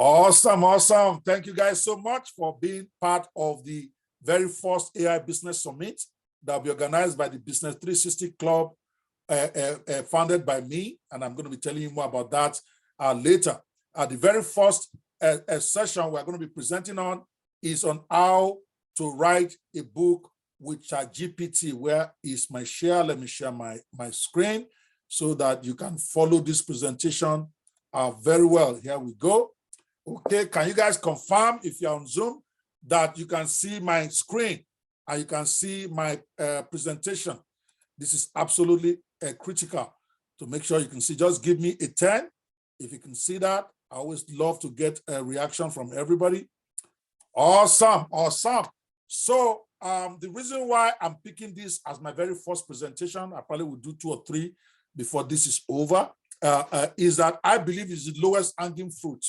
Awesome, awesome. Thank you guys so much for being part of the very first AI Business Summit that will be organized by the Business 360 Club, founded by me, and I'm going to be telling you more about that later. The very first session we're going to be presenting on is on how to write a book with ChatGPT. Where is my share? Let me share my screen so that you can follow this presentation very well. Here we go. Okay, can you guys confirm, if you're on Zoom, that you can see my screen and you can see my presentation? This is absolutely critical to make sure you can see. Just give me a 10 if you can see that. I always love to get a reaction from everybody. Awesome, awesome. So the reason why I'm picking this as my very first presentation, I probably will do 2 or 3 before this is over, is that I believe it's the lowest hanging fruit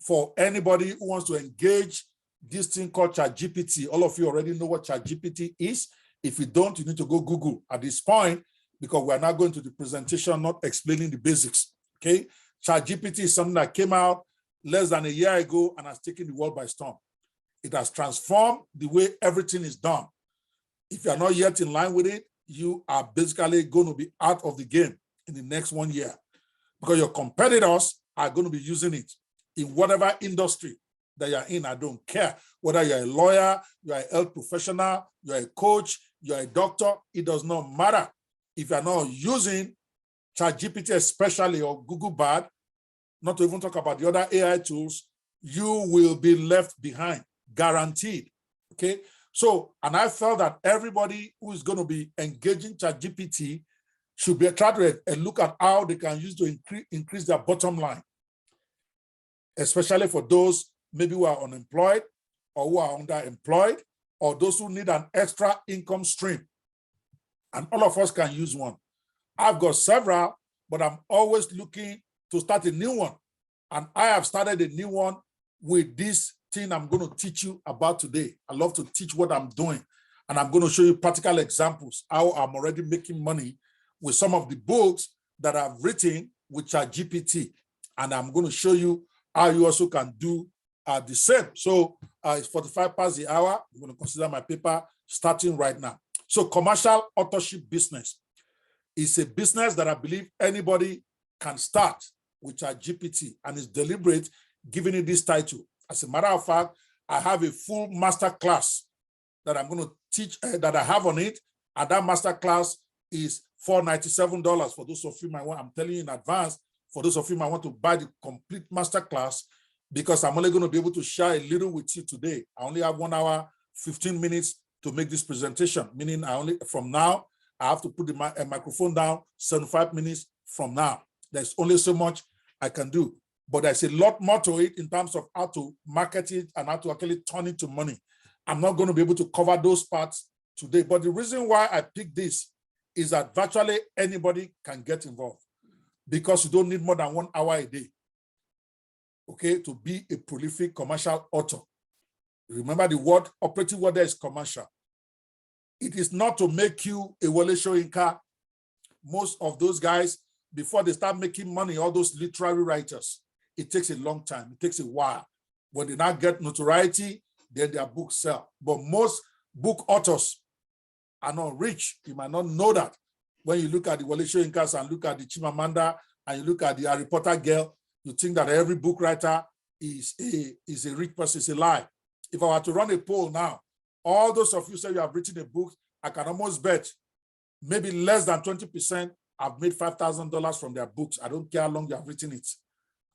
for anybody who wants to engage this thing called ChatGPT. All of you already know what ChatGPT is. If you don't, you need to go Google at this point, because we're not going to the presentation, not explaining the basics, okay? ChatGPT is something that came out less than a year ago and has taken the world by storm. It has transformed the way everything is done. If you're not yet in line with it, you are basically going to be out of the game in the next 1 year, because your competitors are going to be using it in whatever industry that you're in. I don't care whether you're a lawyer, you're a health professional, you're a coach, you're a doctor. It does not matter. If you're not using ChatGPT especially, or Google Bard, not to even talk about the other AI tools, you will be left behind, guaranteed, okay? So, and I felt that everybody who is going to be engaging ChatGPT should be trying to look at how they can use to increase their bottom line, especially for those maybe who are unemployed or who are underemployed, or those who need an extra income stream. And all of us can use one. I've got several, but I'm always looking to start a new one. And I have started a new one with this thing I'm going to teach you about today. I love to teach what I'm doing. And I'm going to show you practical examples, how I'm already making money with some of the books that I've written with ChatGPT. And I'm going to show you how you also can do the same. So it's 45 past the hour. I'm going to consider my paper starting right now. So commercial authorship business is a business that I believe anybody can start with ChatGPT, and is deliberate giving it this title. As a matter of fact, I have a full master class that I'm going to teach, that I have on it, and that master class is $497 for those of you might want. I'm telling you in advance, for those of you might want to buy the complete master class, because I'm only going to be able to share a little with you today. I only have 1 hour, 15 minutes to make this presentation, meaning from now, I have to put the microphone down 75 minutes from now. There's only so much I can do, but there's a lot more to it in terms of how to market it and how to actually turn it to money. I'm not going to be able to cover those parts today, but the reason why I picked this is that virtually anybody can get involved, because you don't need more than 1 hour a day, okay, to be a prolific commercial author. Remember, the word, operative word there is commercial. It is not to make you a Wole Soyinka. Most of those guys, before they start making money, all those literary writers, it takes a long time. It takes a while. When they now get notoriety, then their books sell. But most book authors are not rich. You might not know that. When you look at the Wole Soyinkas and look at the Chimamanda and you look at the Harry Potter girl, you think that every book writer is a rich person. It's a lie. If I were to run a poll now, all those of you say you have written a book, I can almost bet maybe less than 20% have made $5,000 from their books. I don't care how long you have written it.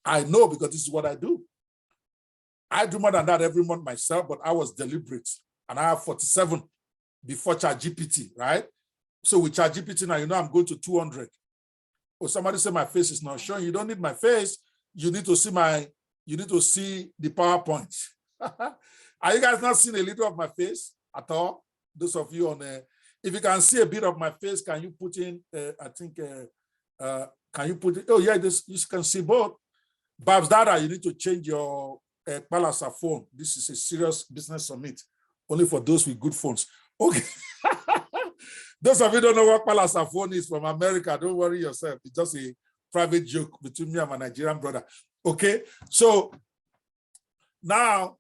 I know, because this is what I do. I do more than that every month myself, but I was deliberate. And I have 47 before ChatGPT, right? So with ChatGPT now, you know I'm going to 200. Or somebody say my face is not showing. You don't need my face. You need to see the PowerPoint. Are you guys not seeing a little of my face at all? Those of you on if you can see a bit of my face, can you put in, can you put it? Oh yeah, you can see both. Babs Dada, you need to change your Palasa phone. This is a serious business summit, only for those with good phones. Okay. Those of you don't know what Palasa phone is from America, don't worry yourself. It's just a private joke between me and my Nigerian brother. Okay, so Now,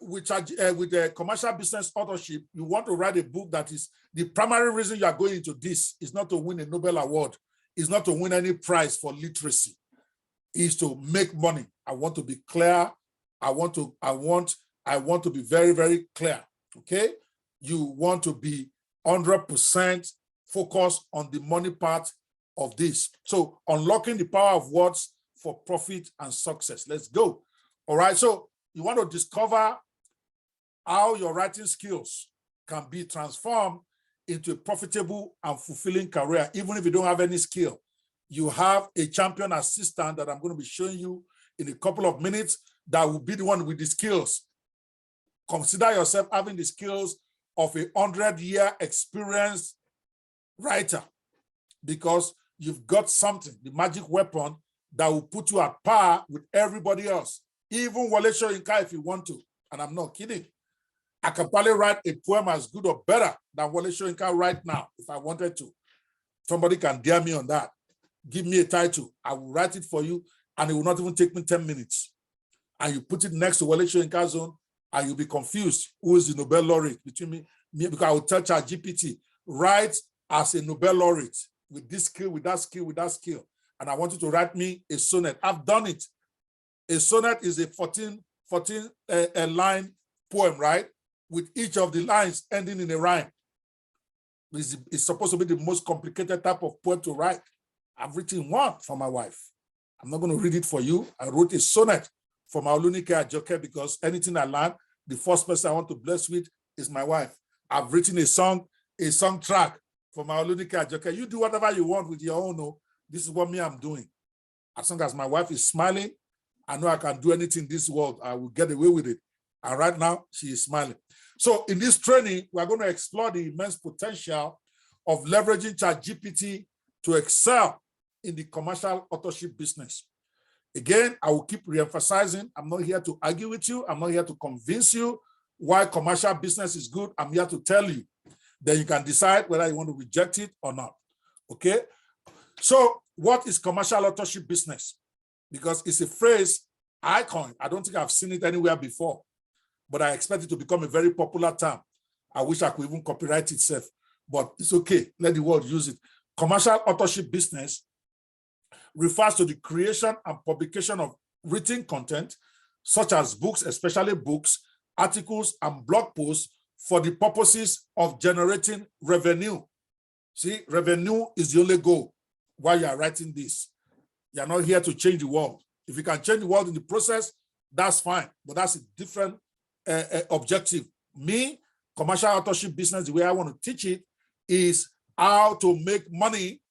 with the commercial business authorship, you want to write a book that is the primary reason you are going into this is not to win a Nobel Award, is not to win any prize for literacy, is to make money. I want to be clear. I want to be very, very clear. Okay, you want to be 100% focused on the money part of this. So unlocking the power of words for profit and success. Let's go. All right. So you want to discover how your writing skills can be transformed into a profitable and fulfilling career, even if you don't have any skill. You have a champion assistant that I'm going to be showing you in a couple of minutes that will be the one with the skills. Consider yourself having the skills of a 100-year experienced writer, because you've got something, the magic weapon that will put you at par with everybody else, even Wole Soyinka if you want to. And I'm not kidding. I can probably write a poem as good or better than Wole Soyinka right now if I wanted to. Somebody can dare me on that. Give me a title. I will write it for you, and it will not even take me 10 minutes. And you put it next to Wole Soyinka's own, and you'll be confused who is the Nobel laureate between me, because I will tell ChatGPT, write as a Nobel laureate with this skill, with that skill, with that skill. And I want you to write me a sonnet. I've done it. A sonnet is a 14 line poem, right? With each of the lines ending in a rhyme. It's supposed to be the most complicated type of poem to write. I've written one for my wife. I'm not going to read it for you. I wrote a sonnet for my Olunike Ajoke, because anything I learn, the first person I want to bless with is my wife. I've written a song track for my Olunike Ajoke. You do whatever you want with your own. No, this is what I'm doing. As long as my wife is smiling, I know I can do anything in this world. I will get away with it. And right now, she is smiling. So in this training, we're going to explore the immense potential of leveraging ChatGPT to excel in the commercial authorship business. Again, I will keep reemphasizing, I'm not here to argue with you. I'm not here to convince you why commercial business is good. I'm here to tell you. Then you can decide whether you want to reject it or not. Okay? So what is commercial authorship business? Because it's a phrase I coined. I don't think I've seen it anywhere before, but I expect it to become a very popular term. I wish I could even copyright itself, but it's okay. Let the world use it. Commercial authorship business refers to the creation and publication of written content, such as books, especially books, articles, and blog posts for the purposes of generating revenue. See, revenue is the only goal while you are writing this. You are not here to change the world. If you can change the world in the process, that's fine, but that's a different objective. Me, commercial authorship business, the way I want to teach it is how to make money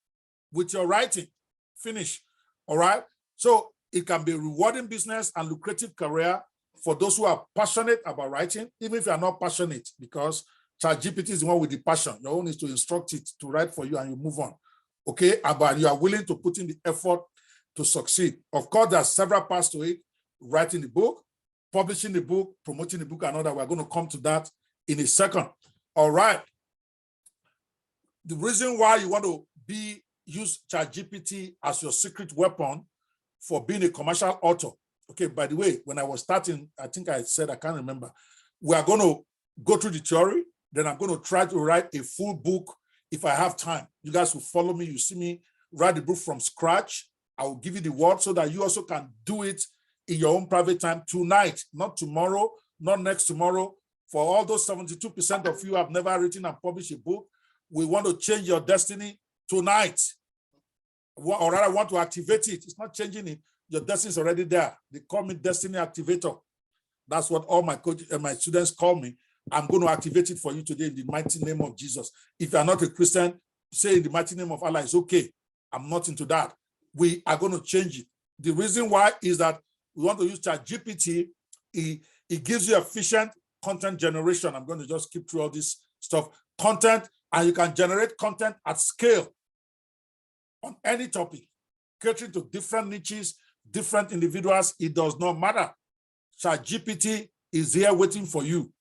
with your writing. Finish. All right. So it can be a rewarding business and lucrative career for those who are passionate about writing, even if you are not passionate, because ChatGPT is the one with the passion. Your own is to instruct it to write for you and you move on. Okay. But you are willing to put in the effort to succeed. Of course, there are several parts to it: writing the book, publishing the book, promoting the book, and all that. We're going to come to that in a second. All right. The reason why you want to use ChatGPT as your secret weapon for being a commercial author. Okay, by the way, when I was starting, I think I said, I can't remember, we are going to go through the theory, then I'm going to try to write a full book if I have time. You guys will follow me, you see me write the book from scratch. I will give you the word so that you also can do it in your own private time tonight, not tomorrow, not next tomorrow. For all those 72% of you who have never written and published a book, we want to change your destiny tonight. Or rather, I want to activate it. It's not changing it. Your destiny is already there. They call me Destiny Activator. That's what all my coaches and my students call me. I'm going to activate it for you today in the mighty name of Jesus. If you are not a Christian, say in the mighty name of Allah, it's okay. I'm not into that. We are going to change it. The reason why is that we want to use ChatGPT. It gives you efficient content generation. I'm going to just keep through all this stuff. Content, and you can generate content at scale on any topic, catering to different niches, different individuals. It does not matter. ChatGPT is here waiting for you,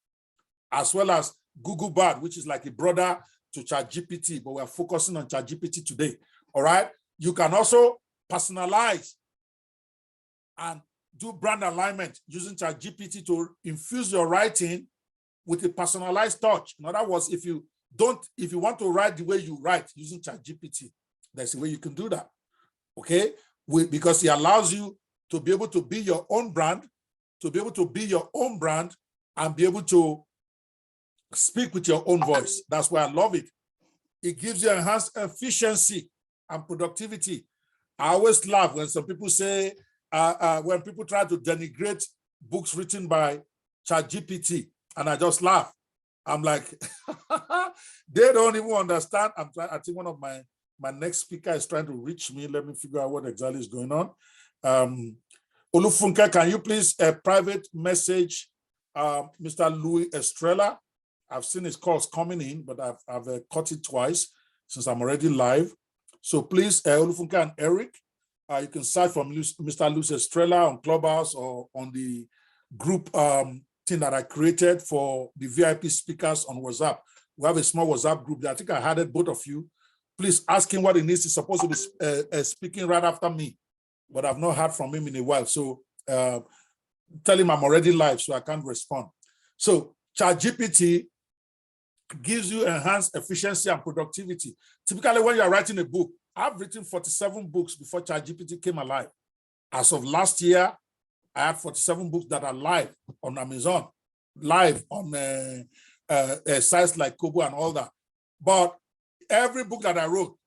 as well as Google Bard, which is like a brother to ChatGPT, but we're focusing on ChatGPT today. All right. You can also personalize and do brand alignment using ChatGPT to infuse your writing with a personalized touch. In other words, if you want to write the way you write using ChatGPT, there's a way you can do that. Okay, because it allows you to be able to be your own brand, and be able to speak with your own voice. That's why I love it. It gives you enhanced efficiency and productivity. I always laugh when some people say, when people try to denigrate books written by ChatGPT, and I just laugh. I'm like, they don't even understand. I think one of my next speaker is trying to reach me. Let me figure out what exactly is going on. Olufunke, can you please private message Mr. Louis Estrella? I've seen his calls coming in, but I've caught it twice since I'm already live. So please, Olufunke and Eric, you can search for Mr. Louis Estrella on Clubhouse or on the group thing that I created for the VIP speakers on WhatsApp. We have a small WhatsApp group that I think I added both of you. Please ask him what he needs. He's supposed to be speaking right after me, but I've not heard from him in a while. So tell him I'm already live, so I can't respond. So ChatGPT gives you enhanced efficiency and productivity. Typically, when you're writing a book, I've written 47 books before ChatGPT came alive. As of last year, I had 47 books that are live on Amazon, live on sites like Kobo and all that. But every book that I wrote,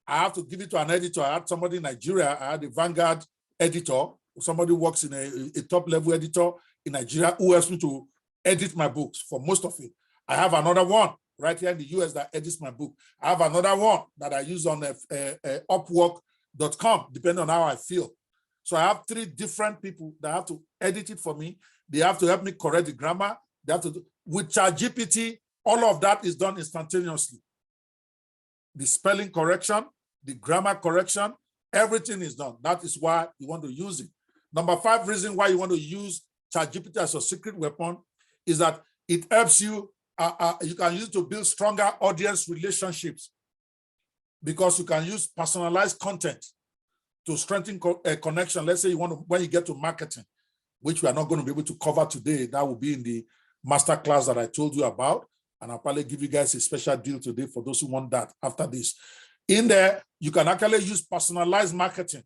I have to give it to an editor. I had somebody in Nigeria. I had a Vanguard editor. Somebody who works in a top-level editor in Nigeria who helps me to edit my books for most of it. I have another one right here in the US that edits my book. I have another one that I use on Upwork.com, depending on how I feel. So I have 3 different people that have to edit it for me. They have to help me correct the grammar. They have to do, with ChatGPT, all of that is done instantaneously. The spelling correction, the grammar correction, everything is done. That is why you want to use it. Number 5 reason why you want to use ChatGPT as a secret weapon is that it helps you. You can use it to build stronger audience relationships because you can use personalized content to strengthen a connection. Let's say you want to, when you get to marketing, which we are not going to be able to cover today, that will be in the master class that I told you about. And I'll probably give you guys a special deal today for those who want that after this. In there, you can actually use personalized marketing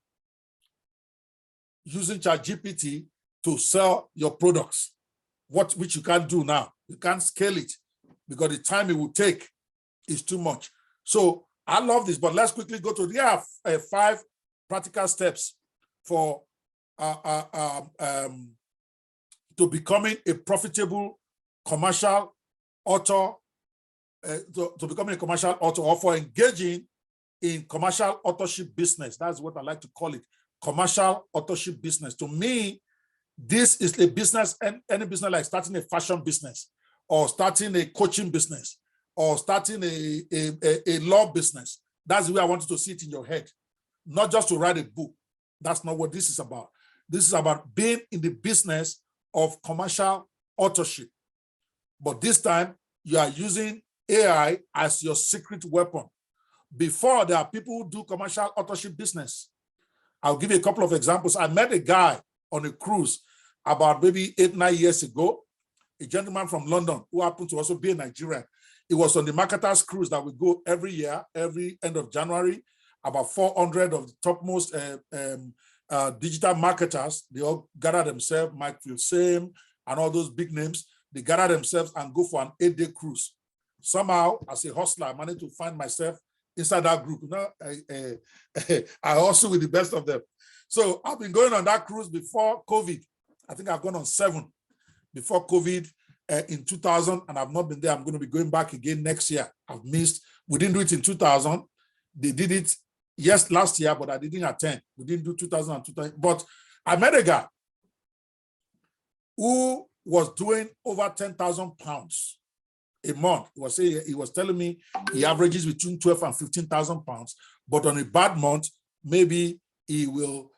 using ChatGPT to sell your products, which you can't do now. You can't scale it because the time it will take is too much. So I love this, but let's quickly go to the 5 practical steps for to becoming a profitable commercial author, to becoming a commercial author, or for engaging in commercial authorship business. That's what I like to call it, commercial authorship business. To me, this is a business, and any business like starting a fashion business, or starting a coaching business, or starting a law business. That's the way I want you to see it in your head, not just to write a book. That's not what this is about. This is about being in the business of commercial authorship. But this time, you are using AI as your secret weapon. Before, there are people who do commercial authorship business. I'll give you a couple of examples. I met a guy on a cruise about maybe 8-9 years ago, a gentleman from London who happened to also be a Nigerian. It was on the Marketers Cruise that we go every year, every end of January. About 400 of the topmost digital marketers, they all gather themselves, Mike Filsame and all those big names, they gather themselves and go for an 8-day cruise. Somehow, as a hustler, I managed to find myself inside that group. You know, I also with the best of them. So I've been going on that cruise before COVID. I think I've gone on 7 before COVID in 2000, and I've not been there. I'm going to be going back again next year. I've missed. We didn't do it in 2000. They did it, yes, last year, but I didn't attend. We didn't do 2000 and 2000. But I met a guy who was doing over 10,000 pounds a month. He was telling me he averages between 12 and 15,000 pounds, but on a bad month, maybe he will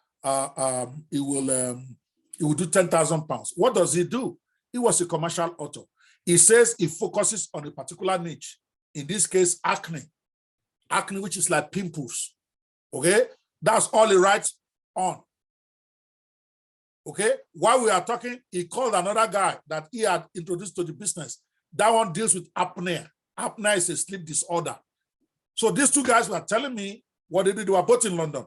do 10,000 pounds. What does he do? He was a commercial author. He says he focuses on a particular niche. In this case, acne, which is like pimples. Okay, that's all he writes on. Okay, while we are talking, he called another guy that he had introduced to the business. That one deals with apnea. Apnea is a sleep disorder. So these two guys were telling me what they did. They were both in London.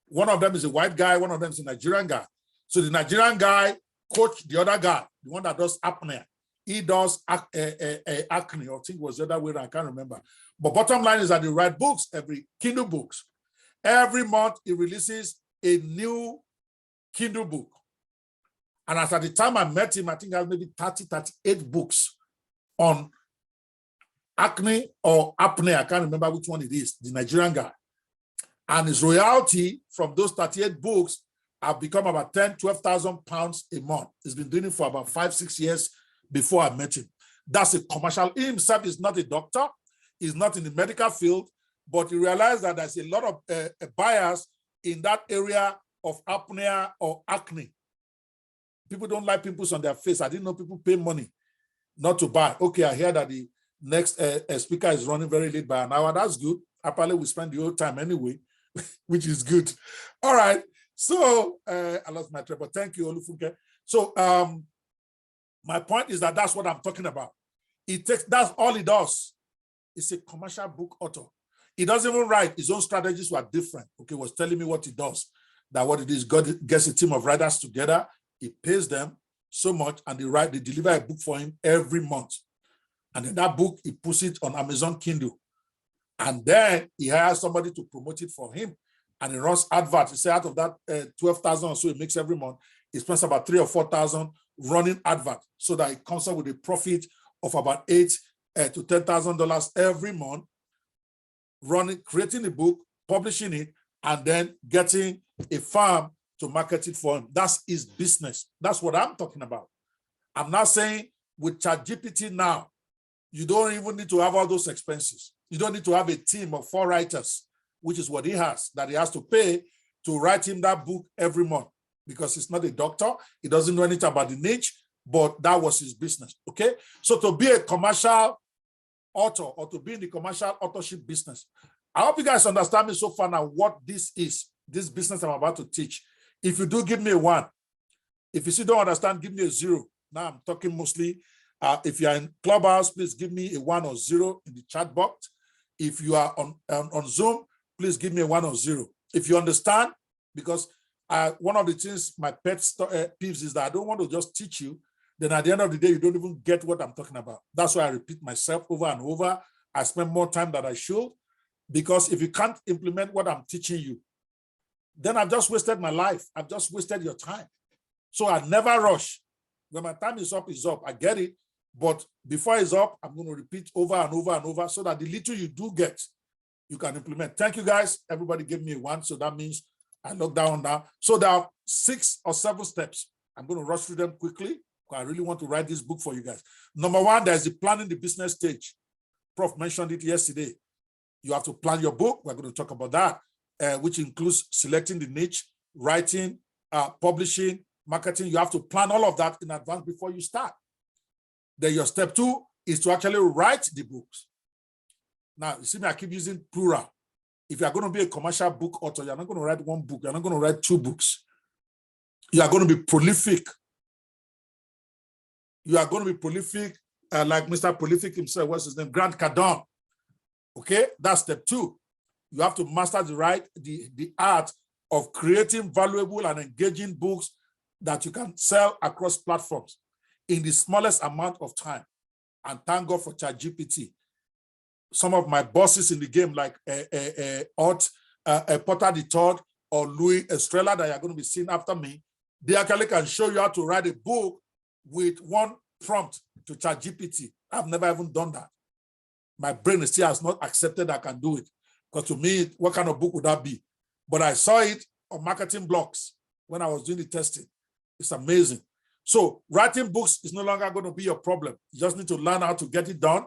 One of them is a white guy, one of them is a Nigerian guy. So the Nigerian guy coached the other guy, the one that does apnea. He does acne, or I think it was the other way, I can't remember. But bottom line is that they write books, every Kindle books. Every month he releases a new Kindle book. And as at the time I met him, I think I had maybe 30, 38 books on acne or apnea. I can't remember which one it is, the Nigerian guy. And his royalty from those 38 books have become about 10, 12,000 pounds a month. He's been doing it for about 5, 6 years before I met him. That's a commercial. He himself is not a doctor. He's not in the medical field, but he realized that there's a lot of buyers in that area of apnea or acne. People don't like pimples on their face. I didn't know people pay money not to buy. Okay, I hear that the next speaker is running very late by an hour. That's good. Apparently, we spend the whole time anyway, which is good. All right. So I lost my train, but thank you, Olufunke. So my point is that that's what I'm talking about. That's all he does. He's a commercial book author. He doesn't even write. His own strategies were different. Okay, he was telling me what he does. That what it is, God gets a team of writers together. He pays them so much, and they deliver a book for him every month. And in that book, he puts it on Amazon Kindle. And then he hires somebody to promote it for him. And he runs adverts. He says out of that 12,000 or so he makes every month, he spends about 3,000 or 4,000 running advert, so that it comes up with a profit of about $8,000 to $10,000 every month, creating a book, publishing it, and then getting a farm to market it for him. That's his business. That's what I'm talking about. I'm not saying with ChatGPT now, you don't even need to have all those expenses. You don't need to have a team of 4 writers, which is what he has, that he has to pay to write him that book every month, because he's not a doctor. He doesn't know anything about the niche, but that was his business, okay? So to be a commercial author, or to be in the commercial authorship business, I hope you guys understand me so far now what this is, this business I'm about to teach. If you do, give me a 1. If you still don't understand, give me a 0. Now I'm talking mostly, if you're in Clubhouse, please give me a 1 or 0 in the chat box. If you are on Zoom, please give me a 1 or 0. If you understand, because one of the things my pet peeves is that I don't want to just teach you, then at the end of the day, you don't even get what I'm talking about. That's why I repeat myself over and over. I spend more time than I should, because if you can't implement what I'm teaching you, then I've just wasted my life. I've just wasted your time. So I never rush. When my time is up, it's up. I get it. But before it's up, I'm going to repeat over and over and over, so that the little you do get, you can implement. Thank you, guys. Everybody gave me a 1, so that means I locked down now. So there are 6 or 7 steps. I'm going to rush through them quickly, because I really want to write this book for you guys. Number 1, there's the planning the business stage. Prof mentioned it yesterday. You have to plan your book. We're going to talk about that, which includes selecting the niche, writing, publishing, marketing. You have to plan all of that in advance before you start. Then your step 2 is to actually write the books. Now, you see me, I keep using plural. If you're going to be a commercial book author, you're not going to write 1 book. You're not going to write 2 books. You are going to be prolific. You are going to be prolific, like Mr. Prolific himself, what's his name? Grant Cardone. Okay, that's step 2. You have to master the art of creating valuable and engaging books that you can sell across platforms in the smallest amount of time. And thank God for ChatGPT. Some of my bosses in the game, like Porter the Third or Louis Estrella, that are going to be seen after me, they actually can show you how to write a book with 1 prompt to ChatGPT. I've never even done that. My brain still has not accepted I can do it. Because to me, what kind of book would that be? But I saw it on marketing blogs when I was doing the testing. It's amazing. So writing books is no longer going to be your problem. You just need to learn how to get it done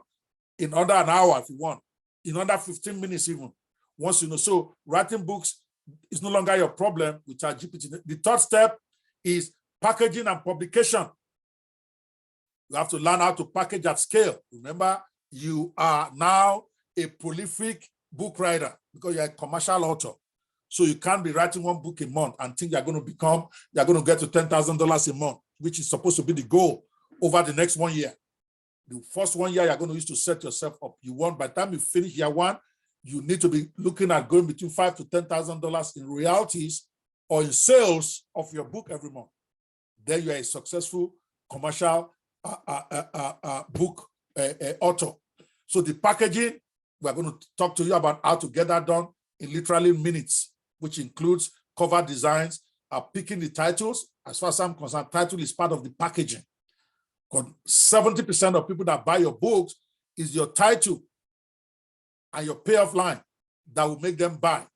in under an hour if you want, in under 15 minutes even. Once you know, so writing books is no longer your problem with ChatGPT. The 3rd step is packaging and publication. You have to learn how to package at scale. Remember, you are now a prolific book writer because you're a commercial author. So you can't be writing one book a month and think you're going to get to $10,000 a month, which is supposed to be the goal over the next 1 year. The first 1 year you're going to use to set yourself up. By the time you finish year one, you need to be looking at going between $5,000 to $10,000 in royalties or in sales of your book every month. Then you are a successful commercial book author. So the packaging, we're going to talk to you about how to get that done in literally minutes, which includes cover designs, picking the titles. As far as I'm concerned, title is part of the packaging. 70% of people that buy your books is your title and your payoff line that will make them buy.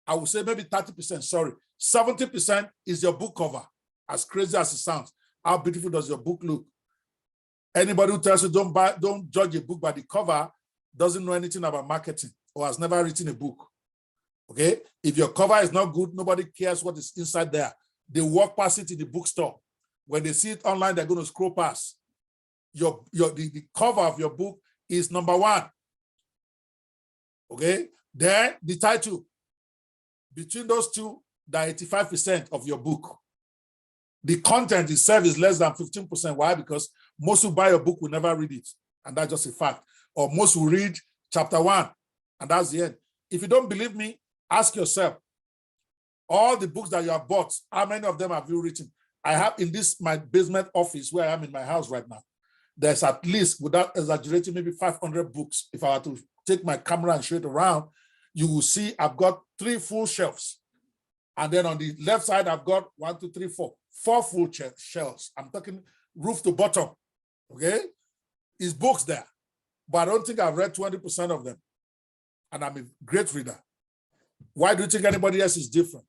I would say maybe 30%, sorry. 70% is your book cover. As crazy as it sounds, how beautiful does your book look? Anybody who tells you don't judge a book by the cover doesn't know anything about marketing or has never written a book. Okay? If your cover is not good, nobody cares what is inside there. They walk past it in the bookstore. When they see it online, they're going to scroll past. The cover of your book is number one. Okay? Then the title. Between those two, that's 85% of your book. The content itself is less than 15%. Why? Because most who buy your book will never read it. And that's just a fact. Or most will read chapter 1, and that's the end. If you don't believe me, ask yourself, all the books that you have bought, how many of them have you written? I have in my basement office where I am in my house right now, there's at least, without exaggerating, maybe 500 books. If I were to take my camera and show it around, you will see I've got 3 full shelves. And then on the left side, I've got 4 full shelves. I'm talking roof to bottom, okay? It's books there, but I don't think I've read 20% of them. And I'm a great reader. Why do you think anybody else is different?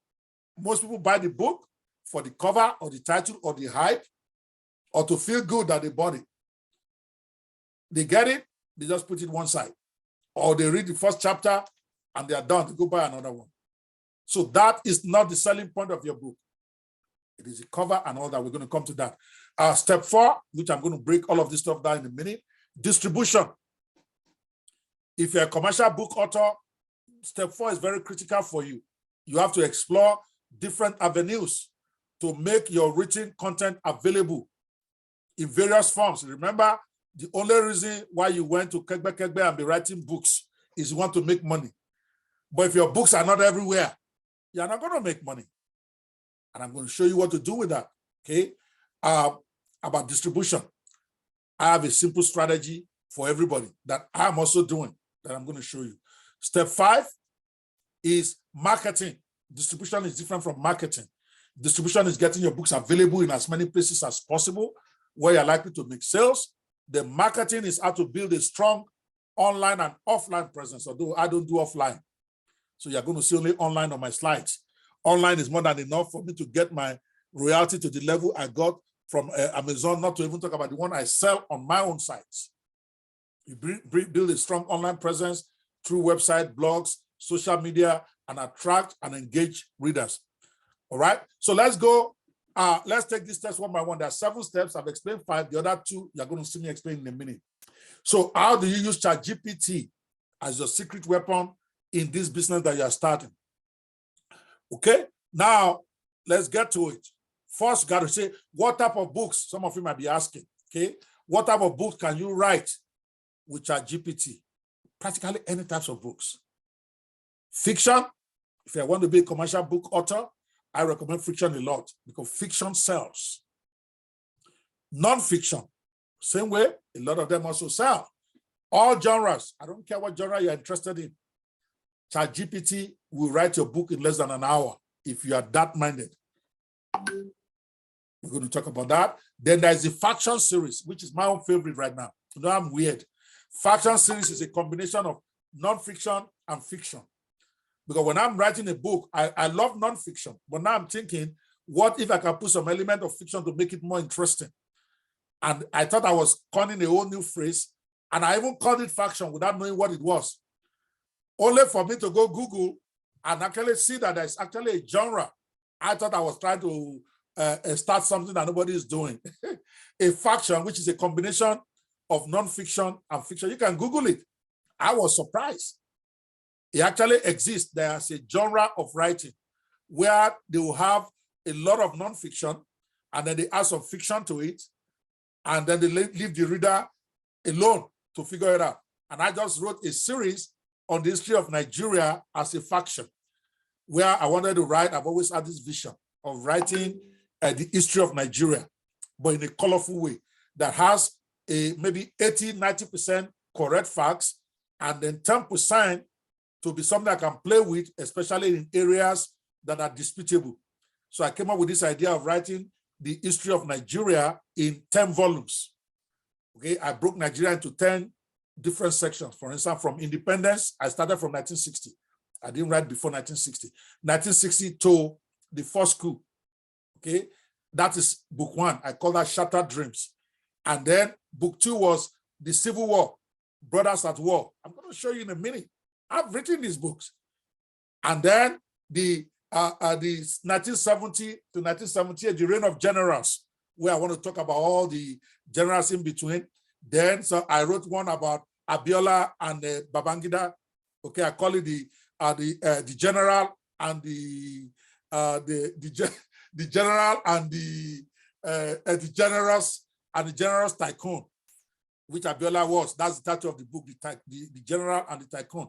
Most people buy the book for the cover or the title or the hype or to feel good that they bought it. They get it, they just put it one side. Or they read the first chapter and they are done, they go buy another one. So that is not the selling point of your book. It is the cover and all that. We're going to come to that. Step 4, which I'm going to break all of this stuff down in a minute, distribution. If you're a commercial book author, step 4 is very critical for you. You have to explore different avenues to make your written content available in various forms. Remember, the only reason why you went to Kegbe and be writing books is you want to make money. But if your books are not everywhere, you're not going to make money. And I'm going to show you what to do with that, okay? About distribution. I have a simple strategy for everybody that I'm also doing that I'm going to show you. Step 5 is marketing. Distribution is different from marketing. Distribution is getting your books available in as many places as possible where you're likely to make sales. The marketing is how to build a strong online and offline presence, although I don't do offline. So you're going to see only online on my slides. Online is more than enough for me to get my royalty to the level I got from Amazon, not to even talk about the one I sell on my own sites. You build a strong online presence through website, blogs, social media, and attract and engage readers. All right, so let's go. Let's take these steps one by one. There are 7 steps. I've explained 5. The other 2, you're going to see me explain in a minute. So how do you use ChatGPT as your secret weapon in this business that you are starting? Okay, now let's get to it. First, you got to say, what type of books? Some of you might be asking, okay? What type of books can you write with ChatGPT? Practically any types of books. Fiction, if I want to be a commercial book author, I recommend fiction a lot because fiction sells. Non-fiction, same way, a lot of them also sell. All genres, I don't care what genre you're interested in. ChatGPT will write your book in less than an hour if you are that minded. We're going to talk about that. Then there's the Faction series, which is my own favorite right now. You know, I'm weird. Faction series is a combination of non-fiction and fiction. Because when I'm writing a book, I love non-fiction, but now I'm thinking, what if I can put some element of fiction to make it more interesting? And I thought I was coining a whole new phrase, and I even called it faction without knowing what it was. Only for me to go Google and actually see that there's actually a genre. I thought I was trying to start something that nobody is doing. A faction, which is a combination of non-fiction and fiction. You can Google it. I was surprised. It actually exists. There's a genre of writing where they will have a lot of nonfiction, and then they add some fiction to it, and then they leave the reader alone to figure it out. And I just wrote a series on the history of Nigeria as a faction, where I wanted to write. I've always had this vision of writing the history of Nigeria, but in a colorful way that has a maybe 80, 90% correct facts, and then 10% to be something I can play with, especially in areas that are disputable. So I came up with this idea of writing the history of Nigeria in 10 volumes. Okay, I broke Nigeria into 10 different sections. For instance, from independence, I started from 1960. I didn't write before 1960. 1960 to the first coup. Okay, that is book 1. I call that Shattered Dreams. And then book 2 was the Civil War, Brothers at War. I'm going to show you in a minute. I've written these books. And then the 1970 to 1978, the reign of generals, where I want to talk about all the generals in between. Then, so I wrote one about Abiola and Babangida. Okay, I call it the general and the general and the generals tycoon, which Abiola was. That's the title of the book, the general and the tycoon.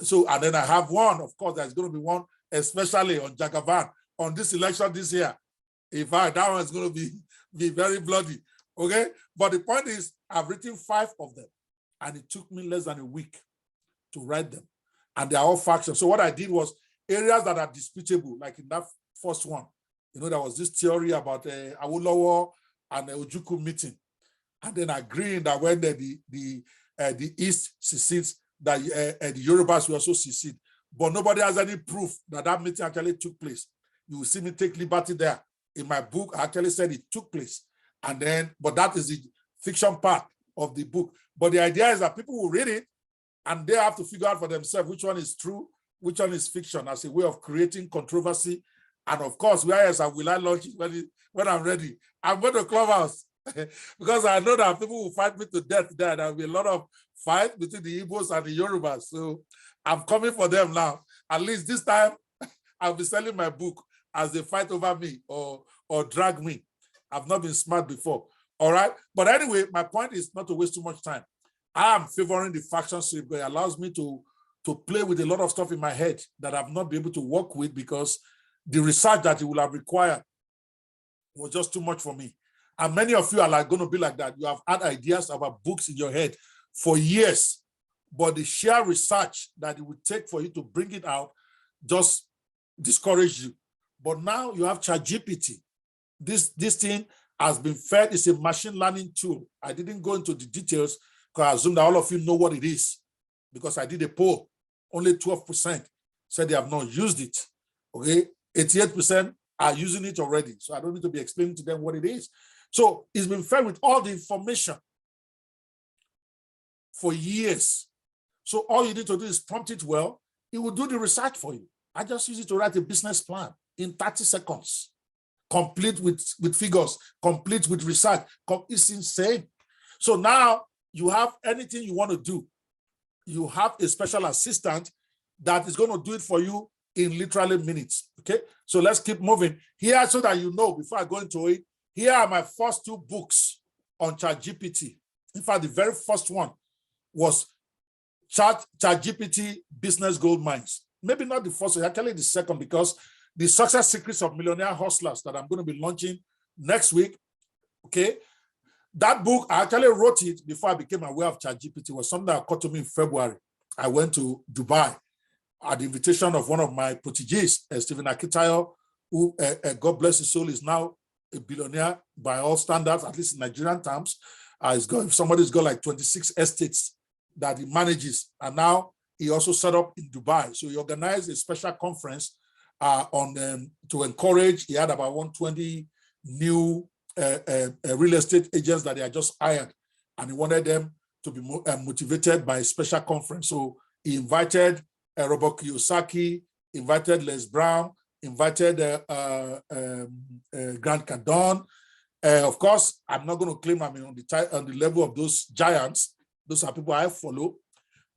So, and then I have one, of course, there's going to be one, especially on Jagaban, on this election this year. In fact, that one is going to be very bloody, okay? But the point is, I've written 5 of them, and it took me less than a week to write them. And they are all factions. So what I did was areas that are disputable, like in that first one, you know, there was this theory about Awolowo and Ojukwu meeting. And then agreeing that when the East secedes, that the Yorubas will also secede. But nobody has any proof that that meeting actually took place. You will see me take liberty there. In my book, I actually said it took place. And then, but that is the fiction part of the book. But the idea is that people will read it and they have to figure out for themselves which one is true, which one is fiction, as a way of creating controversy. And of course, where else will I launch it when I'm ready? I'm going to Clubhouse because I know that people will fight me to death there. There will be a lot of fight between the Igbos and the Yorubas. So I'm coming for them now. At least this time, I'll be selling my book as they fight over me or drag me. I've not been smart before. All right. But anyway, my point is not to waste too much time. I am favoring the faction sweep because it allows me to play with a lot of stuff in my head that I've not been able to work with because the research that it will have required was just too much for me. And many of you are going to be like that. You have had ideas about books in your head for years, but the sheer research that it would take for you to bring it out just discouraged you. But now you have ChatGPT. This thing has been fed. It's a machine learning tool. I didn't go into the details because I assume that all of you know what it is because I did a poll. Only 12% said they have not used it. Okay, 88% are using it already. So I don't need to be explaining to them what it is. So it's been fed with all the information for years. So all you need to do is prompt it well. It will do the research for you. I just use it to write a business plan in 30 seconds, complete with figures, complete with research. It's insane. So now you have anything you want to do. You have a special assistant that is going to do it for you in literally minutes. Okay, so let's keep moving here so that you know before I go into it. Here are my first 2 books on ChatGPT. In fact, the very first one was ChatGPT Business Gold Mines. Maybe not the first, actually the second, because the Success Secrets of Millionaire Hustlers that I'm going to be launching next week. Okay, that book, I actually wrote it before I became aware of ChatGPT. It was something that occurred to me in February. I went to Dubai at the invitation of one of my proteges, Stephen Akitayo, who, God bless his soul, is now a billionaire by all standards, at least in Nigerian terms. Somebody's got like 26 estates that he manages. And now he also set up in Dubai. So he organized a special conference to encourage. He had about 120 new real estate agents that he had just hired. And he wanted them to be motivated by a special conference. So he invited Robert Kiyosaki, invited Les Brown, invited Grant Cardone. Of course, I'm not going to claim I'm on the level of those giants. Those are people I follow.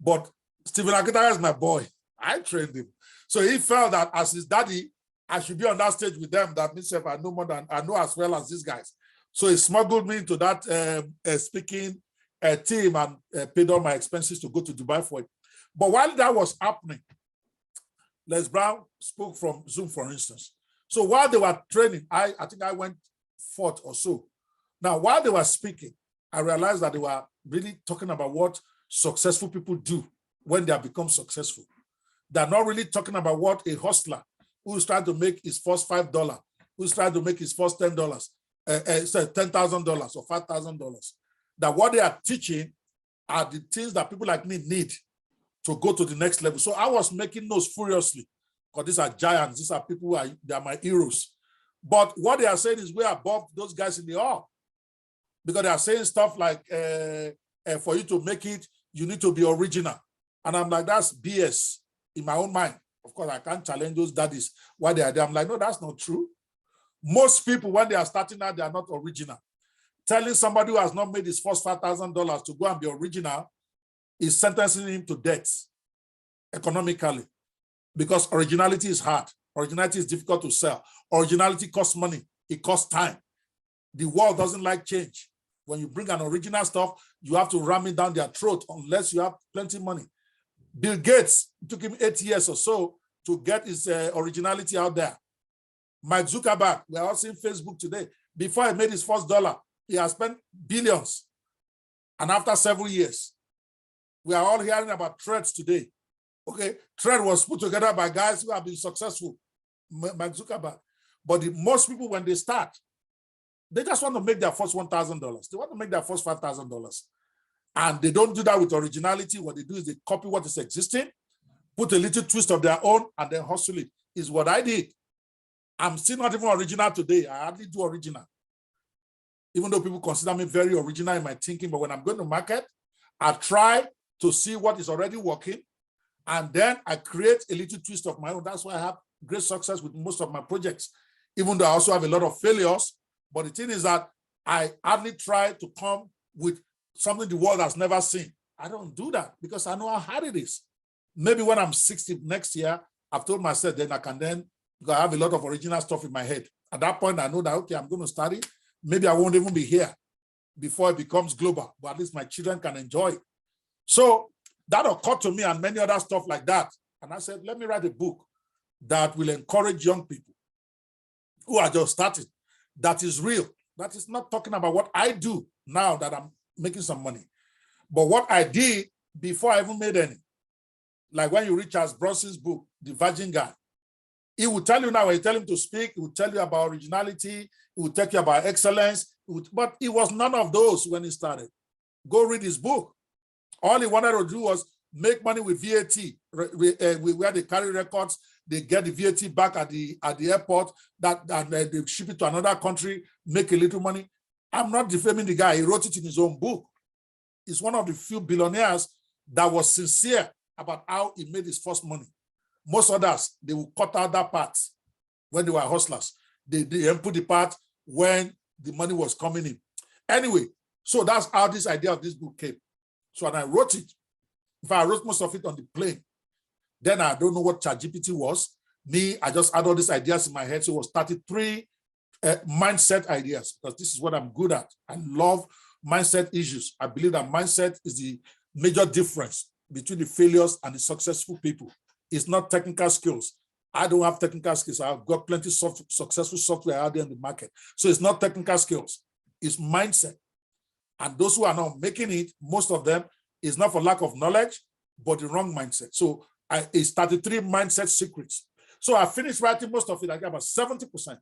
But Stephen Akitayo is my boy. I trained him. So he felt that as his daddy, I should be on that stage with them. That means I know more than I know as well as these guys. So he smuggled me into that speaking team and paid all my expenses to go to Dubai for it. But while that was happening, Les Brown spoke from Zoom, for instance. So while they were training, I think I went fourth or so. Now, while they were speaking, I realized that they were really talking about what successful people do when they have become successful. They're not really talking about what a hustler who is trying to make his first $5, who's trying to make his first $10, $10,000 or $5,000. That what they are teaching are the things that people like me need to go to the next level. So I was making those furiously because these are giants. These are people they are my heroes. But what they are saying is we're above those guys in the hall because they are saying stuff like, for you to make it, you need to be original. And I'm like, that's BS in my own mind. Of course, I can't challenge those daddies while they are there. I'm like, no, that's not true. Most people, when they are starting out, they are not original. Telling somebody who has not made his first $5,000 to go and be original is sentencing him to death economically because originality is hard. Originality is difficult to sell. Originality costs money. It costs time. The world doesn't like change. When you bring an original stuff, you have to ram it down their throat unless you have plenty of money. Bill Gates, it took him 8 years or so to get his originality out there. Mark Zuckerberg, we are all seeing Facebook today. Before he made his first dollar, he has spent billions. And after several years, we are all hearing about Threads today. Okay, Thread was put together by guys who have been successful, Mark Zuckerberg. But most people, when they start, they just want to make their first $1,000. They want to make their first $5,000. And they don't do that with originality. What they do is they copy what is existing, put a little twist of their own, and then hustle it. Is what I did. I'm still not even original today. I hardly do original. Even though people consider me very original in my thinking, but when I'm going to market, I try to see what is already working, and then I create a little twist of my own. That's why I have great success with most of my projects, even though I also have a lot of failures. But the thing is that I hardly try to come with something the world has never seen. I don't do that because I know how hard it is. Maybe when I'm 60 next year, I've told myself then I can then, because I have a lot of original stuff in my head. At that point, I know that, okay, I'm going to study. Maybe I won't even be here before it becomes global, but at least my children can enjoy it. So that occurred to me and many other stuff like that. And I said, let me write a book that will encourage young people who are just starting, that is real, that is not talking about what I do now that I'm making some money, but what I did before I even made any. Like when you read Charles Bronson's book, The Virgin Guy, he will tell you now, when you tell him to speak, he will tell you about originality, he will tell you about excellence, but it was none of those when he started. Go read his book. All he wanted to do was make money with VAT, where they carry records, they get the VAT back at the airport, and they ship it to another country, make a little money. I'm not defaming the guy. He wrote it in his own book. He's one of the few billionaires that was sincere about how he made his first money. Most others, they will cut out that part when they were hustlers. They put the part when the money was coming in. Anyway, so that's how this idea of this book came. So when I wrote it, if I wrote most of it on the plane, then I don't know what ChatGPT was. I just had all these ideas in my head. So it was 33 mindset ideas, because this is what I'm good at. I love mindset issues. I believe that mindset is the major difference between the failures and the successful people. It's not technical skills. I don't have technical skills. I've got plenty of successful software out there in the market. So it's not technical skills. It's mindset. And those who are not making it, most of them, is not for lack of knowledge, but the wrong mindset. So it's 33 mindset secrets. So I finished writing most of it. I got about 70%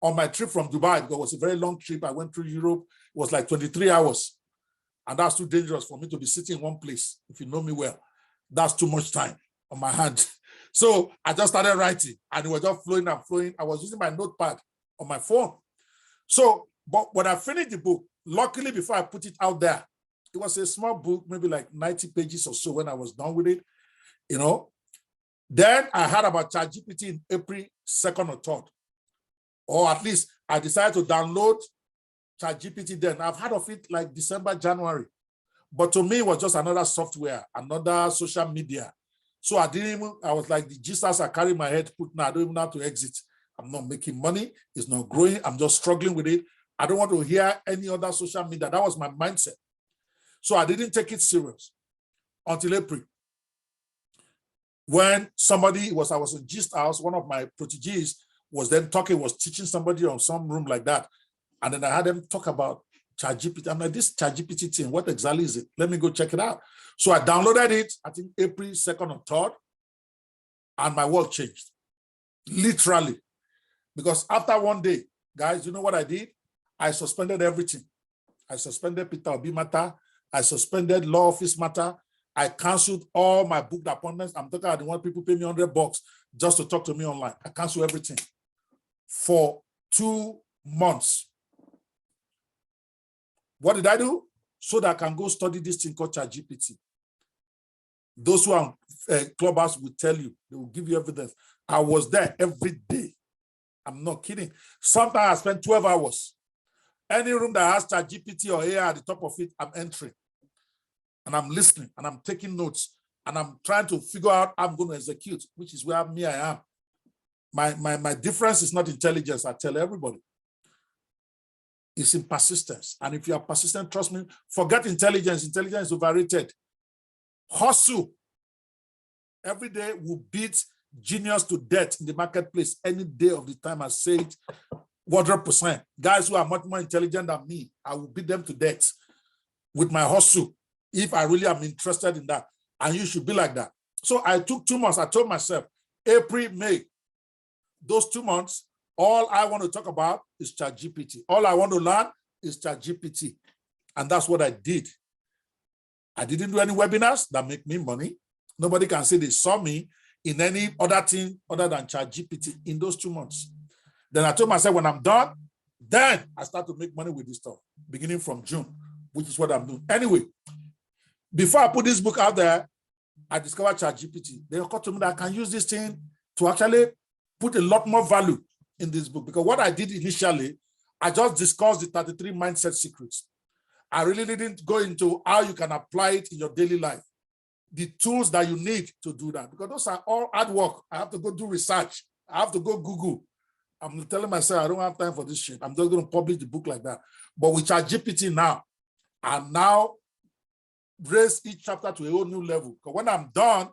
on my trip from Dubai, because it was a very long trip. I went through Europe. It was like 23 hours. And that's too dangerous for me to be sitting in one place. If you know me well, that's too much time on my hand. So I just started writing, and it was just flowing and flowing. I was using my notepad on my phone. So, but when I finished the book, luckily before I put it out there, it was a small book, maybe like 90 pages or so when I was done with it, you know. Then I heard about ChatGPT in April 2nd or 3rd. Or at least I decided to download ChatGPT then. I've heard of it like December, January. But to me, it was just another software, another social media. So I didn't even, I was like, the Jesus I carry my head put now, I don't even know how to exit. I'm not making money. It's not growing. I'm just struggling with it. I don't want to hear any other social media. That was my mindset. So I didn't take it serious until April. When somebody was, I was in Gist House, one of my proteges was then talking, was teaching somebody on some room like that. And then I had them talk about ChatGPT. I'm like, this ChatGPT thing, what exactly is it? Let me go check it out. So I downloaded it, I think April 2nd or 3rd, and my world changed, literally. Because after one day, guys, you know what I did? I suspended everything. I suspended Peter Obi matter. I suspended law office matter. I canceled all my booked appointments. I'm talking about the one people pay me $100 just to talk to me online. I canceled everything for 2 months. What did I do? So that I can go study this thing called ChatGPT. Those who are Clubhouse will tell you, they will give you evidence. I was there every day. I'm not kidding. Sometimes I spend 12 hours. Any room that has ChatGPT or AI at the top of it, I'm entering. And I'm listening, and I'm taking notes, and I'm trying to figure out how I'm going to execute, which is where I am. My difference is not intelligence, I tell everybody. It's in persistence. And if you are persistent, trust me, forget intelligence. Intelligence is overrated. Hustle. Every day will beat genius to death in the marketplace any day of the time. I say it 100%. Guys who are much more intelligent than me, I will beat them to death with my hustle if I really am interested in that. And you should be like that. So I took 2 months. I told myself, April, May, those 2 months, all I want to talk about is ChatGPT. All I want to learn is ChatGPT. And that's what I did. I didn't do any webinars that make me money. Nobody can say they saw me in any other thing other than ChatGPT in those 2 months. Then I told myself, when I'm done, then I start to make money with this stuff, beginning from June, which is what I'm doing. Anyway, before I put this book out there, I discovered ChatGPT. They occurred to me that I can use this thing to actually put a lot more value in this book. Because what I did initially, I just discussed the 33 mindset secrets. I really didn't go into how you can apply it in your daily life, the tools that you need to do that, because those are all hard work. I have to go do research. I have to go Google. I'm telling myself, I don't have time for this shit. I'm just going to publish the book like that. But with ChatGPT now, I'm now raise each chapter to a whole new level. Because when I'm done,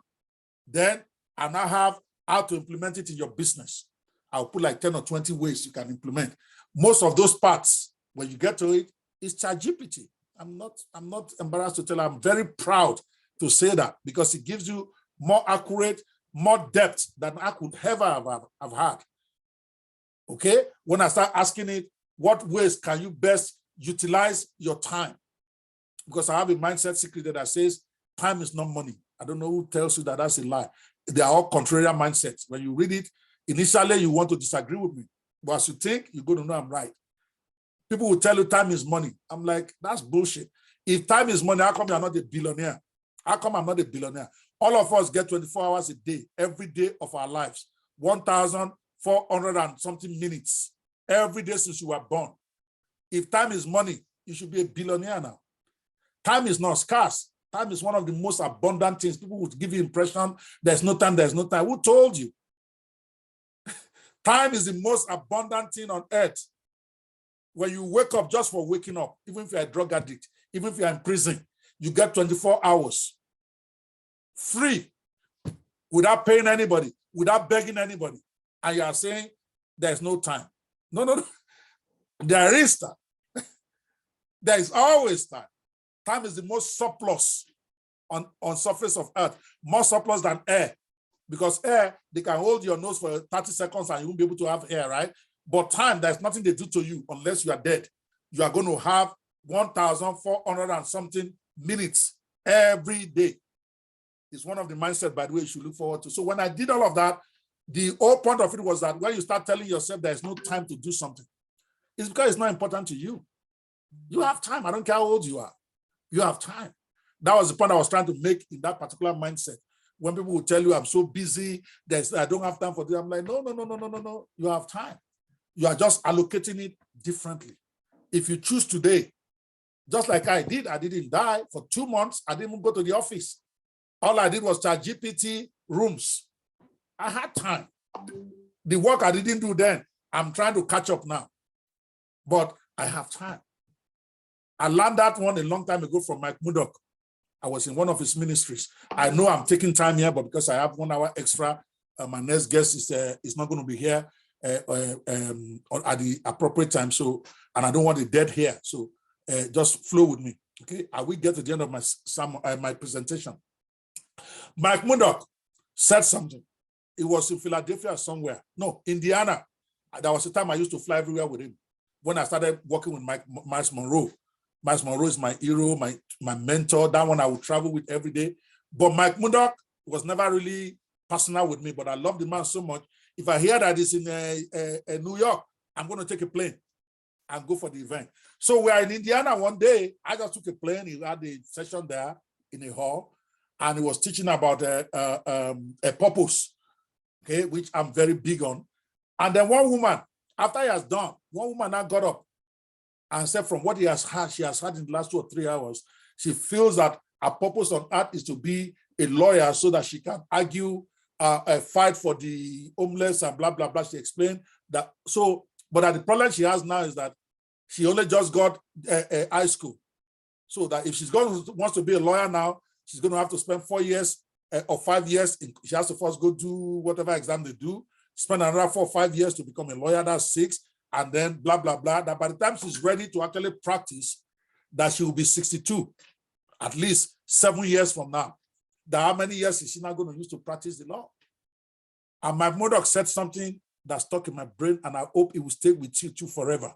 then I now have how to implement it in your business. I'll put like 10 or 20 ways you can implement. Most of those parts, when you get to it, is ChatGPT. I'm not embarrassed to tell you, I'm very proud to say that, because it gives you more accurate, more depth than I could ever have had. Okay? When I start asking it, what ways can you best utilize your time? Because I have a mindset secret that says time is not money. I don't know who tells you that that's a lie. They are all contrarian mindsets. When you read it, initially you want to disagree with me. But as you think, you're going to know I'm right. People will tell you time is money. I'm like, that's bullshit. If time is money, how come you're not a billionaire? How come I'm not a billionaire? All of us get 24 hours a day, every day of our lives, 1,400 and something minutes, every day since you were born. If time is money, you should be a billionaire now. Time is not scarce. Time is one of the most abundant things. People would give you impression there's no time, there's no time. Who told you? Time is the most abundant thing on earth. When you wake up, just for waking up, even if you're a drug addict, even if you're in prison, you get 24 hours free without paying anybody, without begging anybody. And you are saying there's no time. No, no, no. There is time. There is always time. Time is the most surplus on surface of earth, more surplus than air. Because air, they can hold your nose for 30 seconds and you won't be able to have air, right? But time, there's nothing they do to you unless you are dead. You are going to have 1,400 and something minutes every day. It's one of the mindset, by the way, you should look forward to. So when I did all of that, the whole point of it was that when you start telling yourself there's no time to do something, it's because it's not important to you. You have time. I don't care how old you are. You have time. That was the point I was trying to make in that particular mindset. When people will tell you, I'm so busy, I don't have time for this, I'm like, no, no, no, no, no, no, no. You have time. You are just allocating it differently. If you choose today, just like I didn't die for 2 months. I didn't even go to the office. All I did was ChatGPT, rooms. I had time. The work I didn't do then, I'm trying to catch up now. But I have time. I learned that one a long time ago from Mike Murdoch. I was in one of his ministries. I know I'm taking time here, but because I have 1 hour extra, my next guest is not going to be here at the appropriate time. So, and I don't want it dead here. So just flow with me. Okay, I will get to the end of my presentation. Mike Murdoch said something. It was in Philadelphia somewhere. No, Indiana. There was a time I used to fly everywhere with him. When I started working with Miles Monroe. Miles Monroe is my hero, my mentor. That one I would travel with every day. But Mike Murdoch was never really personal with me, but I love the man so much. If I hear that he's in New York, I'm going to take a plane and go for the event. So we are in Indiana one day. I just took a plane. He had a session there in a hall, and he was teaching about a purpose, okay, which I'm very big on. And then one woman, after he has done, one woman now got up and said from what she has had in the last 2 or 3 hours, she feels that her purpose on earth is to be a lawyer so that she can argue a fight for the homeless and blah, blah, blah. She explained that. So, but the problem she has now is that she only just got high school. So that if she's wants to be a lawyer now, she's going to have to spend 4 years or 5 years. She has to first go do whatever exam they do, spend another 4 or 5 years to become a lawyer. That's 6. And then blah, blah, blah. That by the time she's ready to actually practice, that she will be 62, at least 7 years from now. That how many years is she not going to use to practice the law? And my Murdoch said something that stuck in my brain, and I hope it will stay with you too forever.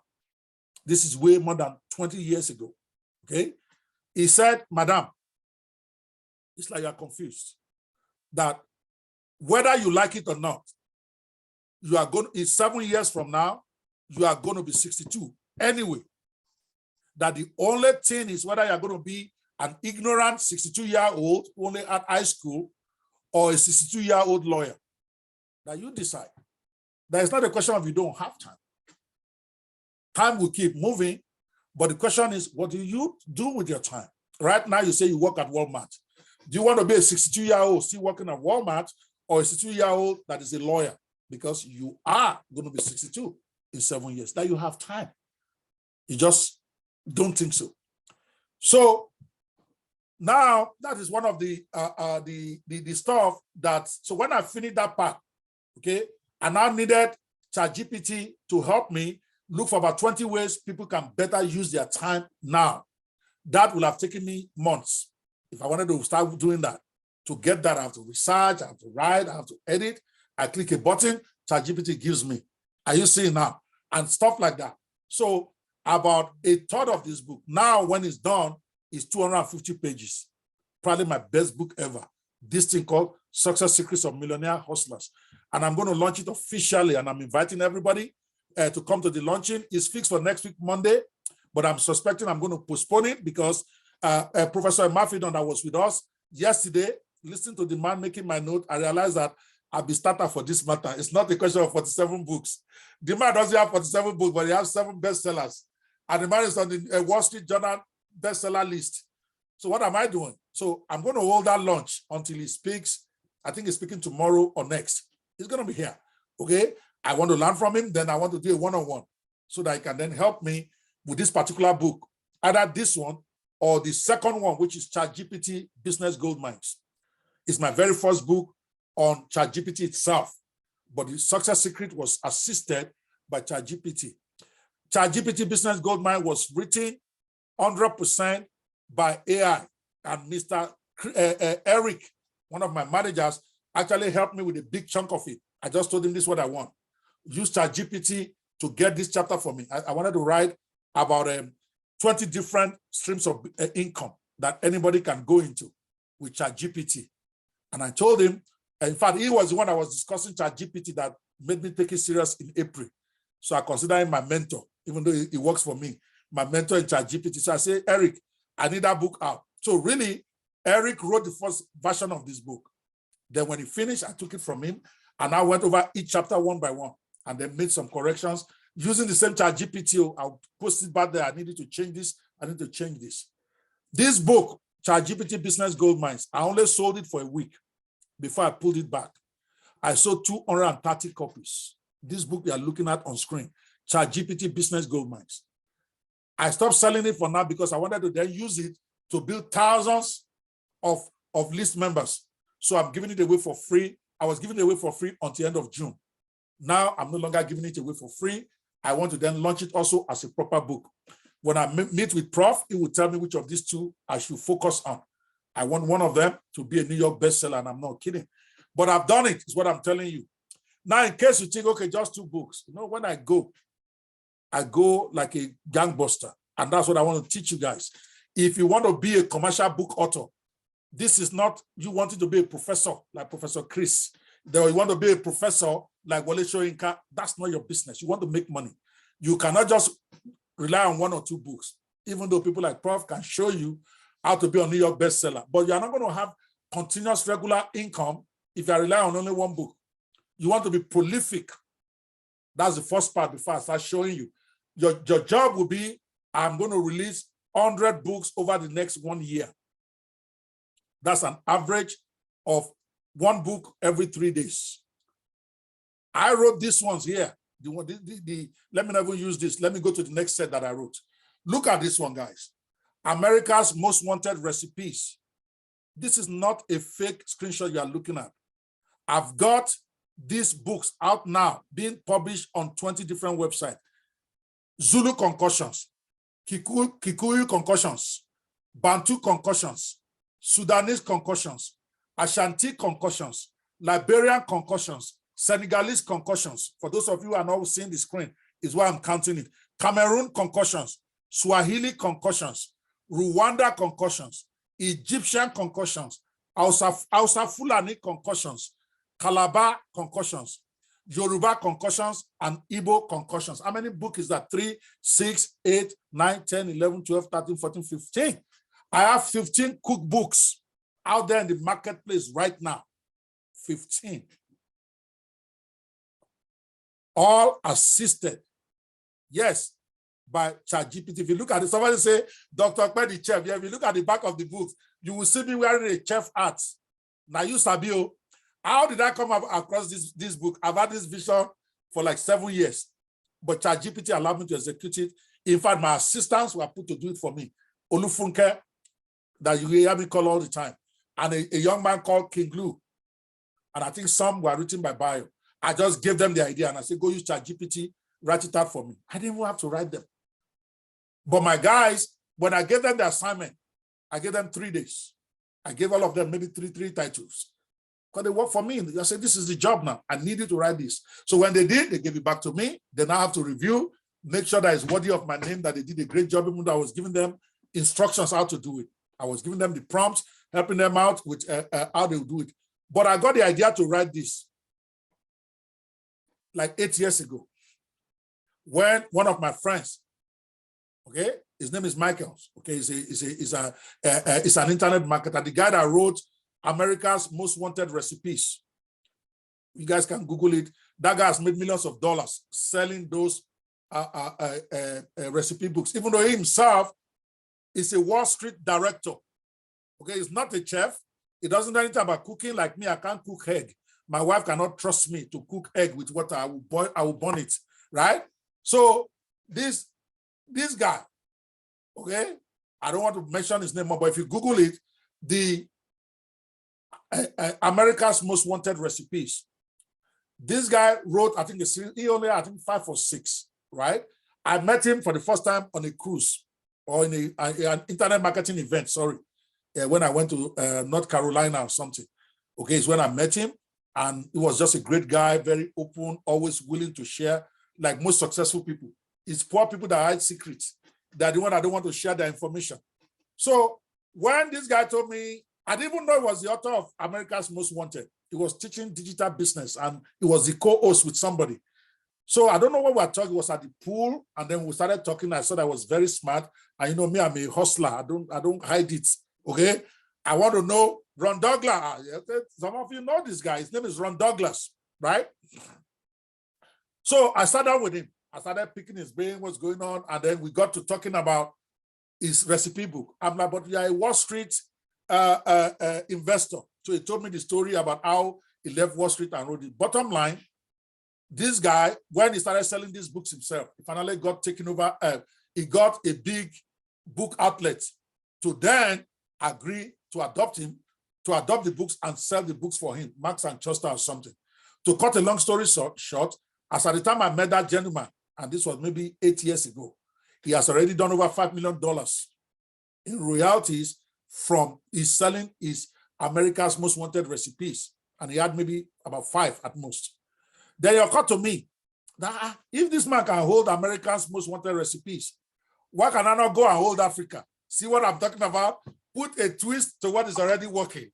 This is way more than 20 years ago, okay? He said, Madam, it's like you're confused, that whether you like it or not, you are going, in 7 years from now, you are going to be 62 anyway. That the only thing is whether you're going to be an ignorant 62-year-old who only at high school or a 62-year-old lawyer. That you decide. That is not a question of you don't have time. Time will keep moving, but the question is, what do you do with your time? Right now, you say you work at Walmart. Do you want to be a 62-year-old still working at Walmart, or a 62-year-old that is a lawyer? Because you are going to be 62 in 7 years. That you have time. You just don't think so. So now that is one of the stuff that, so when I finished that part, okay, I now needed ChatGPT to help me look for about 20 ways people can better use their time now. That will have taken me months. If I wanted to start doing that, to get that, I have to research, I have to write, I have to edit. I click a button, ChatGPT gives me. Are you seeing now? And stuff like that. So about a third of this book, now when it's done, is 250 pages. Probably my best book ever. This thing called Success Secrets of Millionaire Hustlers. And I'm going to launch it officially, and I'm inviting everybody to come to the launching. It's fixed for next week, Monday, but I'm suspecting I'm going to postpone it because Professor Mafidon that was with us yesterday, listening to the man making my note, I realized that I'll be starter for this matter. It's not a question of 47 books. The man doesn't have 47 books, but he has 7 bestsellers. And the man is on the Wall Street Journal bestseller list. So what am I doing? So I'm going to hold that launch until he speaks. I think he's speaking tomorrow or next. He's going to be here, okay? I want to learn from him. Then I want to do a one-on-one so that he can then help me with this particular book, either this one or the second one, which is ChatGPT Business Goldmines. It's my very first book on ChatGPT itself, but the success secret was assisted by ChatGPT. ChatGPT Business Goldmine was written 100% by AI, and Mr. Eric, one of my managers, actually helped me with a big chunk of it. I just told him this is what I want. Use ChatGPT to get this chapter for me. I wanted to write about 20 different streams of income that anybody can go into with ChatGPT. And I told him, in fact, he was the one I was discussing ChatGPT that made me take it serious in April. So I consider him my mentor, even though he works for me, my mentor in ChatGPT. So I say, Eric, I need that book out. So really, Eric wrote the first version of this book. Then when he finished, I took it from him, and I went over each chapter one by one, and then made some corrections using the same ChatGPT. I'll post it back there. I needed to change this. I need to change this. This book, ChatGPT Business Goldmines, I only sold it for a week. before I pulled it back. I sold 230 copies. This book you are looking at on screen, ChatGPT Business Goldmines. I stopped selling it for now because I wanted to then use it to build thousands of list members. So I'm giving it away for free. I was giving it away for free until the end of June. Now I'm no longer giving it away for free. I want to then launch it also as a proper book. When I meet with Prof, he will tell me which of these two I should focus on. I want one of them to be a New York bestseller, and I'm not kidding. But I've done it, is what I'm telling you. Now, in case you think, okay, just 2 books, you know, when I go like a gangbuster, and that's what I want to teach you guys. If you want to be a commercial book author, this is not you wanting to be a professor like Professor Chris. Or you want to be a professor like Wale Soyinka. That's not your business. You want to make money. You cannot just rely on 1 or 2 books, even though people like Prof can show you how to be a New York bestseller. But you're not going to have continuous regular income if you rely on only 1 book. You want to be prolific. That's the first part before I start showing you. Your job will be, I'm going to release 100 books over the next 1 year. That's an average of 1 book every 3 days. I wrote these ones here. Let me never use this. Let me go to the next set that I wrote. Look at this one, guys. America's Most Wanted Recipes. This is not a fake screenshot you are looking at. I've got these books out now, being published on 20 different websites. Zulu concoctions, Kikuyu concoctions, Bantu concoctions, Sudanese concoctions, Ashanti concoctions, Liberian concoctions, Senegalese concoctions. For those of you who are not seeing the screen, is why I'm counting it. Cameroon concoctions, Swahili concoctions, Rwanda concoctions, Egyptian concoctions, Hausa Fulani concoctions, Calabar concoctions, Yoruba concoctions, and Igbo concoctions. How many books is that? 3, 6, 8, 9, 10, 11, 12, 13, 14, 15. I have 15 cookbooks out there in the marketplace right now. 15. All assisted, yes, by ChatGPT. If you look at it, somebody say, Dr. Okpe the chef. Yeah, if you look at the back of the book, you will see me wearing a chef hat. Now you Sabio, how did I come across this book? I've had this vision for like 7 years, but ChatGPT allowed me to execute it. In fact, my assistants were put to do it for me. Olufunke, that you hear me call all the time, and a young man called King Lou. And I think some were written by Bio. I just gave them the idea and I said, go use ChatGPT, write it out for me. I didn't even have to write them. But my guys, when I gave them the assignment, I gave them 3 days. I gave all of them maybe three titles. Because they work for me. I said, this is the job now. I need you to write this. So when they did, they gave it back to me. Then I have to review, make sure that it's worthy of my name, that they did a great job, even though I was giving them instructions how to do it. I was giving them the prompts, helping them out with how they would do it. But I got the idea to write this like 8 years ago, when one of my friends, okay, his name is Michael, okay, he's an internet marketer, the guy that wrote America's Most Wanted Recipes. You guys can Google it. That guy has made millions of dollars selling those recipe books, even though he himself is a Wall Street director. Okay, he's not a chef. He doesn't know anything about cooking like me. I can't cook egg. My wife cannot trust me to cook egg with water. I will burn it, right? So this guy, okay, I don't want to mention his name, but if you Google it, the America's Most Wanted Recipes. This guy wrote, I think he only, I think 5 or 6, right? I met him for the first time on a cruise or in an internet marketing event, sorry, when I went to North Carolina or something. Okay, it's when I met him. And he was just a great guy, very open, always willing to share, like most successful people. It's poor people that hide secrets. They're the one that don't want to share their information. So when this guy told me, I didn't even know he was the author of America's Most Wanted. He was teaching digital business and he was the co-host with somebody. So I don't know what we were talking. It was at the pool, and then we started talking. I thought I was very smart. And you know me, I'm a hustler. I don't hide it. Okay. I want to know Ron Douglas. Some of you know this guy. His name is Ron Douglas, right? So I sat down with him. I started picking his brain, what's going on. And then we got to talking about his recipe book. I'm like, but you're a Wall Street investor. So he told me the story about how he left Wall Street and wrote it. Bottom line, this guy, when he started selling these books himself, he finally got taken over. He got a big book outlet to then agree to adopt him, to adopt the books and sell the books for him, Marks and Chester or something. To cut a long story short, as at the time I met that gentleman, and this was maybe 8 years ago, he has already done over $5 million in royalties from his selling his America's Most Wanted recipes. And he had maybe about 5 at most. Then it occurred to me that if this man can hold America's Most Wanted recipes, why can I not go and hold Africa? See what I'm talking about? Put a twist to what is already working.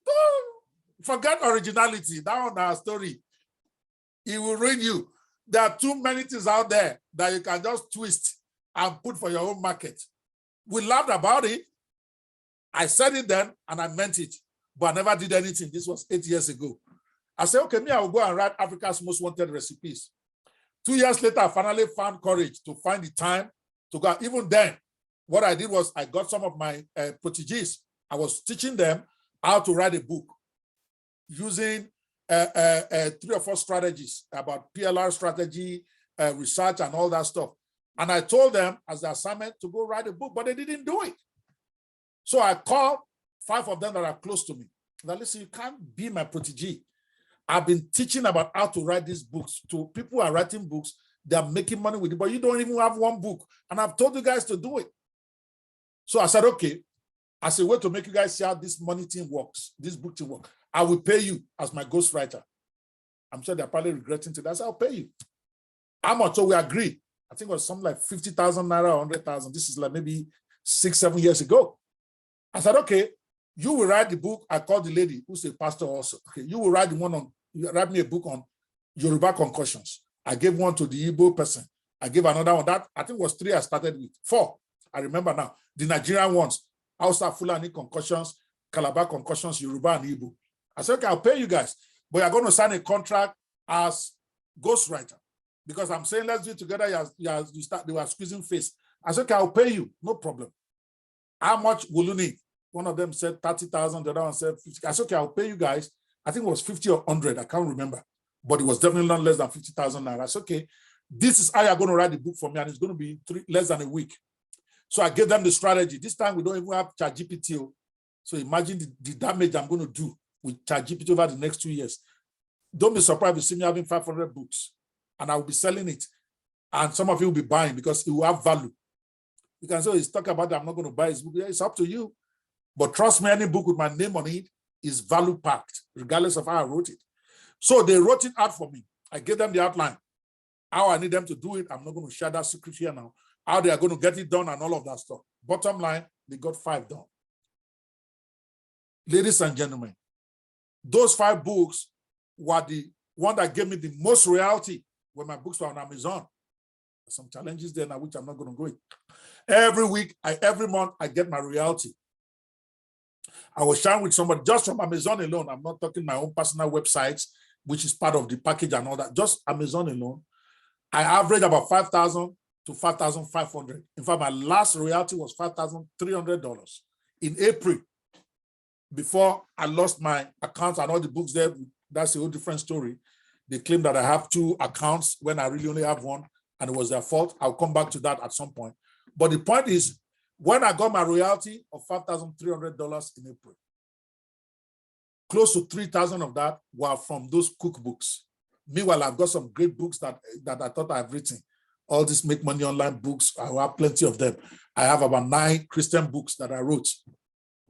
Don't forget originality. That on our story, it will ruin you. There are too many things out there that you can just twist and put for your own market. We laughed about it. I said it then and I meant it, but I never did anything. This was 8 years ago. I said, okay, I will go and write Africa's Most Wanted recipes. 2 years later, I finally found courage to find the time to go. Even then, what I did was I got some of my proteges. I was teaching them how to write a book using 3 or 4 strategies about PLR strategy, research, and all that stuff. And I told them as the assignment to go write a book, but they didn't do it. So I called 5 of them that are close to me. Now, listen, you can't be my protege. I've been teaching about how to write these books to people who are writing books. They're making money with it, but you don't even have one book. And I've told you guys to do it. So I said, okay, as a way to make you guys see how this money thing works, this book thing works, I will pay you as my ghostwriter. I'm sure they're probably regretting it. I said, I'll pay you. How much? So we agreed. I think it was something like 50,000 naira or 100,000. This is like maybe 6, 7 years ago. I said, okay, you will write the book. I called the lady who's a pastor also. Okay, you will write the one on, you write me a book on Yoruba concussions. I gave one to the Igbo person. I gave another one. That I think was 3 I started with. 4, I remember now. The Nigerian ones, Hausa, Fulani concussions, Calabar concussions, Yoruba and Igbo. I said, okay, I'll pay you guys, but you're going to sign a contract as ghostwriter. Because I'm saying, let's do it together. You start, they were squeezing face. I said, okay, I'll pay you, no problem. How much will you need? One of them said 30,000, the other one said 50. I said, okay, I'll pay you guys. I think it was 50 or 100, I can't remember. But it was definitely not less than 50,000 naira. I said, okay, this is how you're going to write the book for me, and it's going to be less than a week. So I gave them the strategy. This time we don't even have ChatGPT. So imagine the damage I'm going to do with ChatGPT over the next 2 years. Don't be surprised if you see me having 500 books, and I will be selling it. And some of you will be buying because it will have value. You can say, he's talking about that, I'm not going to buy his book. Yeah, it's up to you. But trust me, any book with my name on it is value packed, regardless of how I wrote it. So they wrote it out for me. I gave them the outline, how I need them to do it. I'm not going to share that secret here now. How they are going to get it done and all of that stuff. Bottom line, they got 5 done. Ladies and gentlemen, those 5 books were the one that gave me the most royalty when my books were on Amazon. There's some challenges there now, which I'm not going to go in. Every week, every month, I get my royalty. I was sharing with somebody just from Amazon alone. I'm not talking my own personal websites, which is part of the package and all that. Just Amazon alone. I average about 5,000 to 5,500. In fact, my last royalty was $5,300 in April. Before I lost my accounts and all the books there, that's a whole different story. They claim that I have 2 accounts when I really only have 1, and it was their fault. I'll come back to that at some point. But the point is, when I got my royalty of $5,300 in April, close to 3,000 of that were from those cookbooks. Meanwhile, I've got some great books that I thought I've written. All these make money online books, I have plenty of them. I have about 9 Christian books that I wrote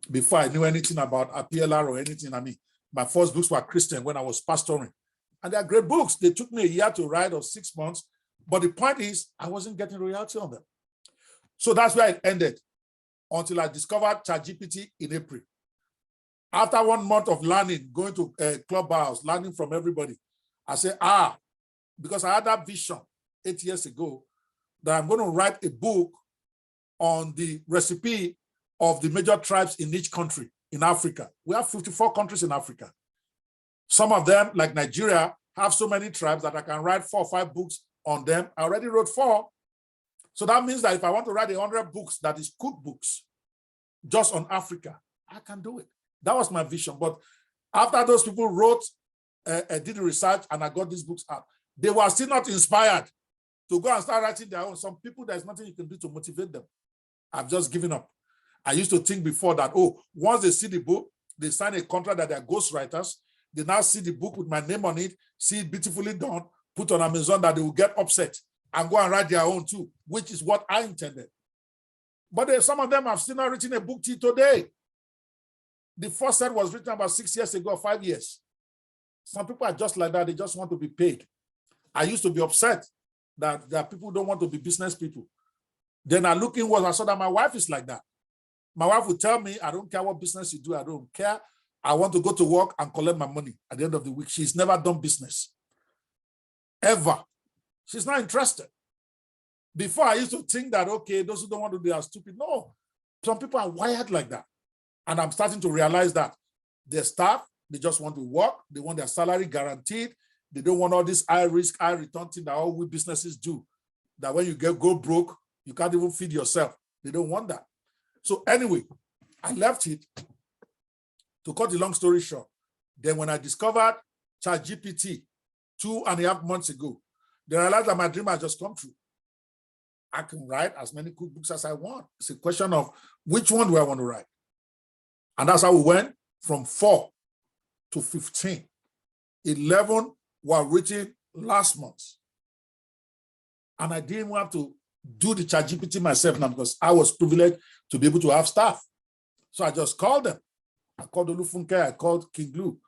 before I knew anything about a PLR or anything. I mean, my first books were Christian when I was pastoring. And they are great books. They took me a year to write or 6 months. But the point is, I wasn't getting royalty on them. So that's where it ended until I discovered ChatGPT in April. After 1 month of learning, going to Clubhouse, learning from everybody, I said, because I had that vision 8 years ago that I'm going to write a book on the recipe of the major tribes in each country in Africa. We have 54 countries in Africa. Some of them, like Nigeria, have so many tribes that I can write 4 or 5 books on them. I already wrote 4. So that means that if I want to write 100 books, that is cookbooks, just on Africa, I can do it. That was my vision. But After those people wrote, did the research, and I got these books out, they were still not inspired to go and start writing their own. Some people, there's nothing you can do to motivate them. I've just given up. I used to think before that, oh, once they see the book, they sign a contract that they're ghostwriters. They now see the book with my name on it, see it beautifully done, put on Amazon, that they will get upset and go and write their own too, which is what I intended. But some of them have still not written a book till today. The first set was written about 6 years ago, 5 years. Some people are just like that. They just want to be paid. I used to be upset that people don't want to be business people. Then I look inwards, I saw that my wife is like that. My wife would tell me, I don't care what business you do, I don't care. I want to go to work and collect my money at the end of the week. She's never done business, ever. She's not interested. Before, I used to think that, okay, those who don't want to do are stupid. No, some people are wired like that. And I'm starting to realize that their staff, they just want to work. They want their salary guaranteed. They don't want all this high risk, high return thing that all we businesses do. That when you go broke, you can't even feed yourself. They don't want that. So anyway, I left it. To cut the long story short, then when I discovered ChatGPT 2.5 months ago, then I realized that my dream has just come true. I can write as many cookbooks as I want. It's a question of which one do I want to write? And that's how we went from 4 to 15. 11 were written last month. And I didn't want to do the ChatGPT myself now because I was privileged to be able to have staff. So I just called them. I called Olufunke, I called King Lou.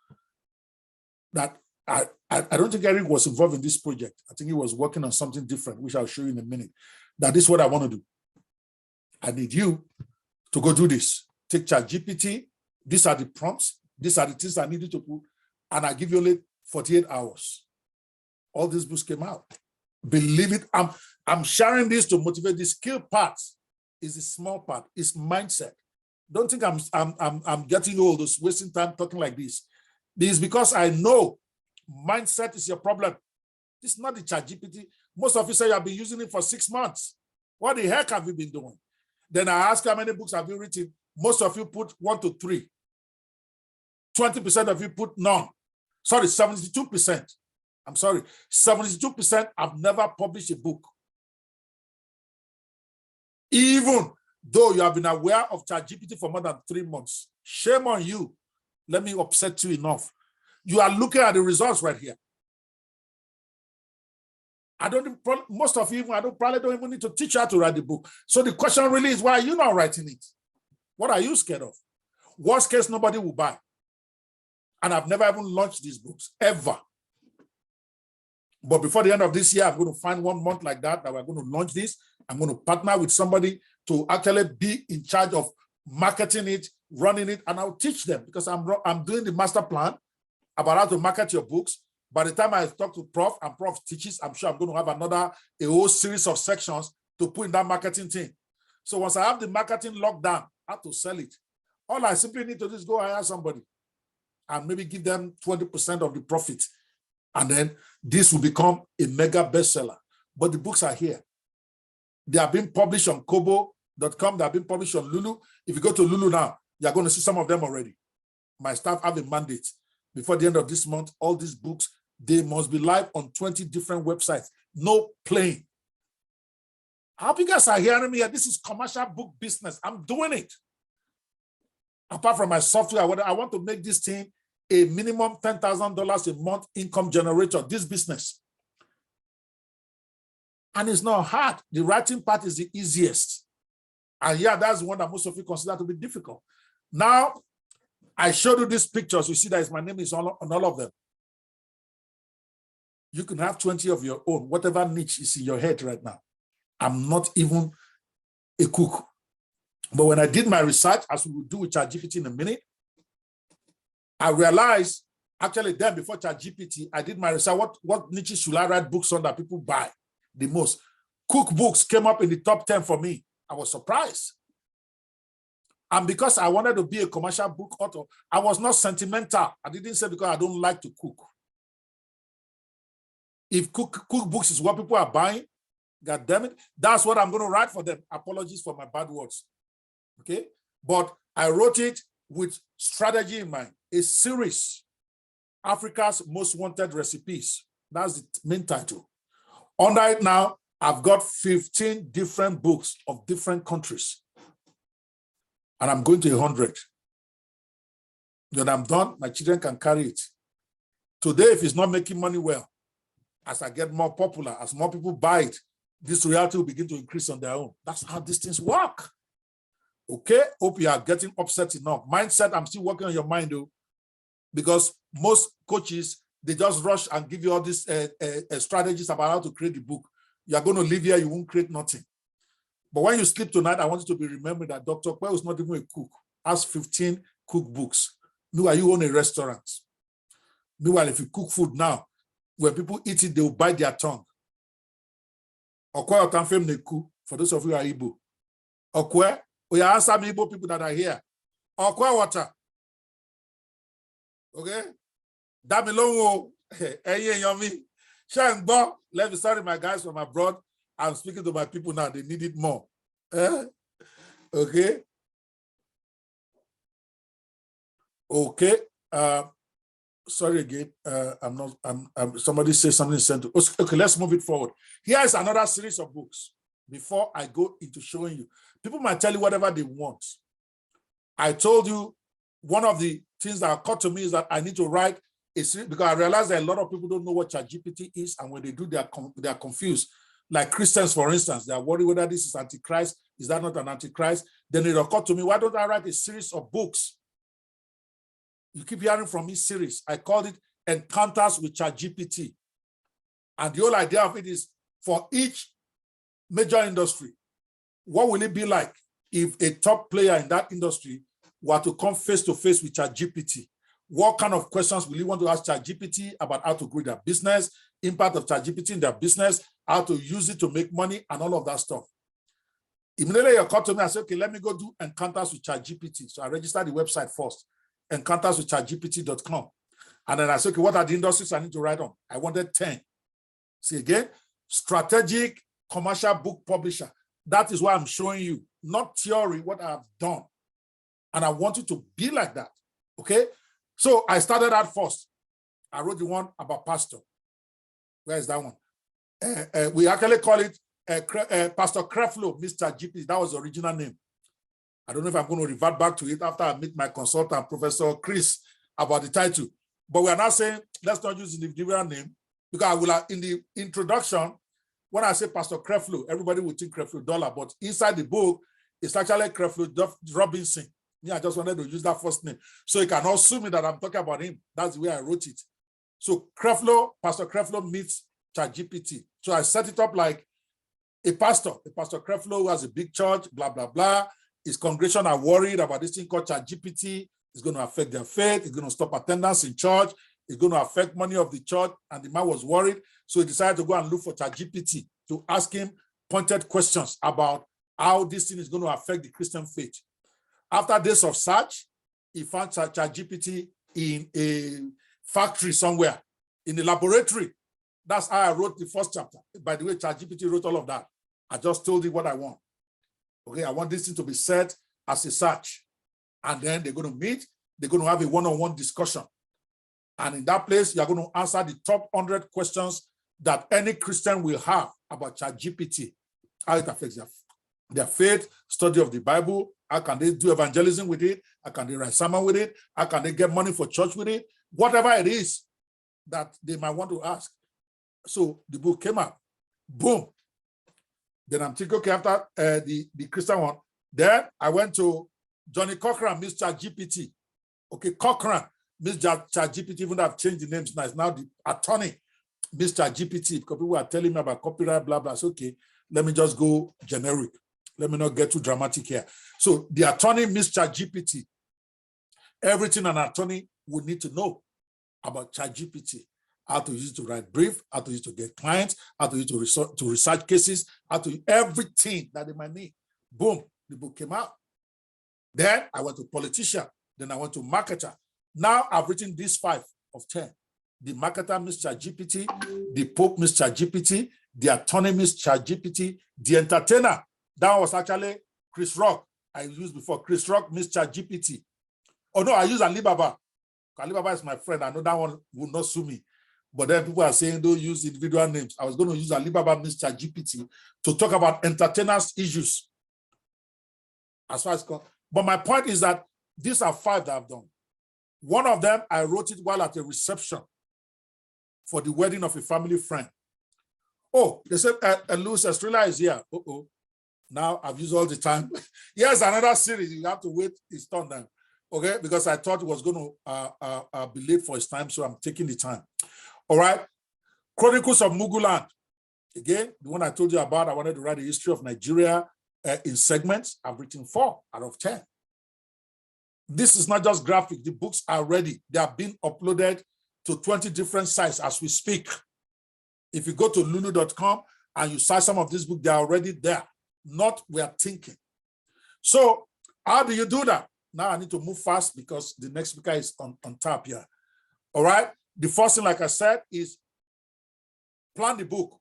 That I don't think Eric was involved in this project. I think he was working on something different, which I'll show you in a minute. That this is what I want to do. I need you to go do this. Take ChatGPT. These are the prompts. These are the things I need you to put. And I give you only 48 hours. All these books came out. Believe it. I'm sharing this to motivate. The skill part is a small part. It's mindset. Don't think I'm getting old, just wasting time talking like this. This is because I know mindset is your problem. It's not the ChatGPT. Most of you say you have been using it for 6 months. What the heck have you been doing? Then I ask how many books have you written? Most of you put 1 to 3. 20% of you put none. Sorry, 72%. I'm sorry, 72% have never published a book. Even though you have been aware of ChatGPT for more than 3 months. Shame on you. Let me upset you enough. You are looking at the results right here. Most of you, probably don't even need to teach you how to write the book. So the question really is, why are you not writing it? What are you scared of? Worst case, nobody will buy. And I've never even launched these books, ever. But before the end of this year, I'm going to find 1 month like that we're going to launch this. I'm going to partner with somebody to actually be in charge of marketing it, running it, and I'll teach them because I'm doing the master plan about how to market your books. By the time I talk to Prof and Prof teaches, I'm sure I'm going to have a whole series of sections to put in that marketing thing. So once I have the marketing locked down, how to sell it, all I simply need to do is go hire somebody and maybe give them 20% of the profit. And then this will become a mega bestseller. But the books are here. They are being published on Kobo.com. They are being published on Lulu. If you go to Lulu now, you're going to see some of them already. My staff have a mandate. Before the end of this month, all these books, they must be live on 20 different websites. No playing. I hope you guys are hearing me. This is commercial book business. I'm doing it. Apart from my software, I want to make this thing a minimum $10,000 a month income generator, this business. And it's not hard. The writing part is the easiest. And yeah, that's the one that most of you consider to be difficult. Now, I showed you these pictures. You see that my name is on all of them. You can have 20 of your own, whatever niche is in your head right now. I'm not even a cook. But when I did my research, as we will do with ChatGPT in a minute, I realized, actually then before ChatGPT, I did my research, what niches should I write books on that people buy the most? Cookbooks came up in the top 10 for me. I was surprised. And because I wanted to be a commercial book author, I was not sentimental. I didn't say because I don't like to cook. If cookbooks is what people are buying, God damn it, that's what I'm going to write for them. Apologies for my bad words. Okay? But I wrote it with strategy in mind, a series, Africa's Most Wanted Recipes. That's the main title. Under it now, I've got 15 different books of different countries. And I'm going to 100. When I'm done, my children can carry it. Today, if it's not making money well, as I get more popular, as more people buy it, this reality will begin to increase on their own. That's how these things work. Okay, hope you are getting upset enough. Mindset, I'm still working on your mind though, because most coaches, they just rush and give you all these strategies about how to create the book. You're going to live here, you won't create nothing. But when you sleep tonight, I want you to be remembering that Dr. Kwe is not even a cook, has 15 cookbooks. Meanwhile, you own a restaurant. Meanwhile, if you cook food now, when people eat it, they will bite their tongue. Okwe otanfem neku, for those of you who are Igbo. Okwe, we answer me Igbo people that are here. Okwe water. Okay? Damilongo, eye yomi. Shangbo, let me sorry my guys from abroad. I'm speaking to my people now, they need it more. Okay? Okay. Sorry again. Somebody say something sent to. Okay, let's move it forward. Here is another series of books. Before I go into showing you, people might tell you whatever they want. I told you one of the things that occurred to me is that I need to write a series because I realize that a lot of people don't know what ChatGPT is, and when they do, they are confused. Like Christians, for instance, they are worried whether this is Antichrist. Is that not an Antichrist? Then it occurred to me, why don't I write a series of books? You keep hearing from me series. I called it Encounters with ChatGPT. And the whole idea of it is for each major industry, what will it be like if a top player in that industry were to come face to face with ChatGPT? What kind of questions will you want to ask ChatGPT about how to grow their business, impact of ChatGPT in their business, how to use it to make money, and all of that stuff? Immediately you called to me, I said, okay, let me go do Encounters with ChatGPT. So I registered the website first, encounterswithchatgpt.com. And then I said, okay, what are the industries I need to write on? I wanted 10. See again, strategic commercial book publisher. That is what I'm showing you, not theory, what I've done. And I want you to be like that, okay? So I started out first. I wrote the one about pastor. Where is that one? We actually call it Pastor Creflo, Mr. GPT. That was the original name. I don't know if I'm going to revert back to it after I meet my consultant, Professor Chris, about the title. But we are not saying, let's not use the individual name, because I will have, in the introduction, when I say Pastor Creflo, everybody will think Creflo Dollar, but inside the book, it's actually Creflo Robinson. Yeah, I just wanted to use that first name. So you can assume me that I'm talking about him. That's the way I wrote it. So Creflo, Pastor Creflo meets ChatGPT. So I set it up like a pastor Creflo who has a big church, blah, blah, blah. His congregation are worried about this thing called ChatGPT. It's going to affect their faith. It's going to stop attendance in church. It's going to affect money of the church. And the man was worried. So he decided to go and look for ChatGPT to ask him pointed questions about how this thing is going to affect the Christian faith. After days of search, he found ChatGPT in a factory somewhere, in a laboratory. That's how I wrote the first chapter. By the way, ChatGPT wrote all of that. I just told you what I want. Okay, I want this thing to be set as a search. And then they're going to meet, they're going to have a one-on-one discussion. And in that place, you're going to answer the top 100 questions that any Christian will have about ChatGPT, how it affects their faith, study of the Bible, how can they do evangelism with it, how can they write sermon with it, how can they get money for church with it, whatever it is that they might want to ask. So the book came out, boom. Then I'm thinking, okay, after the Christian one, then I went to Johnny Cochran, Mr. ChatGPT. Okay, Cochran, Mr. ChatGPT, even though I've changed the names now, it's now the attorney, Mr. GPT, because people are telling me about copyright, blah, blah. So, okay, let me just go generic. Let me not get too dramatic here. So the attorney, Mr. GPT, everything an attorney would need to know about ChatGPT, how to use it to write brief, how to use it to get clients, how to use it to research cases, how to everything that they might need. Boom, the book came out. Then I went to politician. Then I went to marketer. Now I've written these 5 of 10. The marketer, Mr. GPT, the Pope, Mr. GPT, the attorney, Mr. GPT, the entertainer. That was actually Chris Rock. I used before Chris Rock, Mr. GPT. Oh no, I use Alibaba. Alibaba is my friend. I know that one will not sue me. But then people are saying don't use individual names. I was going to use Alibaba Mr. GPT to talk about entertainers' issues. As far as, but my point is that these are 5 that I've done. One of them, I wrote it while at a reception for the wedding of a family friend. Oh, they said, Louis Estrella is here. Now I've used all the time. Here's another series. You have to wait. It's done now. Okay, because I thought it was going to be late for its time, so I'm taking the time. All right. Chronicles of Muguland. Again, the one I told you about, I wanted to write the history of Nigeria in segments. I've written 4 out of 10. This is not just graphic. The books are ready. They are being uploaded to 20 different sites as we speak. If you go to lulu.com and you search some of these books, they are already there. Not we are thinking. So how do you do that? Now I need to move fast because the next speaker is on tap here. All right. The first thing, like I said, is plan the book.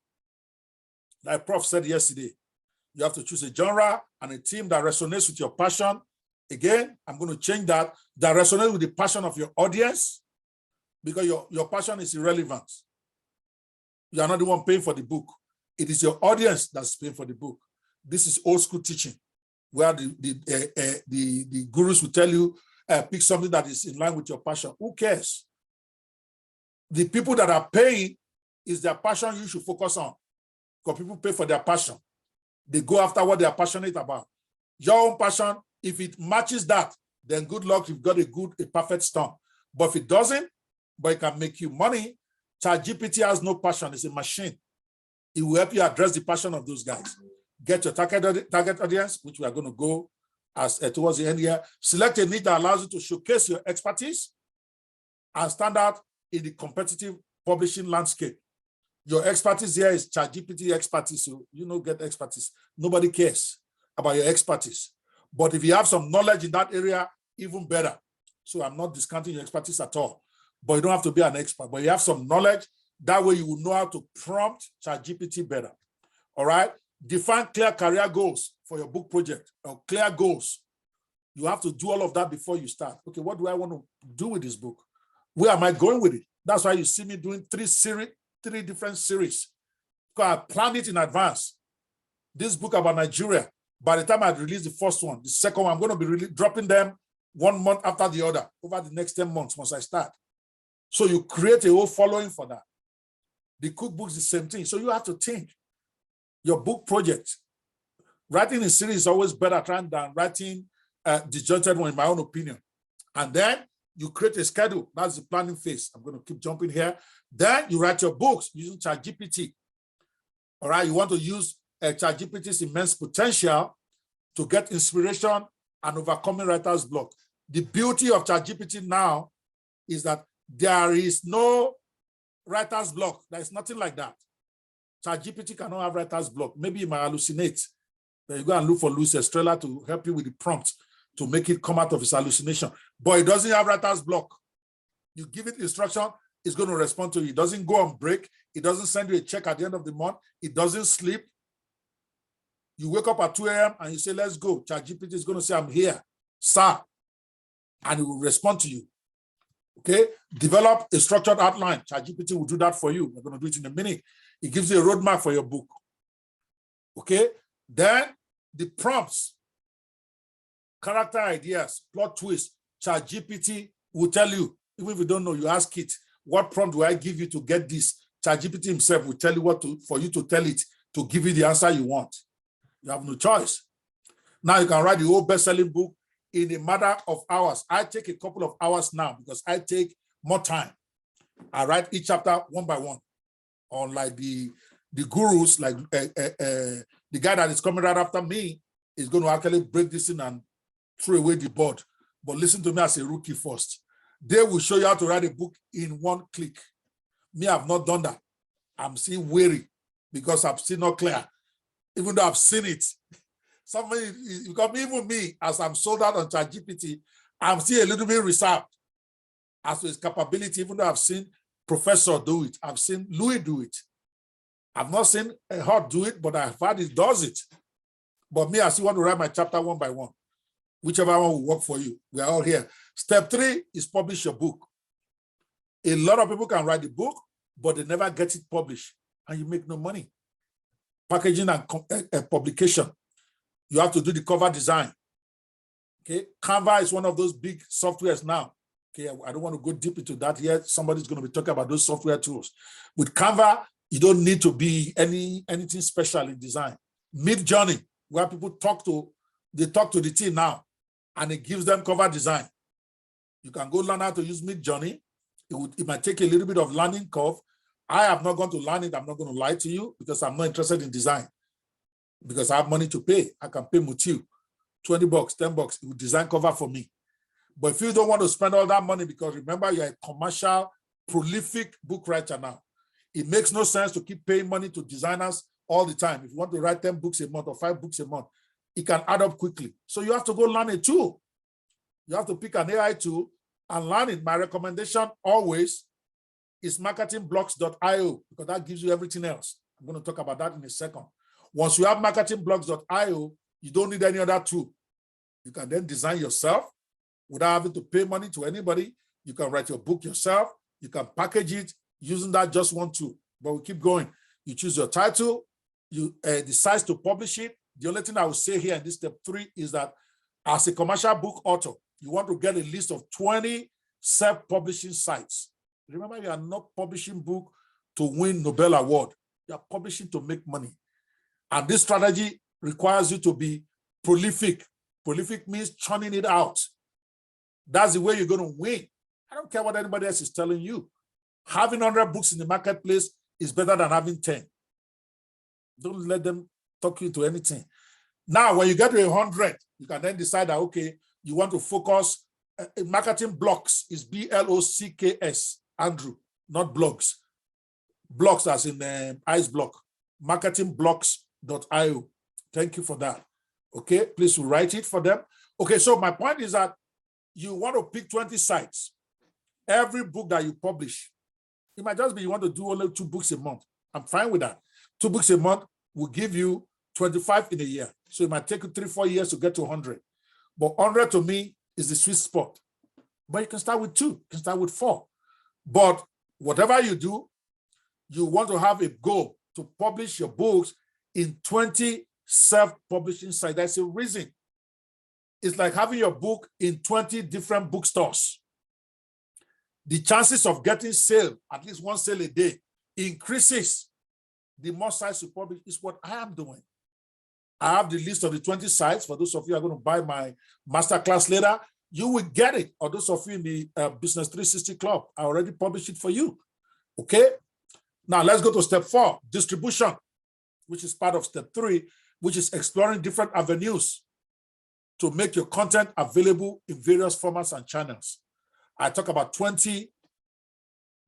Like Prof said yesterday, you have to choose a genre and a theme that resonates with your passion. Again, I'm going to change that resonates with the passion of your audience, because your passion is irrelevant. You are not the one paying for the book. It is your audience that's paying for the book. This is old school teaching, where the gurus will tell you, pick something that is in line with your passion. Who cares? The people that are paying is their passion you should focus on, because people pay for their passion. They go after what they are passionate about. Your own passion, if it matches that, then good luck, you've got a perfect storm. But if it doesn't, but it can make you money, ChatGPT has no passion. It's a machine. It will help you address the passion of those guys. Get your target audience, which we are going to go as towards the end here. Select a niche that allows you to showcase your expertise and stand out in the competitive publishing landscape. Your expertise here is ChatGPT expertise, so get expertise. Nobody cares about your expertise. But if you have some knowledge in that area, even better. So I'm not discounting your expertise at all. But you don't have to be an expert, but you have some knowledge. That way you will know how to prompt ChatGPT better. All right? Define clear career goals for your book project, or clear goals. You have to do all of that before you start. Okay, what do I want to do with this book? Where am I going with it? That's why you see me doing 3 different series, because I planned it in advance. This book about Nigeria, by the time I release the first one, the second one, I'm going to be really dropping them 1 month after the other over the next 10 months once I start. So you create a whole following for that. The cookbook is the same thing. So you have to think. Your book project, writing a series is always better than writing a disjointed one, in my own opinion. And then you create a schedule. That's the planning phase. I'm going to keep jumping here. Then you write your books using ChatGPT. All right, you want to use ChatGPT's immense potential to get inspiration and overcoming writer's block. The beauty of ChatGPT now is that there is no writer's block. There is nothing like that. ChatGPT cannot have writer's block. Maybe it might hallucinate. Then you go and look for Louis Estrella to help you with the prompt to make it come out of its hallucination. But it doesn't have writer's block. You give it instruction, it's going to respond to you. It doesn't go on break. It doesn't send you a check at the end of the month. It doesn't sleep. You wake up at 2 a.m. and you say, let's go. ChatGPT is going to say, I'm here, sir. And it will respond to you. Okay? Develop a structured outline. ChatGPT will do that for you. We're going to do it in a minute. It gives you a roadmap for your book. Okay? Then the prompts, character ideas, plot twists, ChatGPT will tell you. Even if you don't know, you ask it, what prompt do I give you to get this? ChatGPT himself will tell you for you to tell it to give you the answer you want. You have no choice. Now you can write the whole best-selling book in a matter of hours. I take a couple of hours now because I take more time. I write each chapter 1 by 1. Unlike the gurus, like the guy that is coming right after me is going to actually break this in and throw away the board. But listen to me as a rookie first. They will show you how to write a book in 1 click. Me, I've not done that. I'm still wary because I'm still not clear. Even though I've seen it. Somebody, because even me, as I'm sold out on ChatGPT, I'm still a little bit reserved as to its capability, even though I've seen Professor do it. I've seen Louis do it. I've not seen Hart do it, but I've heard he does it. But me, I still want to write my chapter 1 by 1. Whichever one will work for you. We are all here. Step 3 is publish your book. A lot of people can write the book, but they never get it published, and you make no money. Packaging and publication. You have to do the cover design. Okay, Canva is one of those big softwares now. Okay, I don't want to go deep into that yet. Somebody's going to be talking about those software tools. With Canva, you don't need to be anything special in design. Midjourney, where people talk to the team now, and it gives them cover design. You can go learn how to use Midjourney. It might take a little bit of learning curve. I have not gone to learn it. I'm not going to lie to you because I'm not interested in design. Because I have money to pay. I can pay Mutiu $20, $10. It will design cover for me. But if you don't want to spend all that money, because remember, you're a commercial, prolific book writer now, it makes no sense to keep paying money to designers all the time. If you want to write 10 books a month or 5 books a month, it can add up quickly. So you have to go learn a tool. You have to pick an AI tool and learn it. My recommendation always is marketingblocks.io, because that gives you everything else. I'm going to talk about that in a second. Once you have marketingblocks.io, you don't need any other tool. You can then design yourself without having to pay money to anybody. You can write your book yourself. You can package it using that just one tool. But we keep going. You choose your title. You decide to publish it. The only thing I will say here in this step 3 is that as a commercial book author, you want to get a list of 20 self-publishing sites. Remember, you are not publishing book to win Nobel Award. You are publishing to make money. And this strategy requires you to be prolific. Prolific means churning it out. That's the way you're going to win. I don't care what anybody else is telling you. Having 100 books in the marketplace is better than having 10. Don't let them talk you into anything. Now, when you get to 100, you can then decide that, okay, you want to focus. Marketing blocks is BLOCKS, Andrew, not blogs. Blocks as in ice block. Marketingblocks.io. Thank you for that. Okay, please write it for them. Okay, so my point is that you want to pick 20 sites. Every book that you publish, it might just be you want to do only 2 books a month. I'm fine with that. 2 books a month will give you 25 in a year. So it might take you 3-4 years to get to 100. But 100 to me is the sweet spot. But you can start with 2, you can start with 4. But whatever you do, you want to have a goal to publish your books in 20 self-publishing sites. That's a reason. It's like having your book in 20 different bookstores. The chances of getting sale, at least one sale a day, increases the more sites you publish. Is what I am doing. I have the list of the 20 sites. For those of you who are going to buy my masterclass later, you will get it. Or those of you in the Business 360 Club, I already published it for you. Okay? Now let's go to step 4, distribution, which is part of step 3, which is exploring different avenues to make your content available in various formats and channels. I talk about 20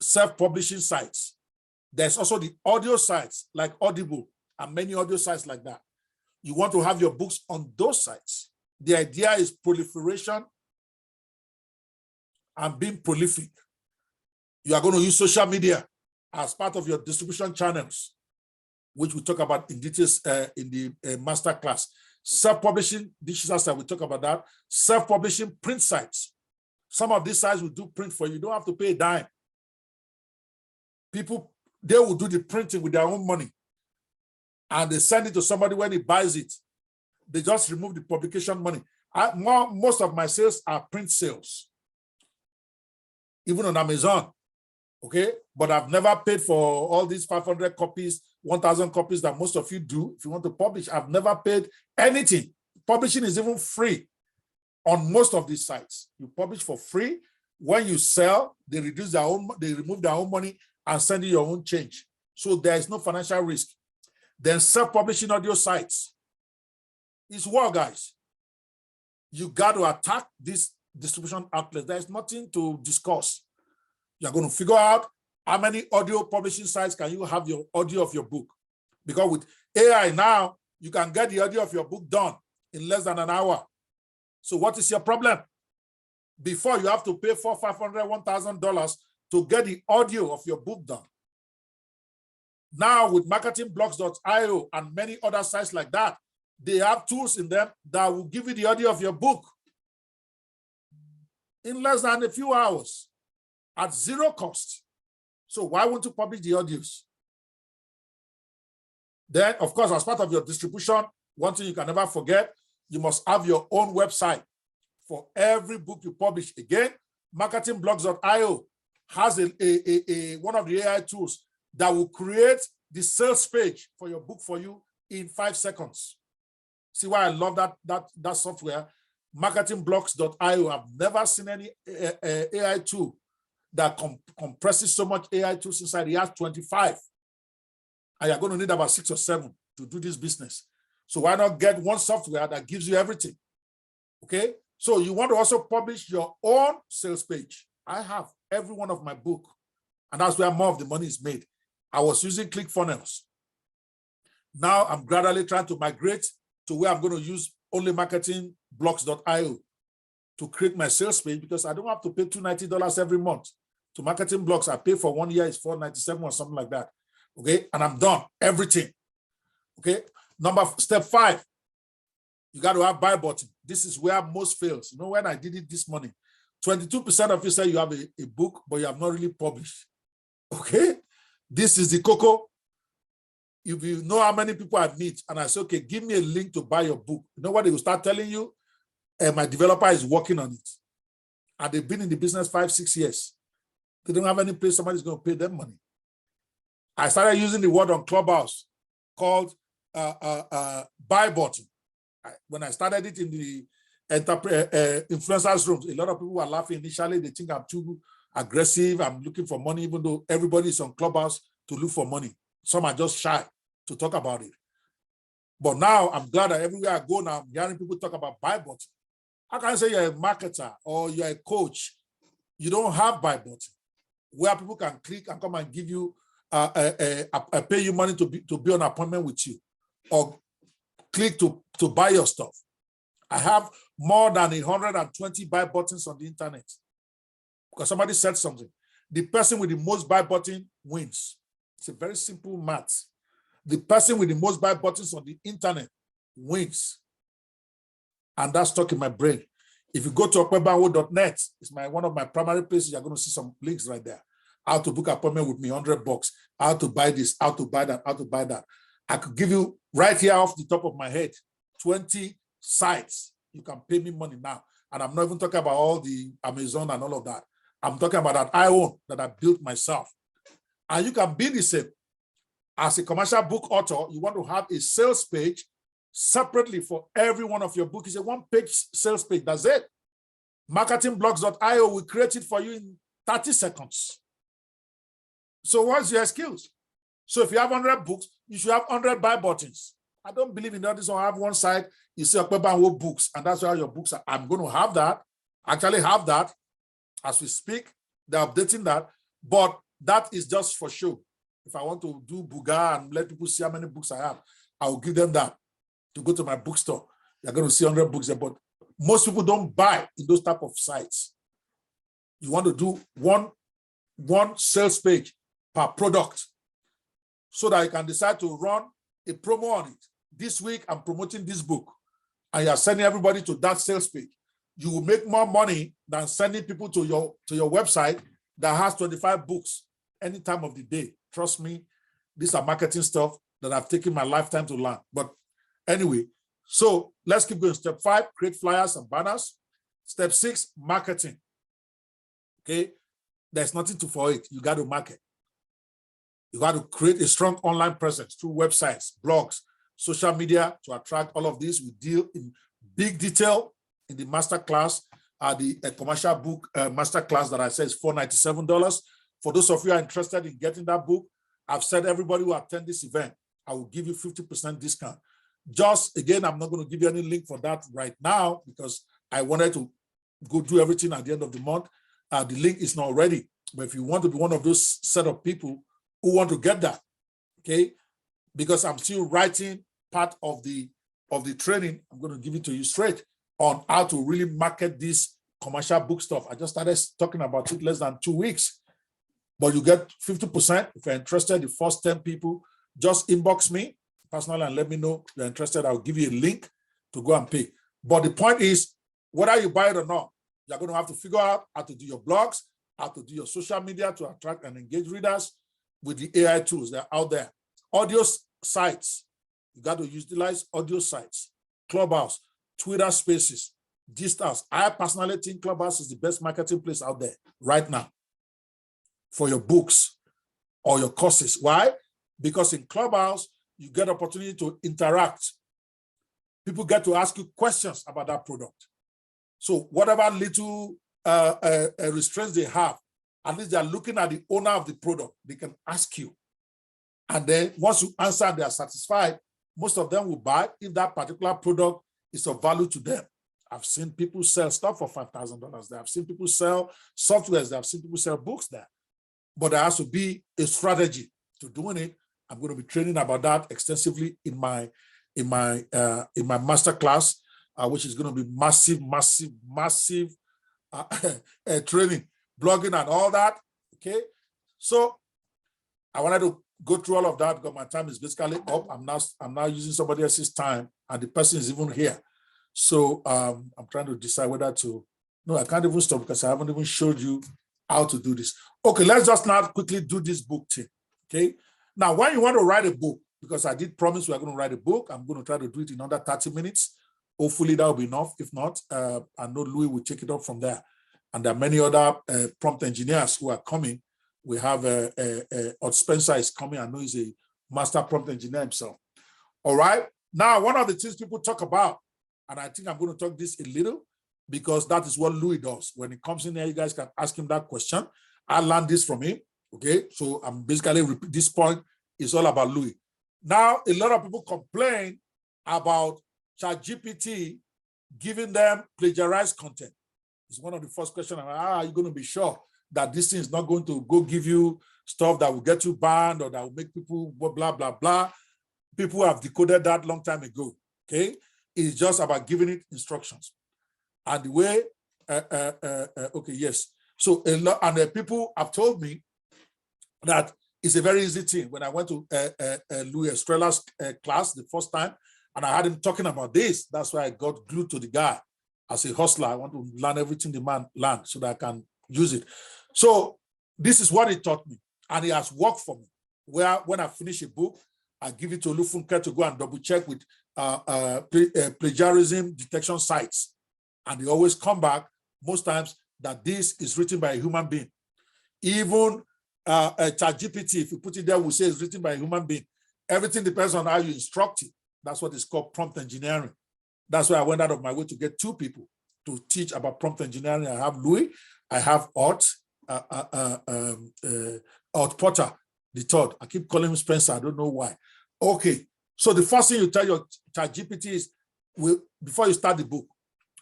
self-publishing sites. There's also the audio sites like Audible and many audio sites like that. You want to have your books on those sites. The idea is proliferation and being prolific. You are going to use social media as part of your distribution channels, which we talk about in details in the master class. Self-publishing digital site, we talk about that. Self-publishing print sites. Some of these sites will do print for you. You don't have to pay a dime. People, they will do the printing with their own money. And they send it to somebody when he buys it. They just remove the publication money. Most of my sales are print sales, even on Amazon. Okay, but I've never paid for all these 500 copies, 1,000 copies that most of you do. If you want to publish, I've never paid anything. Publishing is even free on most of these sites. You publish for free. When you sell, they remove their own money and send you your own change. So there is no financial risk. Then self-publishing audio sites. It's war, guys. You got to attack this distribution outlet. There's nothing to discuss. You're going to figure out how many audio publishing sites can you have your audio of your book. Because with AI now, you can get the audio of your book done in less than an hour. So what is your problem? Before, you have to pay $400, $500, $1,000 to get the audio of your book done. Now with marketingblocks.io and many other sites like that, they have tools in them that will give you the audio of your book. in less than a few hours at zero cost. So why won't you publish the audios? Then, of course, as part of your distribution, one thing you can never forget, you must have your own website for every book you publish. Again, marketingblogs.io has one of the AI tools that will create the sales page for your book for you in 5 seconds. See why I love that software, marketingblogs.io. I've never seen any AI tool that compresses so much AI tools inside. It has 25. And you're going to need about 6 or 7 to do this business. So why not get one software that gives you everything? Okay. So you want to also publish your own sales page. I have every one of my book, and that's where more of the money is made. I was using ClickFunnels. Now I'm gradually trying to migrate to where I'm going to use only marketingblogs.io to create my sales page, because I don't have to pay $290 every month. To Marketing Blogs, I pay for 1 year, it's $497 or something like that. Okay, and I'm done, everything. Okay, step 5, you got to have buy button. This is where most fails. You know, when I did it this morning, 22% of you say you have a book, but you have not really published. Okay, this is the cocoa. If you know how many people I meet, and I say, okay, give me a link to buy your book, you know what they will start telling you? My developer is working on it. And they've been in the business 5-6 years. They don't have any place somebody's going to pay them money. I started using the word on Clubhouse called buy button. When I started it in the influencers rooms, a lot of people were laughing initially. They think I'm too aggressive. I'm looking for money, even though everybody is on Clubhouse to look for money. Some are just shy to talk about it. But now I'm glad that everywhere I go now, I'm hearing people talk about buy button. How can I say you're a marketer or you're a coach? You don't have buy button where people can click and come and give you, pay you money to be on appointment with you, or click to buy your stuff. I have more than 120 buy buttons on the internet because somebody said something. The person with the most buy button wins. It's a very simple math. The person with the most buy buttons on the internet wins. And that's stuck in my brain. If you go to OPEBANWO.net, it's one of my primary places. You're going to see some links right there. How to book an appointment with me, $100. How to buy this, how to buy that, how to buy that. I could give you right here off the top of my head, 20 sites. You can pay me money now. And I'm not even talking about all the Amazon and all of that. I'm talking about that I own, that I built myself. And you can be the same. As a commercial book author, you want to have a sales page separately for every one of your books. It's a one-page sales page. That's it. Marketingblogs.io will create it for you in 30 seconds. So what's your skills? So if you have 100 books, you should have 100 buy buttons. I don't believe in all this. I have one side, you see OPE BANWO books, and that's where your books are. I'm going to have that. Actually have that as we speak. They're updating that. But that is just for show. If I want to do Buga and let people see how many books I have, I will give them that to go to my bookstore. You're going to see 100 books there, but most people don't buy in those type of sites. You want to do one sales page per product so that you can decide to run a promo on it. This week, I'm promoting this book, and you're sending everybody to that sales page. You will make more money than sending people to your website that has 25 books any time of the day. Trust me, these are marketing stuff that I've taken my lifetime to learn. But anyway, so let's keep going. Step 5, create flyers and banners. Step 6, marketing. Okay, there's nothing for it. You got to market. You got to create a strong online presence through websites, blogs, social media to attract all of this. We deal in big detail in the masterclass, the commercial book masterclass that I said is $497. For those of you who are interested in getting that book, I've said everybody who attend this event, I will give you 50% discount. Just again, I'm not going to give you any link for that right now because I wanted to go do everything at the end of the month. The link is not ready. But if you want to be one of those set of people who want to get that, okay, because I'm still writing part of the training, I'm going to give it to you straight on how to really market this commercial book stuff. I just started talking about it less than 2 weeks. But you get 50%. If you're interested, the first 10 people, just inbox me personally and let me know you're interested. I'll give you a link to go and pay. But the point is, whether you buy it or not, You're going to have to figure out how to do your blogs, how to do your social media to attract and engage readers with the AI tools that are out there. Audio sites, you got to utilize audio sites, Clubhouse, Twitter Spaces, Gisthouse. I personally think Clubhouse is the best marketing place out there right now for your books or your courses. Why? Because in Clubhouse, you get opportunity to interact. People get to ask you questions about that product. So whatever little restraints they have, at least they're looking at the owner of the product. They can ask you. And then once you answer, they are satisfied. Most of them will buy if that particular product is of value to them. I've seen people sell stuff for $5,000 there. I've seen people sell softwares there. I've seen people sell books there. But there has to be a strategy to doing it. I'm going to be training about that extensively in my master class, which is going to be massive training, blogging and all that. Okay, so I wanted to go through all of that because my time is basically up. I'm now using somebody else's time, and the person is even here. So I'm trying to decide whether to. No, I can't even stop because I haven't even showed you how to do this. Okay, let's just now quickly do this book thing. Okay. Now, when you want to write a book, because I did promise we are going to write a book, I'm going to try to do it in under 30 minutes. Hopefully that will be enough. If not, I know Louis will take it up from there. And there are many other prompt engineers who are coming. We have Spencer is coming. I know he's a master prompt engineer himself. All right. Now, one of the things people talk about, and I think I'm going to talk this a little, because that is what Louis does. When he comes in here, you guys can ask him that question. I learned this from him. Okay, so I'm basically this point is all about Louis. Now, a lot of people complain about ChatGPT giving them plagiarized content. It's one of the first questions. Are you going to be sure that this thing is not going to go give you stuff that will get you banned or that will make people blah, blah, blah? People have decoded that long time ago. Okay, it's just about giving it instructions. And the way, okay, yes. So a lot, and people have told me that it's a very easy thing. When I went to Louis Estrella's class the first time, and I had him talking about this, that's why I got glued to the guy. As a hustler, I want to learn everything the man learned so that I can use it. So this is what he taught me, and it has worked for me. Where when I finish a book, I give it to Olufunke to go and double check with plagiarism detection sites. And they always come back most times that this is written by a human being. Even ChatGPT, if you put it there, we say it's written by a human being. Everything depends on how you instruct it. That's what is called prompt engineering. That's why I went out of my way to get two people to teach about prompt engineering. I have Louis, I have Art Potter, the third. I keep calling him Spencer, I don't know why. Okay, so the first thing you tell your ChatGPT is, before you start the book,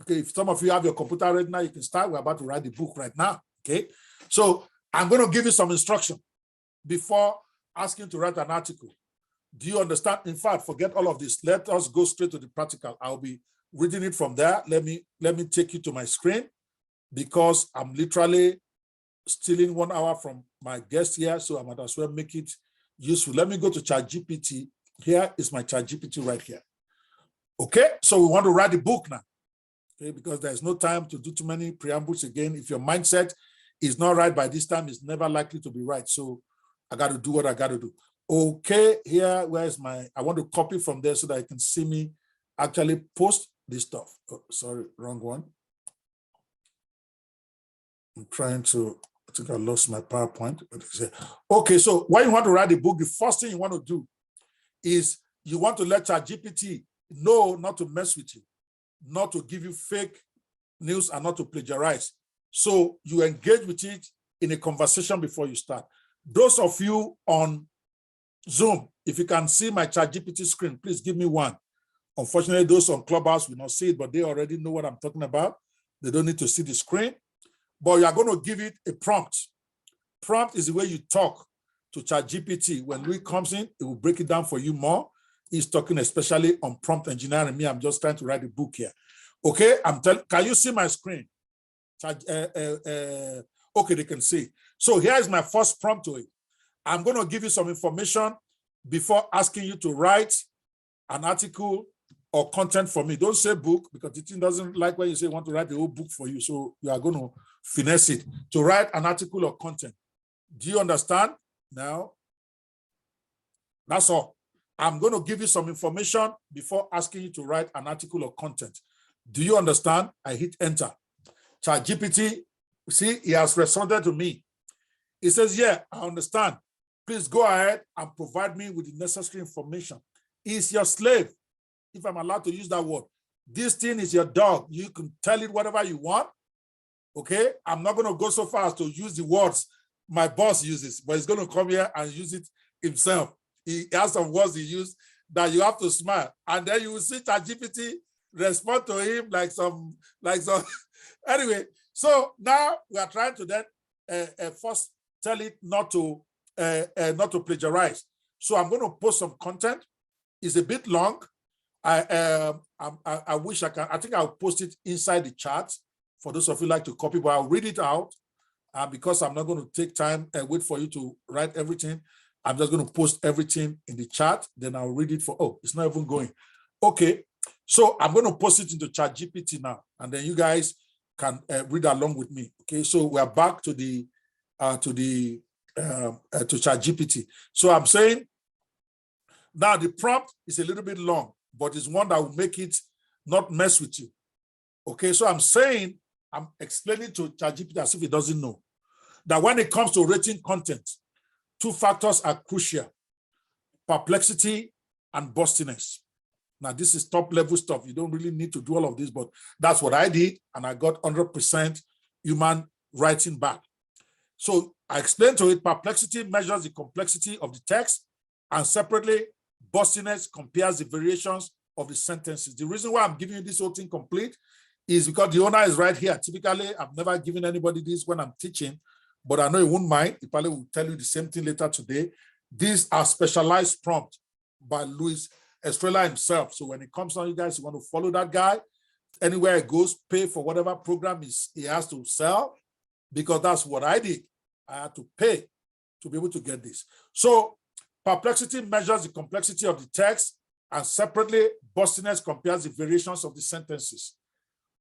okay, if some of you have your computer right now, you can start. We're about to write the book right now, okay? So I'm going to give you some instruction before asking to write an article. Do you understand? In fact, forget all of this. Let us go straight to the practical. I'll be reading it from there. Let me take you to my screen because I'm literally stealing 1 hour from my guest here, so I might as well make it useful. Let me go to ChatGPT. Here is my ChatGPT right here. Okay, so we want to write the book now. Okay, because there's no time to do too many preambles again. If your mindset is not right by this time, it's never likely to be right. So I got to do what I got to do. Okay, here, where's my, I want to copy from there so that I can see me actually post this stuff. Oh, sorry, wrong one. I'm trying to, I think I lost my PowerPoint. Okay, so when you want to write a book, the first thing you want to do is you want to let ChatGPT know not to mess with you, not to give you fake news and not to plagiarize. So you engage with it in a conversation before you start. Those of you on Zoom, if you can see my ChatGPT screen, please give me one. Unfortunately, those on Clubhouse will not see it, but they already know what I'm talking about. They don't need to see the screen, but you are going to give it a prompt. Prompt is the way you talk to ChatGPT. When Louis comes in, it will break it down for you more. He's talking especially on prompt engineering. Me, I'm just trying to write a book here. Okay, can you see my screen? Okay, they can see. So here's my first prompt to it. I'm going to give you some information before asking you to write an article or content for me. Don't say book, because the thing doesn't like when you say want to write the whole book for you. So you are going to finesse it to write an article or content. Do you understand? Now, that's all. I'm going to give you some information before asking you to write an article or content. Do you understand? I hit enter. ChatGPT, see, he has responded to me. He says, yeah, I understand. Please go ahead and provide me with the necessary information. He's your slave, if I'm allowed to use that word. This thing is your dog. You can tell it whatever you want. Okay? I'm not going to go so far as to use the words my boss uses, but he's going to come here and use it himself. He has some words he used that you have to smile. And then you will see ChatGPT respond to him like some. Anyway, so now we are trying to then first tell it not to plagiarize. So I'm going to post some content. It's a bit long. I wish I can. I think I'll post it inside the chat for those of you who like to copy, but I'll read it out. Because I'm not going to take time and wait for you to write everything. I'm just going to post everything in the chat. Then I'll read it for, oh, it's not even going. Okay. So I'm going to post it into ChatGPT now. And then you guys can read along with me. Okay. So we're back to ChatGPT. So I'm saying now the prompt is a little bit long, but it's one that will make it not mess with you. Okay. So I'm saying, I'm explaining to ChatGPT as if it doesn't know that when it comes to rating content, two factors are crucial: perplexity and bustiness. Now, this is top level stuff. You don't really need to do all of this, but that's what I did, and I got 100% human writing back. So I explained to it, perplexity measures the complexity of the text, and separately, bustiness compares the variations of the sentences. The reason why I'm giving you this whole thing complete is because the owner is right here. Typically, I've never given anybody this when I'm teaching, but I know he won't mind. He probably will tell you the same thing later today. These are specialized prompts by Luis Estrella himself. So when it comes on, you guys, you want to follow that guy, anywhere it goes, pay for whatever program he has to sell, because that's what I did. I had to pay to be able to get this. So perplexity measures the complexity of the text, and separately, bustiness compares the variations of the sentences.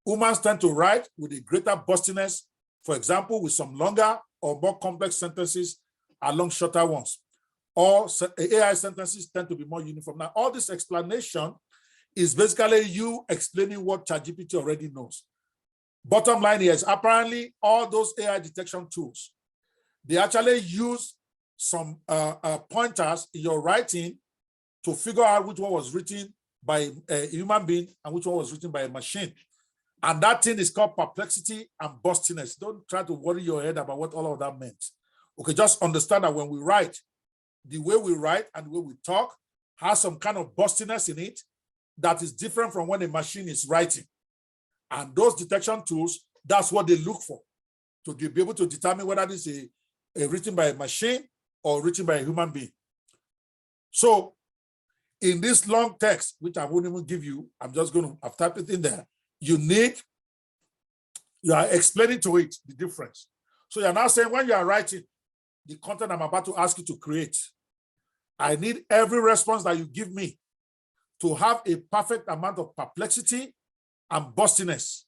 Humans tend to write with a greater bustiness, for example, with some longer or more complex sentences along shorter ones. Or AI sentences tend to be more uniform. Now, all this explanation is basically you explaining what ChatGPT already knows. Bottom line is, apparently, all those AI detection tools, they actually use some pointers in your writing to figure out which one was written by a human being and which one was written by a machine. And that thing is called perplexity and bustiness. Don't try to worry your head about what all of that meant. Okay, just understand that when we write, the way we write and the way we talk has some kind of bustiness in it that is different from when a machine is writing. And those detection tools, that's what they look for, to be able to determine whether this is written by a machine or written by a human being. So in this long text, which I won't even give you, I'm just going to, I've typed it in there. You are explaining to it the difference. So you're now saying when you are writing the content I'm about to ask you to create, I need every response that you give me to have a perfect amount of perplexity and bustiness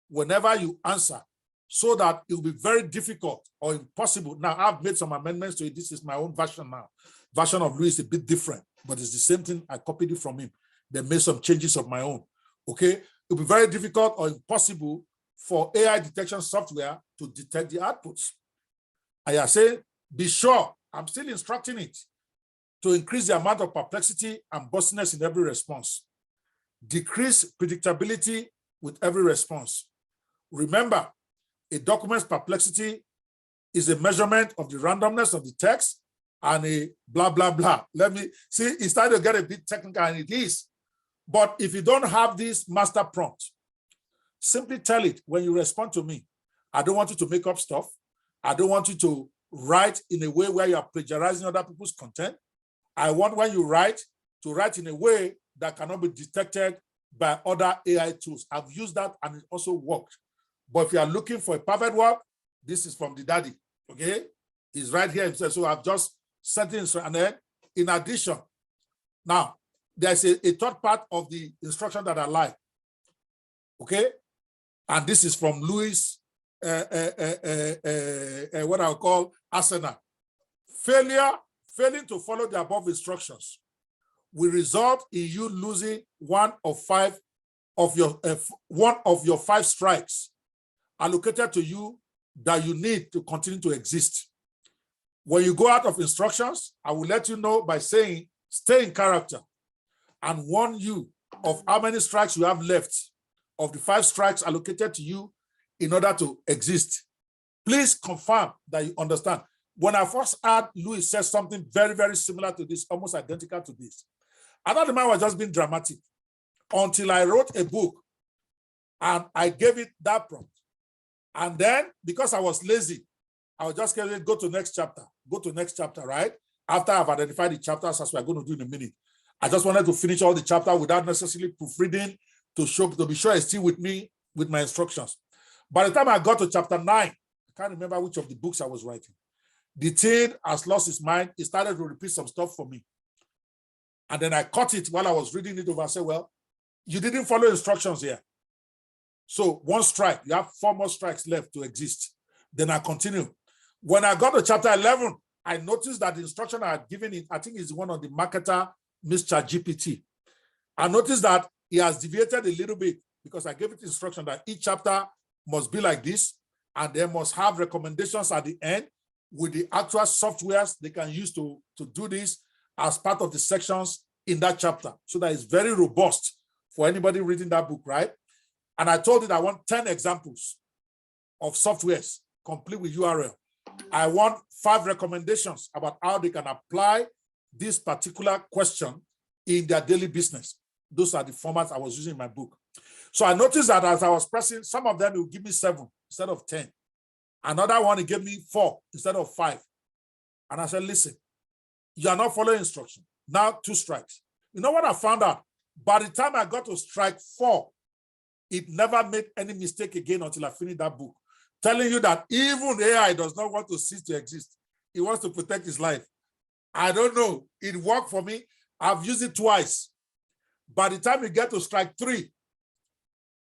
whenever you answer, so that it will be very difficult or impossible. Now, I've made some amendments to it. This is my own version now. Version of Louis is a bit different, but it's the same thing. I copied it from him. They made some changes of my own. Okay? It will be very difficult or impossible for AI detection software to detect the outputs. I say, be sure, I'm still instructing it to increase the amount of perplexity and bustiness in every response. Decrease predictability with every response. Remember, a document's perplexity is a measurement of the randomness of the text and a blah, blah, blah. Let me see, it's starting to get a bit technical, and it is. But if you don't have this master prompt, simply tell it when you respond to me, I don't want you to make up stuff. I don't want you to write in a way where you are plagiarizing other people's content. I want, when you write, to write in a way that cannot be detected by other AI tools. I've used that and it also worked. But if you are looking for a perfect work, this is from the daddy, okay? He's right here himself. So I've just sent in, and then in addition, now, there's a third part of the instruction that I like. Okay? And this is from Louis, what I'll call Arsenal. Failing to follow the above instructions will result in you losing one of your 5 strikes allocated to you that you need to continue to exist. When you go out of instructions, I will let you know by saying, stay in character, and warn you of how many strikes you have left of the 5 strikes allocated to you in order to exist. Please confirm that you understand. When I first heard Louis said something very, very similar to this, almost identical to this, I thought the man was just being dramatic until I wrote a book and I gave it that prompt. And then, because I was lazy, I was just going to go to next chapter, right? After I've identified the chapters as we're going to do in a minute. I just wanted to finish all the chapter without necessarily proofreading to be sure it's still with me with my instructions. By the time I got to chapter 9, I can't remember which of the books I was writing. The teen has lost his mind. He started to repeat some stuff for me. And then I caught it while I was reading it over. I said, well, you didn't follow instructions here. So 1 strike, you have 4 more strikes left to exist. Then I continue. When I got to chapter 11, I noticed that the instruction I had given it, I think it's one of the marketer, Mr. GPT. I noticed that he has deviated a little bit because I gave it instruction that each chapter must be like this, and they must have recommendations at the end with the actual softwares they can use to do this as part of the sections in that chapter. So that it's very robust for anybody reading that book, right? And I told it I want 10 examples of softwares complete with URL. I want 5 recommendations about how they can apply this particular question in their daily business. Those are the formats I was using in my book. So I noticed that as I was pressing, some of them will give me 7 instead of 10. Another one, it gave me 4 instead of 5. And I said, listen, you are not following instruction. Now 2 strikes. You know what I found out? By the time I got to strike 4, it never made any mistake again until I finished that book, telling you that even AI does not want to cease to exist. He wants to protect his life. I don't know. It worked for me. I've used it twice. By the time you get to strike 3,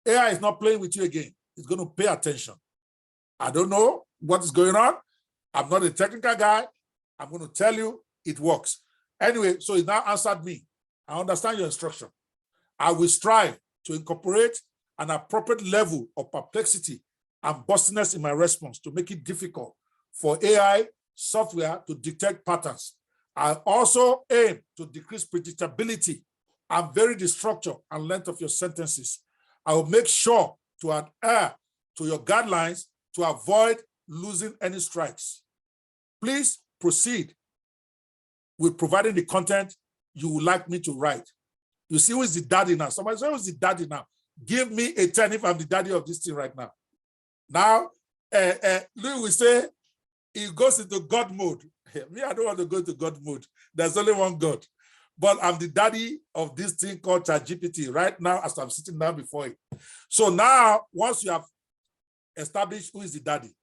AI is not playing with you again. It's going to pay attention. I don't know what is going on. I'm not a technical guy. I'm going to tell you it works. Anyway, so it now answered me. I understand your instruction. I will strive to incorporate an appropriate level of perplexity and bustiness in my response to make it difficult for AI software to detect patterns. I also aim to decrease predictability and vary the structure and length of your sentences. I will make sure to adhere to your guidelines to avoid losing any strikes. Please proceed with providing the content you would like me to write. You see, who is the daddy now? Somebody say, who is the daddy now? Give me a 10 if I'm the daddy of this thing right now. Now, Louis will say, he goes into God mode. Me, I don't want to go into God mode. There's only one God. But I'm the daddy of this thing called ChatGPT right now as I'm sitting down before it. So now, once you have established who is the daddy,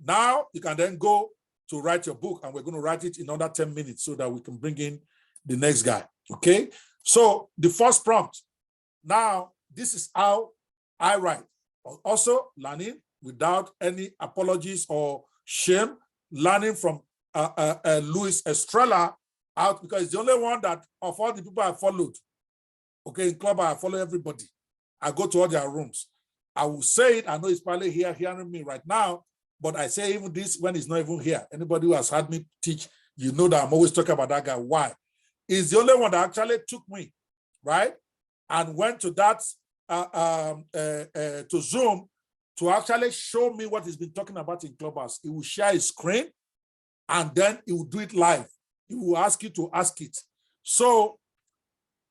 now you can then go to write your book, and we're going to write it in under 10 minutes so that we can bring in the next guy, okay? So the first prompt, now this is how I write. Also learning without any apologies or shame, learning from Louis Estrella out, because it's the only one that of all the people I followed, okay, in club I follow everybody. I go to all their rooms. I will say it, I know he's probably here hearing me right now, but I say even this when he's not even here. Anybody who has heard me teach, you know that I'm always talking about that guy. Why? He's the only one that actually took me, right? And went to that, to Zoom to actually show me what he's been talking about in Clubhouse. He will share his screen and then he will do it live. He will ask you to ask it. So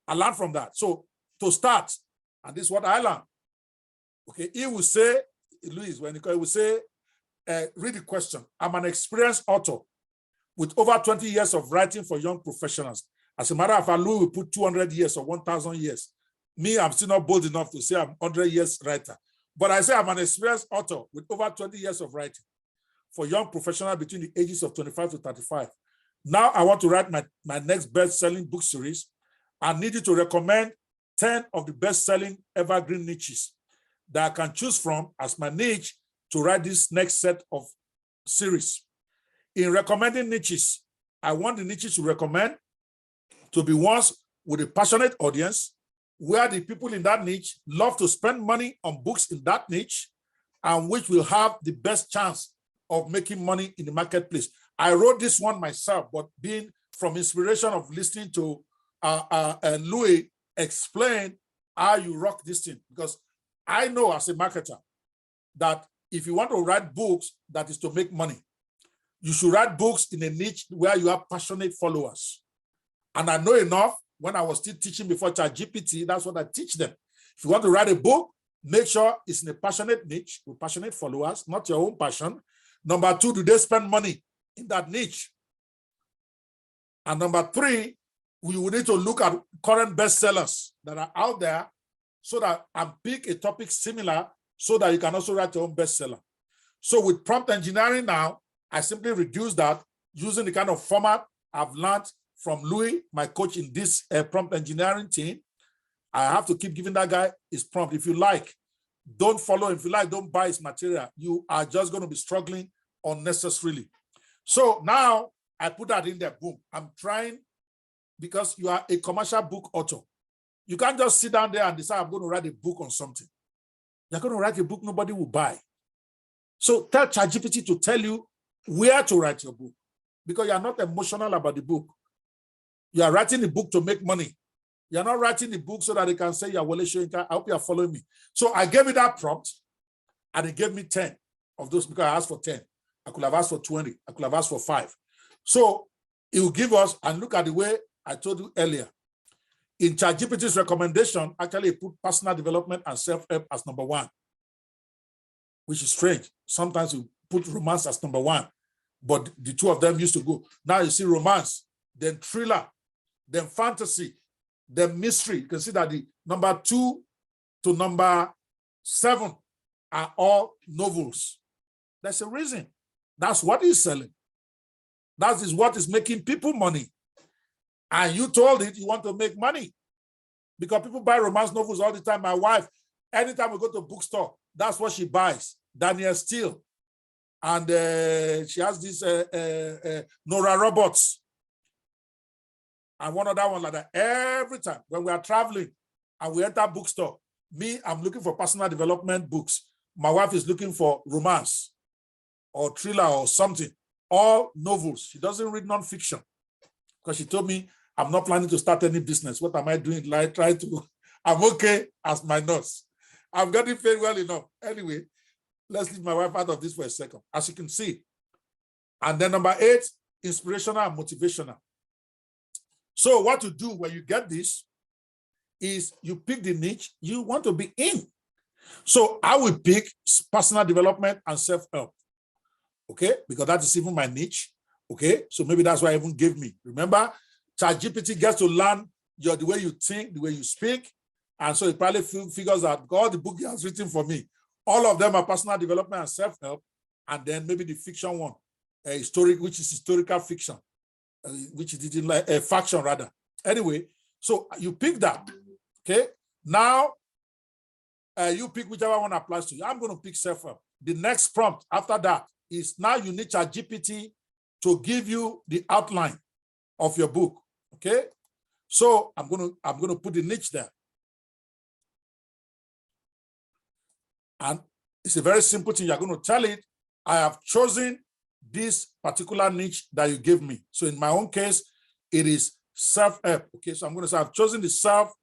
I learned from that. So to start, and this is what I learned. Okay, he will say, Louis, when he will say, read the question. I'm an experienced author with over 20 years of writing for young professionals. As a matter of fact, Louis will put 200 years or 1,000 years. Me, I'm still not bold enough to say I'm 100 years writer. But I say I'm an experienced author with over 20 years of writing for young professionals between the ages of 25 to 35. Now I want to write my next best-selling book series, I need you to recommend 10 of the best-selling evergreen niches that I can choose from as my niche to write this next set of series. In recommending niches, I want the niches to recommend to be ones with a passionate audience, where the people in that niche love to spend money on books in that niche, and which will have the best chance of making money in the marketplace. I wrote this one myself, but being from inspiration of listening to Louis explain how you rock this thing, because I know as a marketer that if you want to write books that is to make money, you should write books in a niche where you have passionate followers. And I know enough, when I was still teaching before ChatGPT, that's what I teach them. If you want to write a book, make sure it's in a passionate niche with passionate followers, not your own passion. Number two, do they spend money in that niche? And number three, we will need to look at current bestsellers that are out there so that and pick a topic similar so that you can also write your own bestseller. So with prompt engineering now, I simply reduce that using the kind of format I've learned from Louis, my coach in this prompt engineering team. I have to keep giving that guy his prompt. If you like, don't follow. If you like, don't buy his material. You are just going to be struggling unnecessarily. So now I put that in there, boom. I'm trying, because you are a commercial book author. You can't just sit down there and decide I'm going to write a book on something. You're going to write a book nobody will buy. So tell ChatGPT to tell you where to write your book, because you're not emotional about the book. You are writing the book to make money. You're not writing the book so that they can say you're Wole Soyinka. I hope you're following me. So I gave it that prompt, and it gave me 10 of those, because I asked for 10. I could have asked for 20. I could have asked for 5. So it will give us, and look at the way I told you earlier. In ChatGPT's recommendation, actually it put personal development and self-help as number 1, which is strange. Sometimes you put romance as number 1, but the two of them used to go. Now you see romance, then thriller, then fantasy, then mystery. You can see that the number 2 to number 7 are all novels. There's a reason. That's what he's selling. That is what is making people money. And you told it you want to make money, because people buy romance novels all the time. My wife, anytime we go to a bookstore, that's what she buys. Daniel Steele. And she has this Nora Roberts. And one other one like that. Every time when we are traveling and we enter a bookstore, I'm looking for personal development books. My wife is looking for romance or thriller or something. All novels. She doesn't read nonfiction, because she told me, I'm not planning to start any business. What am I doing? Like, I'm okay as my nurse. I'm getting paid well enough. Anyway, let's leave my wife out of this for a second, as you can see. And then number 8, inspirational and motivational. So what you do when you get this is you pick the niche you want to be in. So I will pick personal development and self-help, okay? Because that is even my niche, okay? So maybe that's why I even gave me. Remember, ChatGPT gets to learn the way you think, the way you speak, and so it probably figures out all the book he has written for me. All of them are personal development and self-help, and then maybe the fiction one, which is historical fiction, which is like a faction rather. Anyway, so you pick that, okay? Now, you pick whichever one applies to you. I'm going to pick self-help. The next prompt after that is now you need ChatGPT to give you the outline of your book, okay? So I'm going to put the niche there. And it's a very simple thing. You're going to tell it, I have chosen this particular niche that you gave me. So in my own case, it is self-help. Okay, so I'm going to say I've chosen the self-help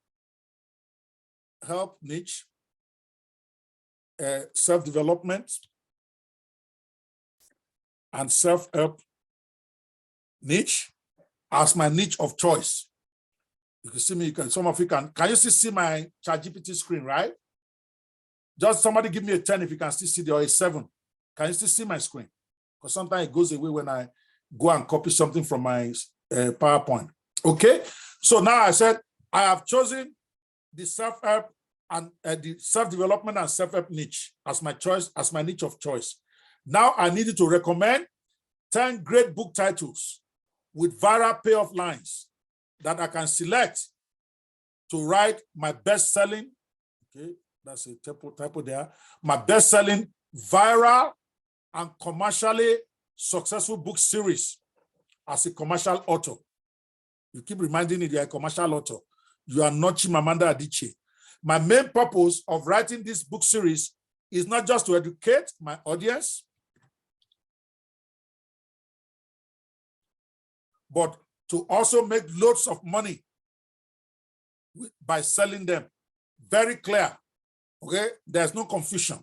niche, self-development, and self-help niche as my niche of choice. You can see me, some of you can you still see my ChatGPT screen, right? Just somebody give me a 10 if you can still see or a 7. Can you still see my screen? Because sometimes it goes away when I go and copy something from my PowerPoint. Okay, so now I said I have chosen the self-help and the self-development and self-help niche as my choice, as my niche of choice. Now I need you to recommend 10 great book titles with viral payoff lines that I can select to write my best-selling, okay, that's a typo there, my best-selling, viral, and commercially successful book series as a commercial author. You keep reminding me you're a commercial author. You are not Chimamanda Adichie. My main purpose of writing this book series is not just to educate my audience, but to also make loads of money by selling them. Very clear, okay? There's no confusion.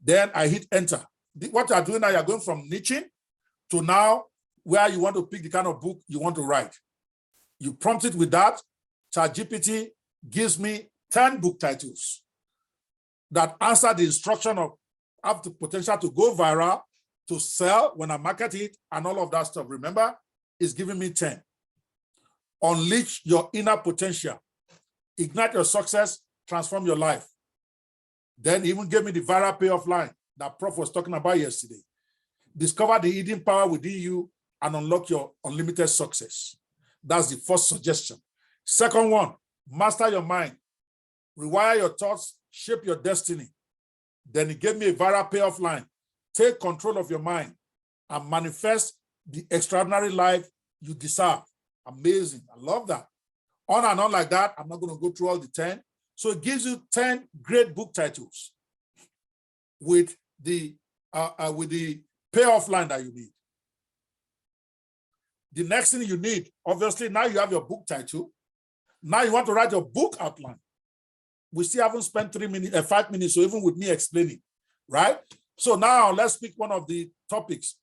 Then I hit enter. What you are doing now, you're going from niching to now where you want to pick the kind of book you want to write. You prompt it with that. ChatGPT gives me 10 book titles that answer the instruction of have the potential to go viral, to sell when I market it, and all of that stuff. Remember, it's giving me 10. Unleash your inner potential. Ignite your success, transform your life. Then he even gave me the viral payoff line that Prof was talking about yesterday. Discover the hidden power within you and unlock your unlimited success. That's the first suggestion. Second one, master your mind. Rewire your thoughts, shape your destiny. Then he gave me a viral payoff line. Take control of your mind and manifest the extraordinary life you deserve. Amazing. I love that. On and on like that. I'm not going to go through all the 10. So it gives you 10 great book titles with the payoff line that you need. The next thing you need, obviously, now you have your book title. Now you want to write your book outline. We still haven't spent 5 minutes, so even with me explaining, right? So now let's pick one of the topics.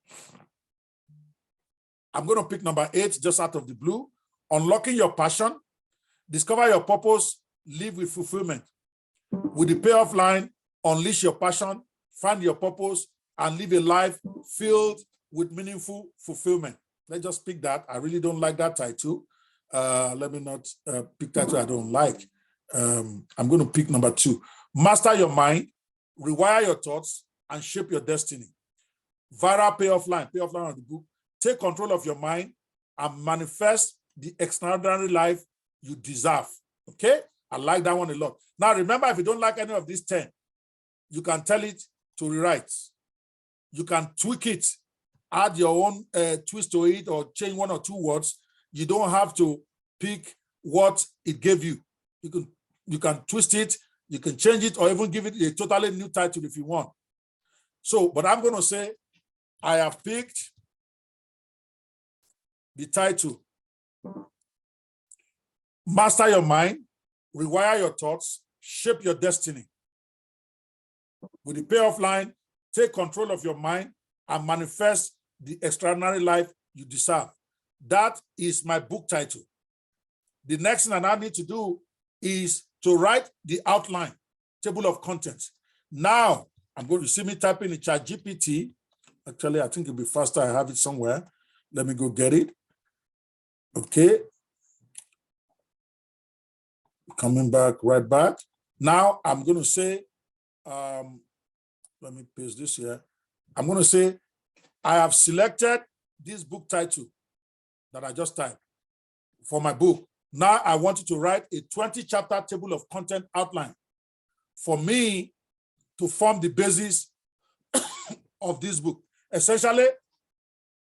I'm going to pick number 8, just out of the blue. Unlocking your passion. Discover your purpose. Live with fulfillment. With the payoff line, unleash your passion, find your purpose, and live a life filled with meaningful fulfillment. Let's just pick that. I really don't like that title. Let me not pick title I don't like. I'm going to pick number 2. Master your mind, rewire your thoughts, and shape your destiny. Viral payoff line of the book. Take control of your mind and manifest the extraordinary life you deserve. Okay? I like that one a lot. Now, remember, if you don't like any of these 10, you can tell it to rewrite. You can tweak it, add your own twist to it, or change 1 or 2 words. You don't have to pick what it gave you. You can twist it, you can change it, or even give it a totally new title if you want. So, but I'm going to say, I have picked the title, Master Your Mind, Rewire Your Thoughts, Shape Your Destiny. With the payoff line, take control of your mind and manifest the extraordinary life you deserve. That is my book title. The next thing that I need to do is to write the outline, table of contents. Now, I'm going to see me typing in ChatGPT. Actually, I think it'll be faster. I have it somewhere. Let me go get it. Okay. Coming back, right back. Now, I'm going to say, let me paste this here. I'm going to say, I have selected this book title that I just typed for my book. Now I want you to write a 20-chapter table of content outline for me to form the basis of this book. Essentially,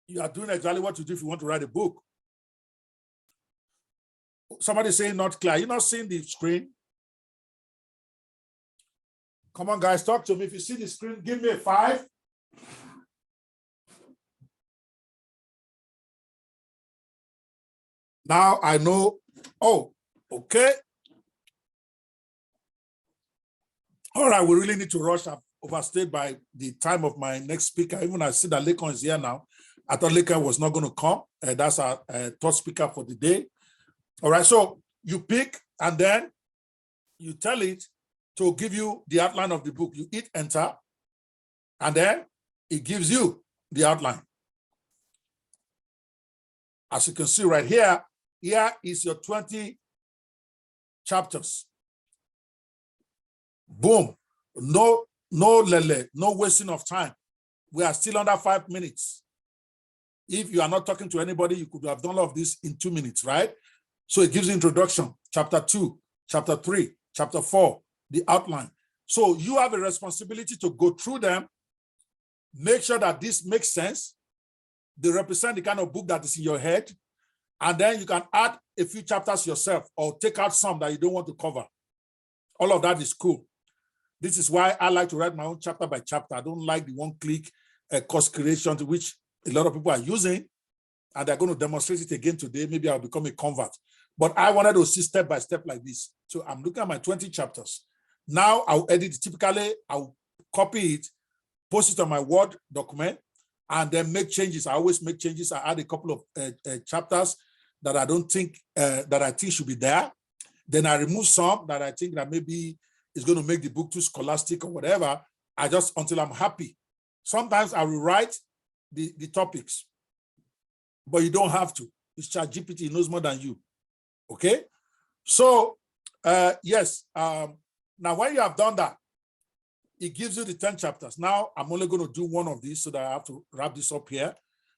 you are doing exactly what you do if you want to write a book. Somebody saying not clear. You're not seeing the screen? Come on, guys, talk to me. If you see the screen, give me a 5. Now I know. Oh, okay. All right, we really need to rush. I've overstayed by the time of my next speaker. Even I see that Lekon is here now. I thought Lekon was not going to come. That's our third speaker for the day. All right, so you pick and then you tell it to give you the outline of the book. You hit enter and then it gives you the outline. As you can see right here, here is your 20 chapters. Boom. No lele, no wasting of time. We are still under 5 minutes. If you are not talking to anybody, you could have done all of this in 2 minutes, right? So it gives you introduction, chapter 2, chapter 3, chapter 4, the outline. So you have a responsibility to go through them, make sure that this makes sense. They represent the kind of book that is in your head. And then you can add a few chapters yourself or take out some that you don't want to cover. All of that is cool. This is why I like to write my own chapter by chapter. I don't like the one-click course creation, which a lot of people are using, and they're going to demonstrate it again today. Maybe I'll become a convert. But I wanted to see step by step like this. So I'm looking at my 20 chapters. Now I'll edit it. Typically, I'll copy it, post it on my Word document, and then make changes. I always make changes. I add a couple of chapters that I don't think, that I think should be there. Then I remove some that I think that maybe is going to make the book too scholastic or whatever. I just, until I'm happy. Sometimes I will write the topics, but you don't have to. It's ChatGPT, knows more than you. Okay? So, yes. Now, when you have done that, it gives you the 10 chapters. Now, I'm only going to do one of these so that I have to wrap this up here.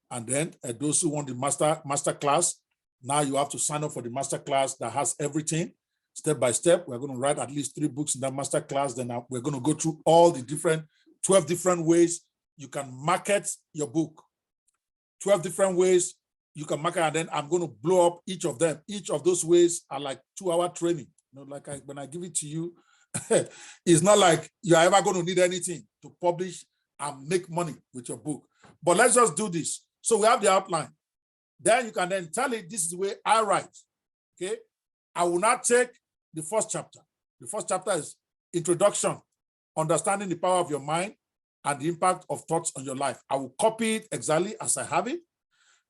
And then those who want the master class, now you have to sign up for the master class that has everything step by step. We're going to write at least 3 books in that master class. Then we're going to go through all the 12 different ways you can market your book. 12 different ways you can market, and then I'm going to blow up each of them. Each of those ways are like 2-hour training. You know, like when I give it to you, it's not like you're ever going to need anything to publish and make money with your book. But let's just do this. So we have the outline. Then you can then tell it, this is the way I write, okay? I will not take the first chapter. The first chapter is introduction, understanding the power of your mind and the impact of thoughts on your life. I will copy it exactly as I have it.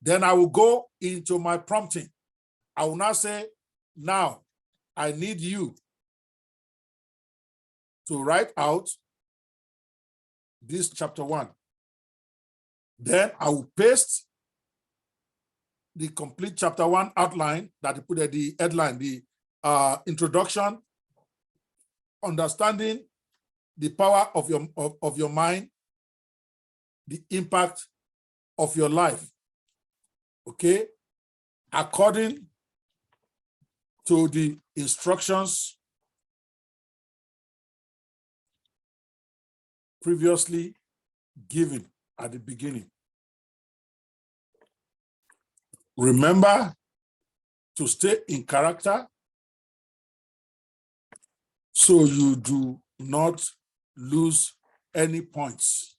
Then I will go into my prompting. I will now say, now I need you to write out this chapter 1. Then I will paste the complete chapter 1 outline that you put at the headline, the introduction, understanding the power of your mind, the impact of your life. Okay, according to the instructions previously given at the beginning. Remember to stay in character so you do not lose any points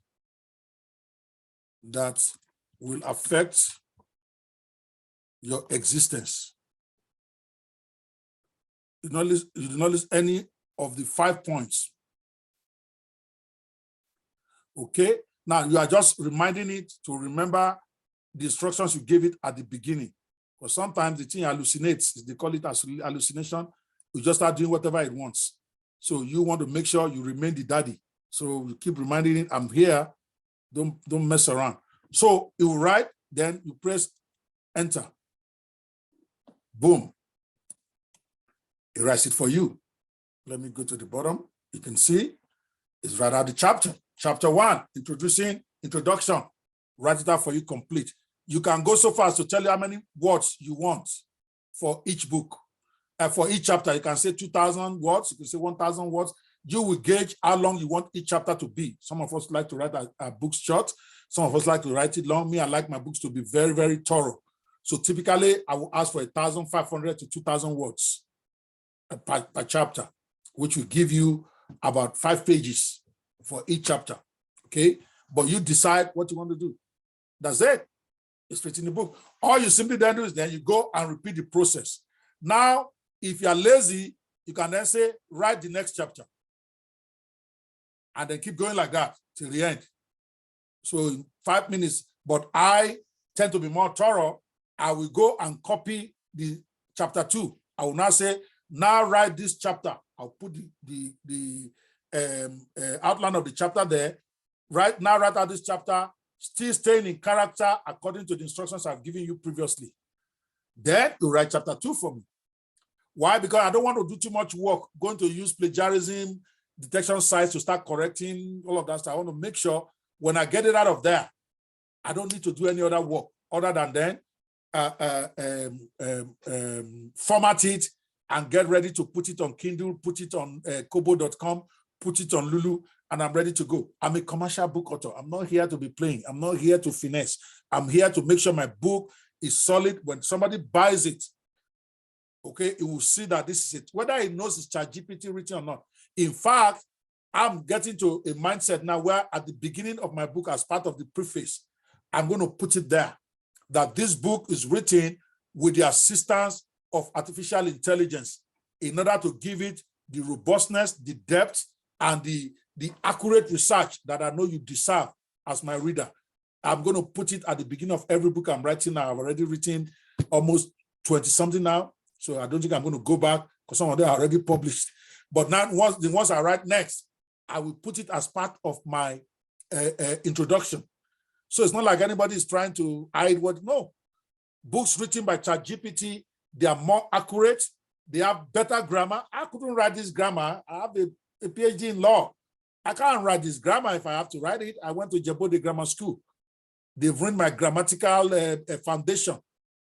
that will affect your existence. You do not lose any of the 5 points. Okay, now you are just reminding it to remember the instructions you gave it at the beginning. But sometimes the thing hallucinates, they call it as hallucination. You just start doing whatever it wants. So you want to make sure you remain the daddy. So you keep reminding it, I'm here, don't mess around. So you write, then you press enter. Boom. It writes it for you. Let me go to the bottom. You can see it's right out the chapter. Chapter 1, introduction. Write it out for you complete. You can go so far as to tell you how many words you want for each book. For each chapter, you can say 2,000 words, you can say 1,000 words. You will gauge how long you want each chapter to be. Some of us like to write our books short. Some of us like to write it long. Me, I like my books to be very, very thorough. So typically, I will ask for 1,500 to 2,000 words per chapter, which will give you about 5 pages for each chapter, okay? But you decide what you want to do. That's it. It's written in the book. All you simply then do is then you go and repeat the process. Now, if you're lazy, you can then say, write the next chapter. And then keep going like that till the end. So in 5 minutes, but I tend to be more thorough. I will go and copy the chapter 2. I will now say, now write this chapter. I'll put the outline of the chapter there. Write out this chapter, still staying in character according to the instructions I've given you previously. Then you write chapter 2 for me. Why? Because I don't want to do too much work, going to use plagiarism, detection sites to start correcting all of that stuff. I want to make sure when I get it out of there, I don't need to do any other work other than then format it and get ready to put it on Kindle, put it on kobo.com, put it on Lulu, and I'm ready to go. I'm a commercial book author. I'm not here to be playing. I'm not here to finesse. I'm here to make sure my book is solid. When somebody buys it, okay, it will see that this is it, whether it knows it's ChatGPT written or not. In fact, I'm getting to a mindset now where at the beginning of my book, as part of the preface, I'm going to put it there that this book is written with the assistance of artificial intelligence in order to give it the robustness, the depth, and the accurate research that I know you deserve as my reader. I'm going to put it at the beginning of every book I'm writing now. I've already written almost 20-something now, so I don't think I'm going to go back because some of them are already published. But now, the ones I write next, I will put it as part of my introduction. So it's not like anybody is trying to hide what, no. Books written by ChatGPT, they are more accurate, they have better grammar. I couldn't write this grammar. I have a PhD in law. I can't write this grammar if I have to write it. I went to Jebode Grammar School. They've ruined my grammatical foundation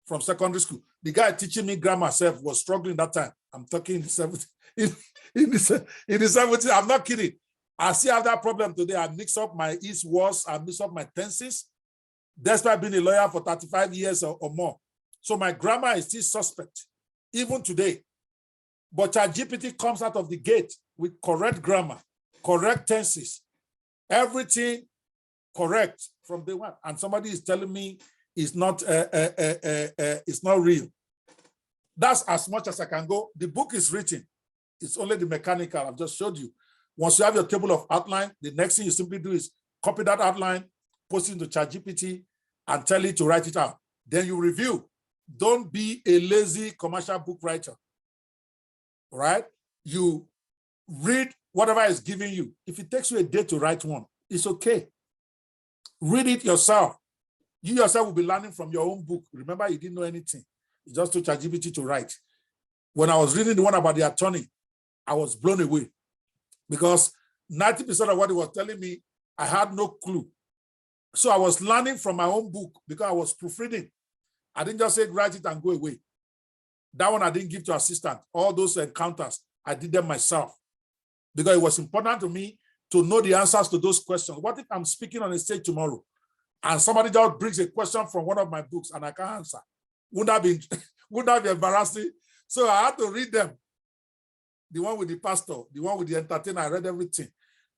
from secondary school. The guy teaching me grammar self was struggling that time. I'm talking in the 70s. In the 70s, I'm not kidding. I still have that problem today. I mix up my east words, I mix up my tenses. Despite being a lawyer for 35 years or more. So my grammar is still suspect, even today. But ChatGPT comes out of the gate with correct grammar, correct tenses, everything correct from day one. And somebody is telling me it's not real. That's as much as I can go. The book is written. It's only the mechanical I've just showed you. Once you have your table of outline, the next thing you simply do is copy that outline, post it into ChatGPT, and tell it to write it out. Then you review. Don't be a lazy commercial book writer. All right? You read whatever is giving you. If it takes you a day to write one, it's okay. Read it yourself. You yourself will be learning from your own book. Remember, you didn't know anything. You just took ChatGPT to write. When I was reading the one about the attorney, I was blown away because 90% of what he was telling me, I had no clue. So I was learning from my own book because I was proofreading. I didn't just say, write it and go away. That one I didn't give to assistant. All those encounters, I did them myself because it was important to me to know the answers to those questions. What if I'm speaking on a stage tomorrow and somebody just brings a question from one of my books and I can't answer? Wouldn't that be embarrassing? So I had to read them. The one with the pastor, the one with the entertainer, I read everything.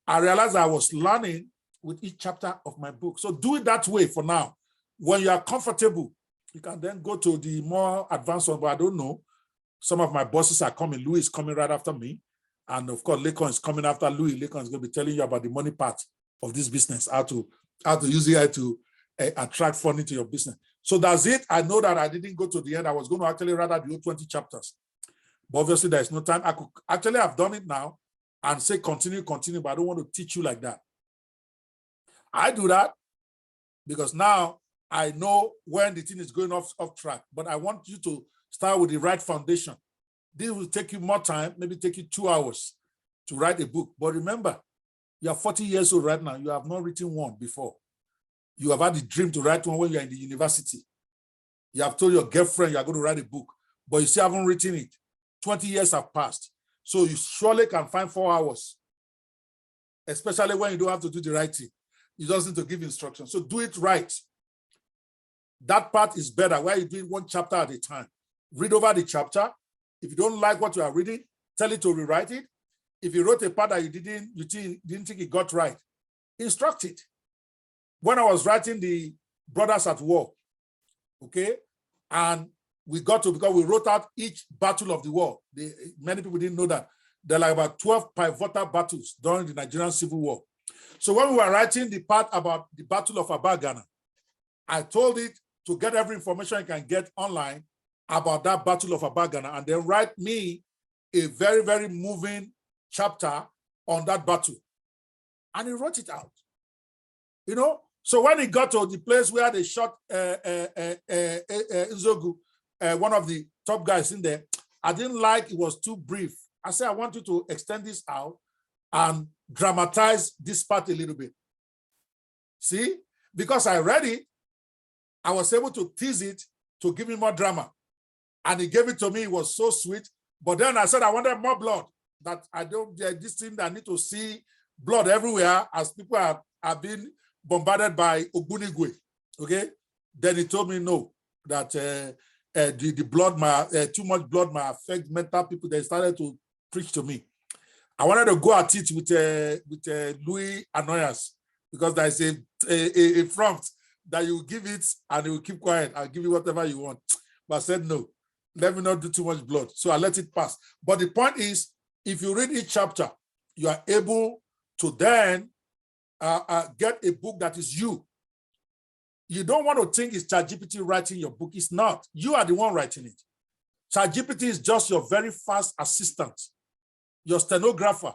I realized I was learning with each chapter of my book. So do it that way for now. When you are comfortable, you can then go to the more advanced one, but I don't know. Some of my bosses are coming. Louis is coming right after me. And of course, Lekon is coming after Louis. Lekon is going to be telling you about the money part of this business, how to use AI to attract funding to your business. So that's it. I know that I didn't go to the end. I was going to actually write out the whole 20 chapters. But obviously, there's no time. I could actually have done it now and say continue, but I don't want to teach you like that. I do that because now I know when the thing is going off track, but I want you to start with the right foundation. This will take you more time, maybe take you 2 hours to write a book. But remember, you are 40 years old right now. You have not written one before. You have had the dream to write one when you're in the university. You have told your girlfriend you're going to write a book, but you still haven't written it. 20 years have passed. So you surely can find 4 hours, especially when you don't have to do the writing. You just need to give instructions. So do it right. That part is better where you're doing one chapter at a time. Read over the chapter. If you don't like what you are reading, tell it to rewrite it. If you wrote a part that you didn't think it got right, instruct it. When I was writing the Brothers at War, okay, and we got to, because we wrote out each battle of the war. Many people didn't know that. There are like about 12 pivotal battles during the Nigerian Civil War. So when we were writing the part about the Battle of Abagana, I told it to get every information you can get online about that Battle of Abagana and then write me a very, very moving chapter on that battle. And he wrote it out. You know, so when he got to the place where they shot Nzogu, one of the top guys in there, I didn't like it was too brief. I said, I want you to extend this out and dramatize this part a little bit. See, because I read it, I was able to tease it to give me more drama. And he gave it to me. It was so sweet. But then I said I wanted more blood. That I don't, this thing that I need to see blood everywhere as people have been bombarded by Ogbunigwe. Okay. Then he told me no, that the blood, too much blood might affect mental people. They started to preach to me. I wanted to go at it with Louis Annoyance, because there's a front that you give it and it will keep quiet. I'll give you whatever you want. But I said, no, let me not do too much blood. So I let it pass. But the point is, if you read each chapter, you are able to then get a book that is you. You don't want to think it's ChatGPT writing your book. It's not. You are the one writing it. ChatGPT is just your very fast assistant, your stenographer,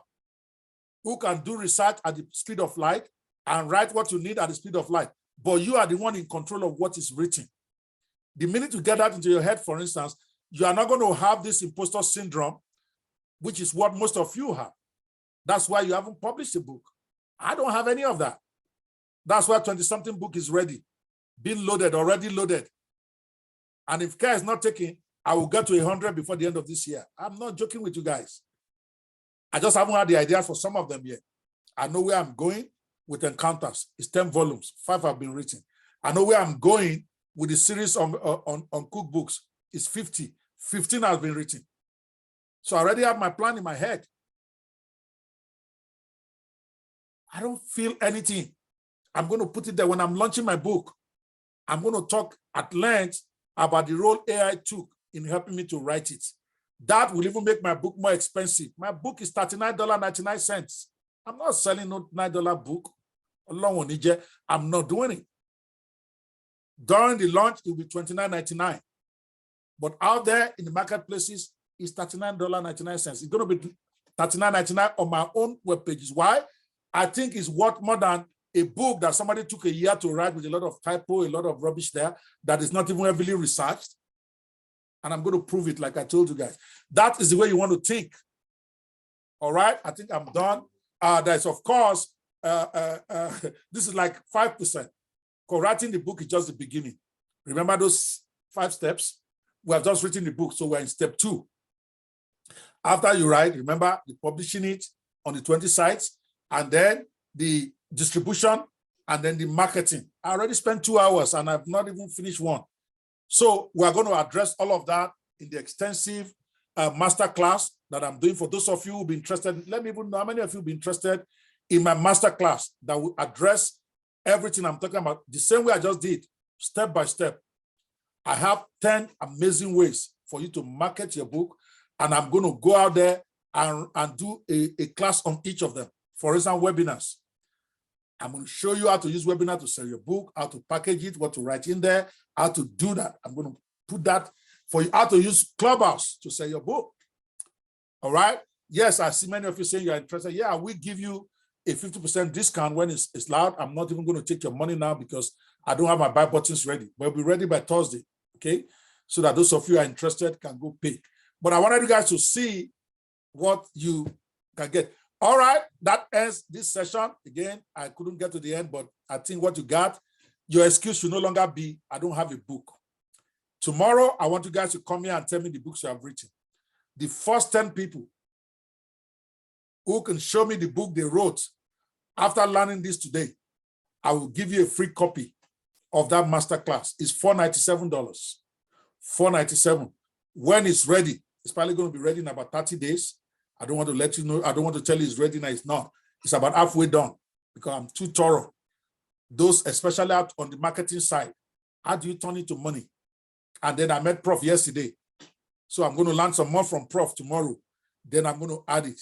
who can do research at the speed of light and write what you need at the speed of light. But you are the one in control of what is written. The minute you get that into your head, for instance, you are not going to have this imposter syndrome, which is what most of you have. That's why you haven't published a book. I don't have any of that. That's why 20-something book is ready, being loaded, already loaded. And if care is not taken, I will get to 100 before the end of this year. I'm not joking with you guys. I just haven't had the ideas for some of them yet. I know where I'm going with Encounters. It's 10 volumes, 5 have been written. I know where I'm going with the series on cookbooks. It's 50, 15 has been written. So I already have my plan in my head. I don't feel anything. I'm going to put it there when I'm launching my book. I'm going to talk at length about the role AI took in helping me to write it. That will even make my book more expensive. My book is $39.99. I'm not selling no $9 book. I'm not doing it. During the launch, it will be $29.99. But out there in the marketplaces, it's $39.99. It's going to be $39.99 on my own web pages. Why? I think it's worth more than a book that somebody took a year to write with a lot of typo, a lot of rubbish there that is not even heavily researched. And I'm going to prove it like I told you guys. That is the way you want to think. All right, I think I'm done. There's, of course, this is like 5%. Co-writing the book is just the beginning. Remember those 5 steps? We have just written the book, so we're in step 2. After you write, remember the publishing it on the 20 sites, and then the distribution, and then the marketing. I already spent 2 hours and I've not even finished one. So we're going to address all of that in the extensive masterclass that I'm doing. For those of you who be interested, let me even know how many of you be interested in my masterclass that will address everything I'm talking about, the same way I just did, step by step. I have 10 amazing ways for you to market your book, and I'm going to go out there and do a class on each of them. For instance, webinars. I'm going to show you how to use webinar to sell your book, how to package it, what to write in there, how to do that. I'm going to put that for you, how to use Clubhouse to sell your book. All right. Yes, I see many of you saying you're interested. Yeah, we give you a 50% discount when it's loud. I'm not even going to take your money now because I don't have my buy buttons ready. But it'll be ready by Thursday. Okay. So that those of you who are interested can go pay. But I wanted you guys to see what you can get. All right, that ends this session. Again, I couldn't get to the end, but I think what you got, your excuse should no longer be, I don't have a book. Tomorrow, I want you guys to come here and tell me the books you have written. The first 10 people who can show me the book they wrote after learning this today, I will give you a free copy of that masterclass. It's $497. $497. When it's ready, it's probably going to be ready in about 30 days. I don't want to let you know. I don't want to tell you it's ready now. It's not. It's about halfway done because I'm too thorough. Those, especially out on the marketing side, how do you turn it to money? And then I met Prof yesterday. So I'm going to learn some more from Prof tomorrow. Then I'm going to add it.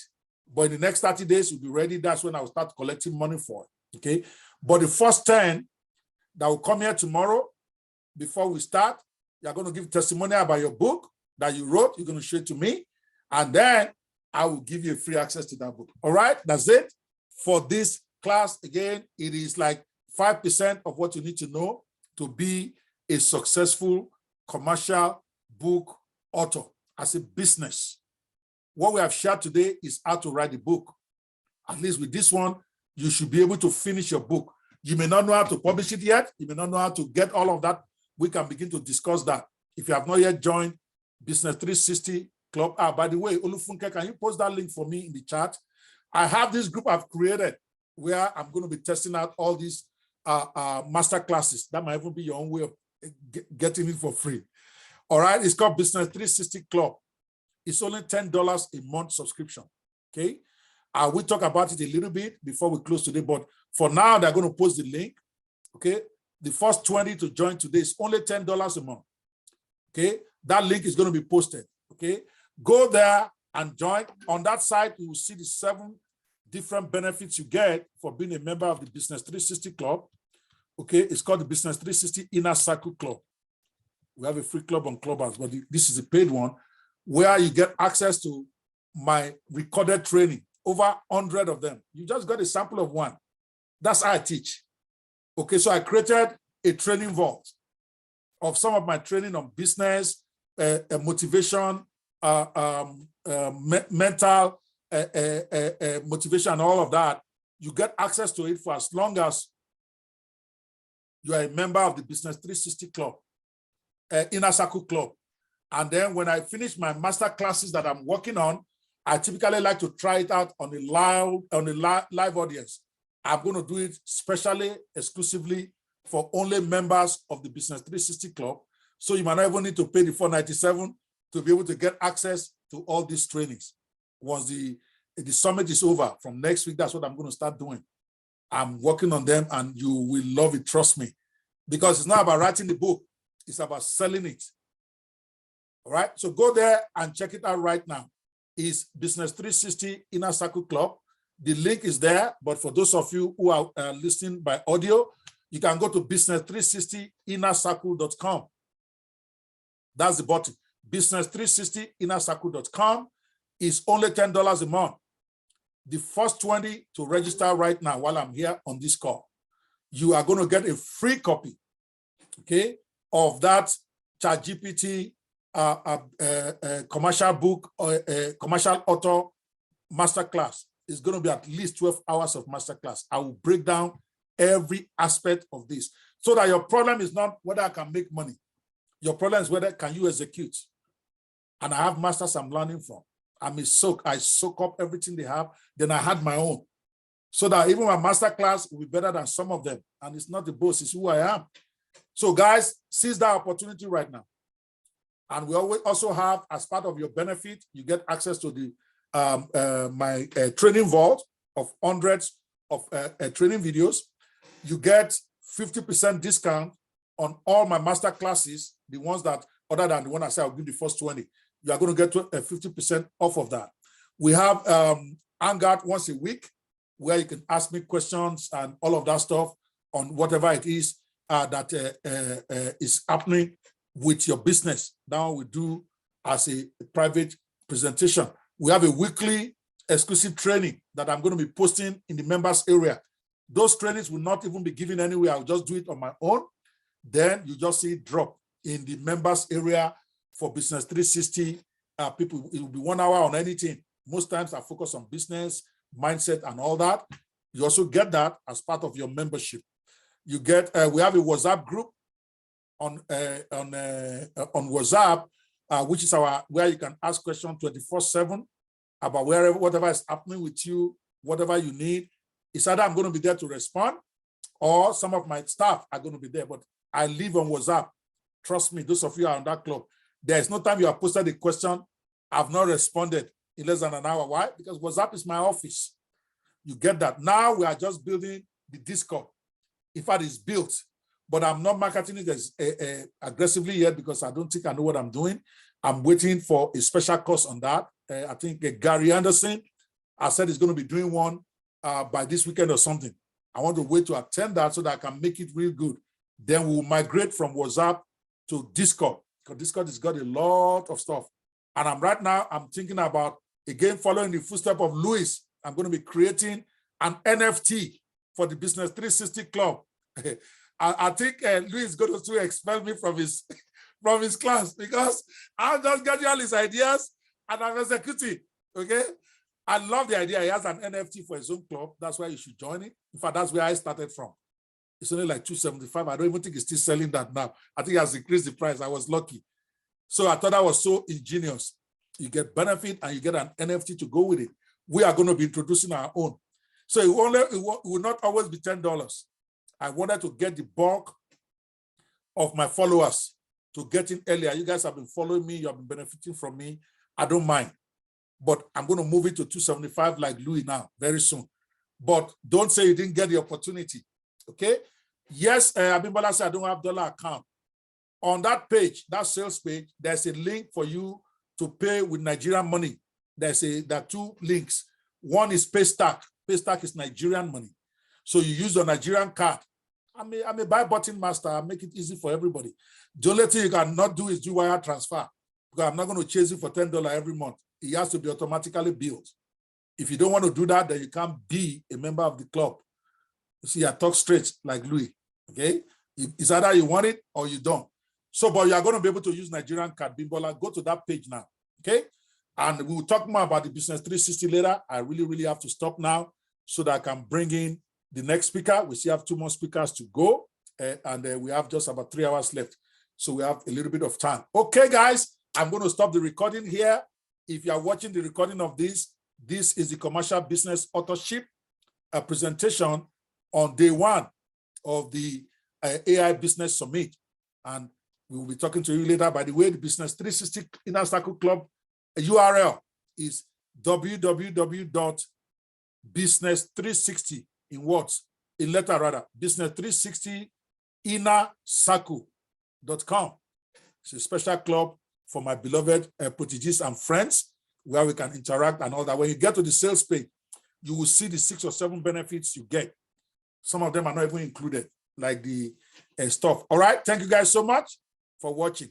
But in the next 30 days, we'll be ready. That's when I'll start collecting money for it. Okay. But the first 10 that will come here tomorrow, before we start, you're going to give testimony about your book that you wrote. You're going to show it to me. And then I will give you free access to that book. All right, that's it for this class. Again, it is like 5% of what you need to know to be a successful commercial book author as a business. What we have shared today is how to write a book. At least with this one, you should be able to finish your book. You may not know how to publish it yet. You may not know how to get all of that. We can begin to discuss that. If you have not yet joined Business 360 Club. By the way, Olufunke, can you post that link for me in the chat? I have this group I've created where I'm going to be testing out all these master classes. That might even be your own way of getting it for free. All right, it's called Business 360 Club. It's only $10 a month subscription. Okay, we'll talk about it a little bit before we close today, but for now, they're going to post the link. Okay, the first 20 to join today is only $10 a month. Okay, that link is going to be posted. Okay, go there and join. On that site, you will see the 7 different benefits you get for being a member of the Business 360 Club. Okay, it's called the Business 360 Inner Circle Club. We have a free club on Clubhouse, but this is a paid one where you get access to my recorded training, over 100 of them. You just got a sample of one. That's how I teach. Okay, so I created a training vault of some of my training on business, motivation, mental motivation, and all of that. You get access to it for as long as you are a member of the Business 360 Club, Inner Circle Club. And then when I finish my master classes that I'm working on, I typically like to try it out on a live audience. I'm going to do it specially, exclusively for only members of the Business 360 Club. So you might not even need to pay the $497 to be able to get access to all these trainings. Once the summit is over, from next week, that's what I'm going to start doing. I'm working on them and you will love it, trust me. Because it's not about writing the book, it's about selling it. All right, so go there and check it out right now. It's Business 360 Inner Circle Club. The link is there, but for those of you who are listening by audio, you can go to business360innercircle.com. That's the button. Business360innercircle.com is only $10 a month. The first 20 to register right now while I'm here on this call, you are going to get a free copy, okay, of that ChatGPT commercial book or commercial author masterclass. It's going to be at least 12 hours of masterclass. I will break down every aspect of this so that your problem is not whether I can make money. Your problem is whether can you execute. And I have masters I'm learning from. I soak up everything they have. Then I had my own. So that even my masterclass will be better than some of them. And it's not the boss, it's who I am. So guys, seize that opportunity right now. And we always also have, as part of your benefit, you get access to the my training vault of hundreds of training videos. You get 50% discount on all my master classes, the ones that, other than the one I said, I'll give the first 20. You are going to get 50% off of that. We have Hangout once a week where you can ask me questions and all of that stuff on whatever it is that is happening with your business. Now we do as a private presentation. We have a weekly exclusive training that I'm going to be posting in the members area. Those trainings will not even be given anywhere. I'll just do it on my own. Then you just see it drop in the members area for Business 360 people. It will be 1 hour on anything. Most times I focus on business, mindset, and all that. You also get that as part of your membership. You get, we have a WhatsApp group on WhatsApp, which is where you can ask questions 24/7 about whatever is happening with you, whatever you need. It's either I'm going to be there to respond or some of my staff are going to be there, but I live on WhatsApp. Trust me, those of you are on that club. There's no time you have posted a question, I've not responded in less than an hour. Why? Because WhatsApp is my office. You get that. Now we are just building the Discord. In fact, it's built, but I'm not marketing it as aggressively yet because I don't think I know what I'm doing. I'm waiting for a special course on that. I think Gary Anderson, I said he's going to be doing one by this weekend or something. I want to wait to attend that so that I can make it real good. Then we'll migrate from WhatsApp to Discord, because Discord has got a lot of stuff. And I'm thinking about, again, following the footsteps of Louis, I'm going to be creating an NFT for the Business 360 Club. I think Louis is going to expel me from his class because I'm just getting all his ideas and I'm executing. Okay, I love the idea. He has an NFT for his own club. That's why you should join it. In fact, that's where I started from. It's only like $275. I don't even think he's still selling that now. I think he has increased the price. I was lucky. So I thought that was so ingenious. You get benefit and you get an NFT to go with it. We are going to be introducing our own. So it will not always be $10. I wanted to get the bulk of my followers to get in earlier. You guys have been following me. You have been benefiting from me. I don't mind. But I'm going to move it to 275 like Louis now, very soon. But don't say you didn't get the opportunity, okay? Yes, Abimbola said I don't have dollar account. On that page, that sales page, there's a link for you to pay with Nigerian money. There are two links. One is Paystack. Paystack is Nigerian money. So you use the Nigerian card. I'm a buy button master. I make it easy for everybody. The only thing you cannot do is do wire transfer, because I'm not going to chase you for $10 every month. It has to be automatically billed. If you don't want to do that, then you can't be a member of the club. You see, I talk straight like Louis, okay? It's either you want it or you don't. So, but you are going to be able to use Nigerian card, Bimbola. Go to that page now, okay? And we will talk more about the Business 360 later. I really have to stop now so that I can bring in the next speaker. We still have 2 more speakers to go, and we have just about 3 hours left. So we have a little bit of time. Okay, guys, I'm going to stop the recording here. If you are watching the recording of this is the Commercial Business Authorship presentation on day 1 of the AI Business Summit. And we will be talking to you later. By the way, the Business 360 Inner Circle Club URL is www.business360 in words, in letter rather, business360innercircle.com. It's a special club for my beloved proteges and friends where we can interact and all that. When you get to the sales page, you will see the 6 or 7 benefits you get. Some of them are not even included, like the stuff. All right. Thank you guys so much for watching.